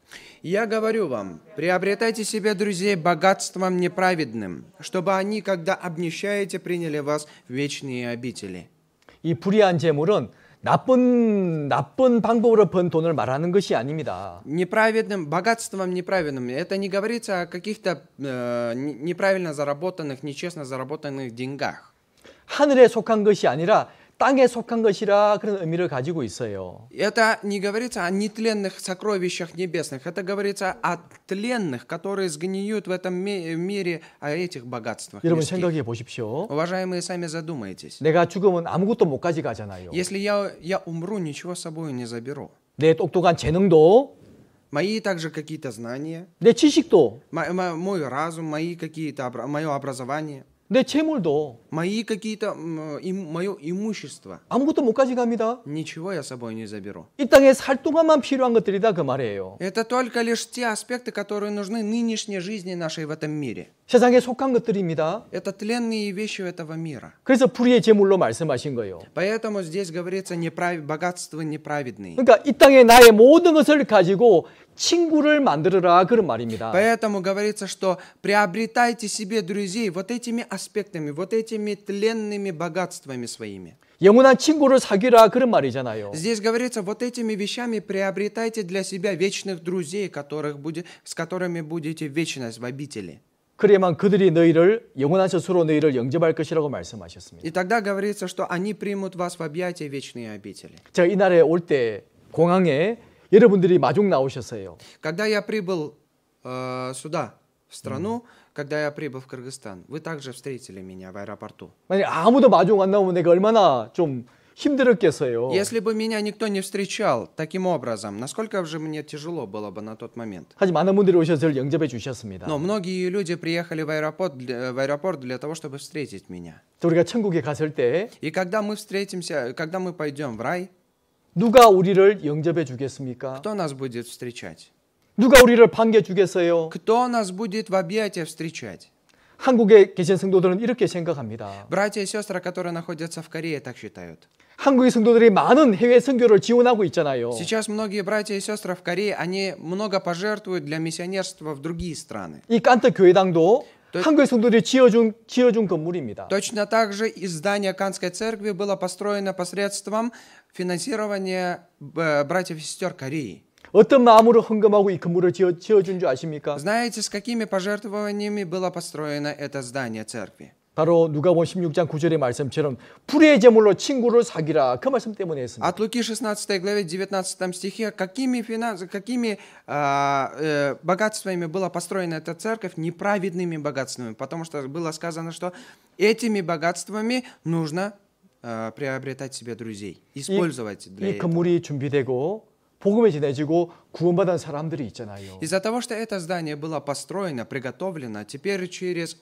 «Я говорю вам, приобретайте себе друзей богатством неправедным, чтобы они, когда обнищаете, приняли вас в вечные обители». 이 불의한 재물은 나쁜 방법으로 번 돈을 말하는 것이 아닙니다. Неправедным, богатством неправедным. Это не говорится о каких-то неправильно заработанных, нечестно заработанных деньгах. 하늘에 속한 것이 아니라 땅에 속한 것이라 그런 의미를 가지고 있어요. Это не говорится о нетленных сокровищах небесных. Это говорится о тленных, которые сгниют в этом мире, о этих богатствах. 여러분 생각해 보십시오. Уважаемые, сами задумайтесь. 내가 죽으면 아무것도 못 가져가잖아요. Если я умру, ничего с собой не заберу. 내 똑똑한 재능도, Мои также какие-то знания, 내 지식도, мой разум, мое образование, 내 재물도 мои какие-то, мое имущество. 아무것도 못 가져갑니다. Ничего я с собой не заберу. 이 땅에 살 동안만 필요한 것들이다 그 말이에요. Это только лишь те аспекты, которые нужны нынешней жизни нашей в этом мире. 세상에 속한 것들입니다. Это тленные вещи этого мира. 그래서 불의의 재물로 말씀하신 거예요. Поэтому здесь говорится богатство неправедные. 그러니까 이 땅에 나의 모든 것을 가지고 친구를 만들어라 그런 말입니다. Поэтому говорится, что приобретайте себе друзей вот этими аспектами, вот этими тленными богатствами своими. 영원한 친구를 사귀라 그런 말이잖아요. Здесь говорится, вот этими вещами приобретайте для себя вечных друзей, с которыми будете в вечность в обители. 그래야만 그들이 영원한 스스로 너희를 영접할 것이라고 말씀하셨습니다. И тогда говорится, что они примут вас в объятия вечные обители. 제가 이 나라에 올 때 공항에 여러분들이 마중 나오셨어요. Когда я прибыл сюда, в страну, когда я прибыл в Кыргызстан, вы также встретили меня в аэропорту. 만약 아무도 마중 안 나오면 내가 얼마나 좀 힘들었겠어요. Если бы меня никто не встречал таким образом, насколько же мне тяжело было бы на тот момент. 하지만 많은 분들이 오셔서 저를 영접해 주셨습니다. Но многие люди приехали в аэропорт для того, чтобы встретить меня. 우리가 천국에 갔을 때 И когда мы встретимся, когда мы пойдем в рай, 누가 우리를 영접해 주겠습니까? кто нас будет встречать? 누가 우리를 반겨 주겠어요? Кто нас будет в объятия встречать? 한국에 계신 성도들은 이렇게 생각합니다. Братья и сестры, которые находятся в Корее, так считают. 한국의 성도들이 많은 해외 선교를 지원하고 있잖아요. Сейчас многие братья и сестры в Корее, они много пожертвуют для миссионерства в другие страны. 이 깐트 교회당도 한국의 성도들이 지어준 건물입니다. Точно так же и здание Канской церкви было построено посредством финансирования братьев и сестер Кореи. 어떤 마음으로 헌금하고 이 건물을 지어준 줄 아십니까? Знаете, с какими пожертвованиями было построено это здание церкви? 바로 누가복음 16장 9절의 말씀처럼 불의의 제물로 친구를 사귀라 그 말씀 때문에 했습니다. От Луки 16 главе 19 стихе, какими богатствами была построена эта церковь? Неправедными богатствами, потому что было сказано, что этими богатствами нужно приобретать себе друзей, использовать для 이 этого. 건물이 준비되고 복음이 전해지고 구원받은 사람들이 있잖아요. Из-за того, что это здание было построено, приготовлено, теперь через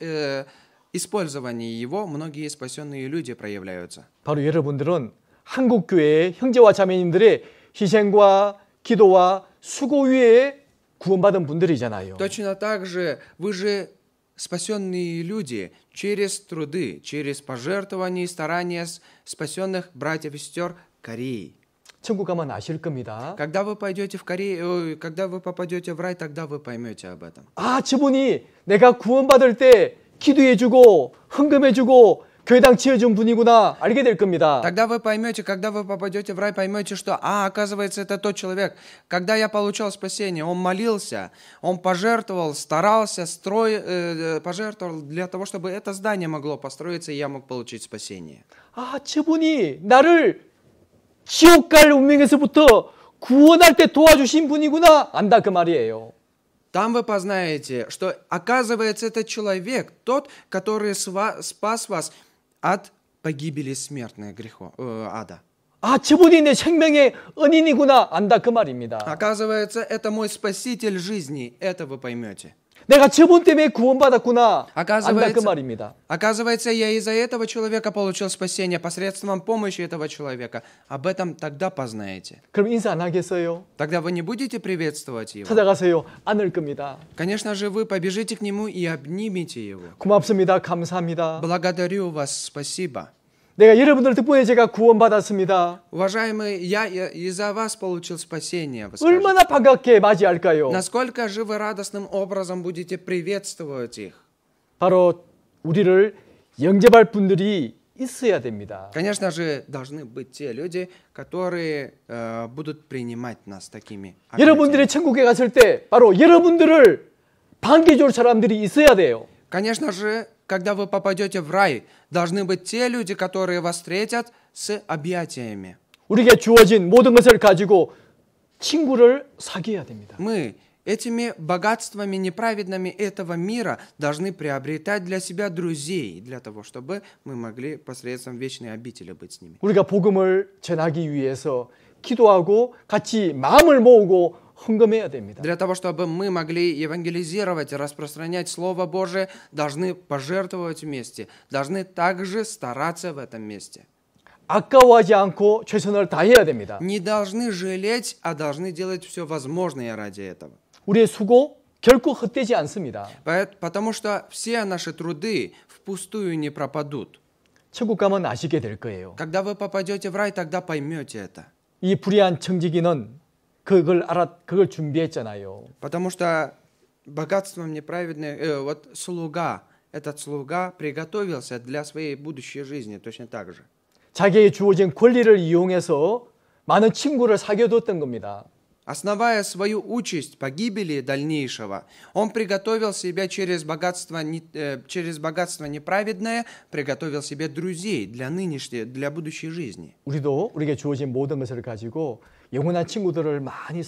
использование его многие спасенные люди проявляются. 바로 여러분들은 한국 교회의 형제와 자매님들의 희생과 기도와 수고 위에 구원받은 분들이잖아요. Точно так же вы же спасенные люди через труды, через пожертвования и старания спасенных братьев и сестер Кореи. 천국 가면 아실 겁니다. Когда вы пойдете в Корею, когда вы попадете в рай, тогда вы поймете об этом. 아, 저분이 내가 구원받을 때 기도해주고 헌금해주고 교회당 지어준 분이구나 알게 될 겁니다. Тогда вы поймете, когда вы попадете в рай, поймете, что, оказывается, это тот человек. Когда я получал спасение, он молился, он пожертвовал, старался, пожертвовал для того, чтобы это здание могло построиться, и я мог получить спасение. 아, 저분이 나를 지옥 갈 운명에서부터 구원할 때 도와주신 분이구나 안다 그 말이에요. Там вы познаете, что, оказывается, этот человек, тот, который спас вас от погибели смертной ада. 아, 저분이 내 생명의 은인이구나 안다 그 말입니다. Оказывается, это мой спаситель жизни, это вы поймете. 내가 저분 때문에 구원받았구나 안다 그 Оказывается, 말입니다. оказывается, я из-за этого человека получил спасение посредством помощи этого человека. Об этом тогда познаете. 그럼 인사 안 하겠어요? Тогда вы не будете приветствовать его. 찾아가세요? 안을 겁니다. Конечно же, вы побежите к нему и обнимете его. 고맙습니다. 감사합니다. Благодарю вас, спасибо. 내가 여러분들 덕분에 제가 구원받았습니다. Уважаемые, я из-за вас получил спасение. Вы скажете. 얼마나 반갑게 맞이할까요? Насколько же вы радостным образом будете приветствовать их? 바로 우리를 영접할 분들이 있어야 됩니다. Конечно же, должны быть те люди, которые будут принимать нас такими. 여러분들이 천국에 갔을 때 바로 여러분들을 반겨줄 사람들이 있어야 돼요. Конечно же, когда вы попадете в рай, должны быть те люди, которые вас встретят с объятиями. 우리에게 주어진 모든 것을 가지고 친구를 사귀어야 됩니다. Мы этими богатствами неправедными этого мира должны приобретать для себя друзей, для того, чтобы мы могли посредством вечной обители быть с ними. 우리가 복음을 전하기 위해서 기도하고 같이 마음을 모으고 헌금해야 됩니다. Для того, чтобы мы могли евангелизировать и распространять Слово Божие, должны пожертвовать вместе, должны также стараться в этом месте. 아까워하지 않고 최선을 다해야 됩니다. Не должны жалеть, а должны делать все возможное ради этого. 우리의 수고 결코 헛되지 않습니다. Потому что все наши труды впустую не пропадут. 천국 가면 아시게 될 거예요. Когда вы попадете в рай, тогда поймете это. 이 불의한 청지기는 그걸 준비했잖아요. Потому что богатством неправедных, вот слуга, этот слуга приготовился для своей будущей жизни точно так же. 자기에게 주어진 권리를 이용해서 많은 친구를 사귀어뒀던 겁니다. Основая свою участь погибели дальнейшего, он приготовил себя через богатство неправедное, приготовил себе друзей для будущей жизни. 우리도 우리에게 주어진 모든 것을 가지고 영원한 친구들을 많이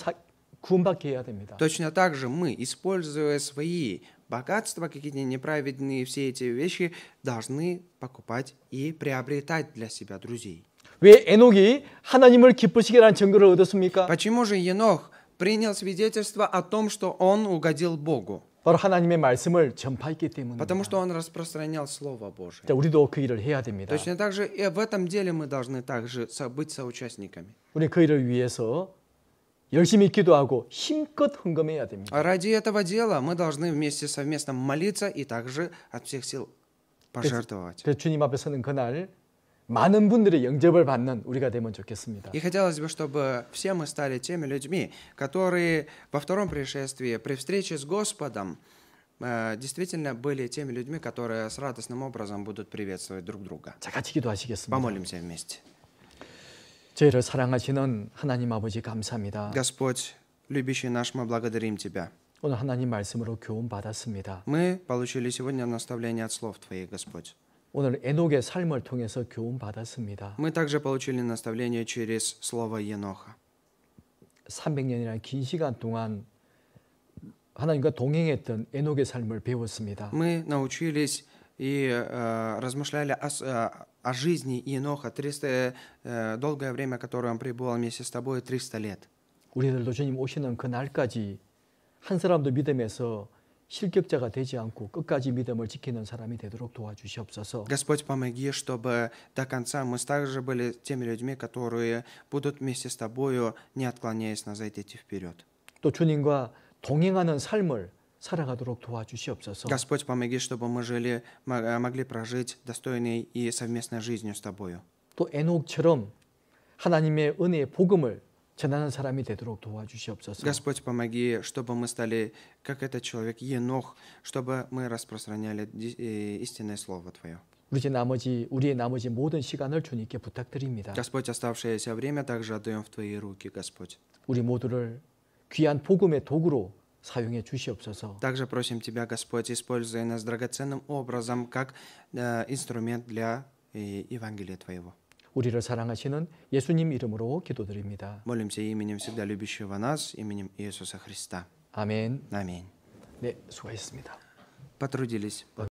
구원받게 해야 됩니다. Точно так же мы, используя свои богатства, какие-то неправедные все эти вещи, должны покупать и приобретать для себя друзей. 왜 에녹이 하나님을 기쁘시게 하는 증거를 얻었습니까? Почему же Енох принял свидетельство о том, что он угодил Богу? 바로 하나님의 말씀을 전파했기 때문입니다. Потому что он распространял Слово Божие. 자, 우리도 그 일을 해야 됩니다. Точно так же и в этом деле мы должны также быть соучастниками. 우리 그 일을 위해서 열심히 기도하고 힘껏 헌금해야 됩니다. Ради этого дела мы должны совместно молиться и также от всех сил пожертвовать. 그래서 주님 앞에 서는 그날 많은 분들의 영접을 받는 우리가 되면 좋겠습니다. И хотелось бы, чтобы все мы стали теми людьми, которые во втором пришествии, при встрече с Господом, действительно были теми людьми, которые с радостным образом будут приветствовать друг друга. 자, 같이 기도하시겠습니다. Помолимся вместе. 저희를 사랑하시는 하나님 아버지 감사합니다. Господь, любящий наш, мы благодарим Тебя. 오늘 하나님 말씀으로 교훈 받았습니다. Мы получили сегодня наставление от слов Твоих, Господь. 오늘 에녹의 삶을 통해서 교훈 받았습니다. Мы также получили наставление через слово Еноха. 300년이라는 긴 시간 동안 하나님과 동행했던 에녹의 삶을 배웠습니다. Мы научились и размышляли о жизни Еноха, долгое время, которое он пребывал вместе с тобой, 300 лет. 우리들도 주님 오시는 그 날까지 한 사람도 믿음에서 실격자가 되지 않고 끝까지 믿음을 지키는 사람이 되도록 도와주시옵소서. Господь, помоги, чтобы до конца мы также были теми людьми, которые будут вместе с Тобою, не отклоняясь назад, идти вперед. 또 주님과 동행하는 삶을 살아가도록 도와주시옵소서. Господь, помоги, чтобы мы могли прожить достойной и совместной жизнью с Тобою. 또 에녹처럼 하나님의 은혜의 복음을 전하는 사람이 되도록 도와주시옵소서. Господь, помоги, чтобы мы стали, как этот человек Енох, чтобы мы распространяли истинное Слово Твое. 우리의 나머지 모든 시간을 주님께 부탁드립니다. Господь, оставшееся время также отдаем в Твои руки, Господь. 우리 모두를 귀한 복음의 도구로 사용해 주시옵소서. Также просим Тебя, Господь, используй нас драгоценным образом, как инструмент для Евангелия Твоего. 우리를 사랑하시는 예수님 이름으로 기도드립니다. Молимся именем всегда любящего нас, именем Иисуса Христа. 아멘. Аминь. 네, 수고하셨습니다. Потрудились.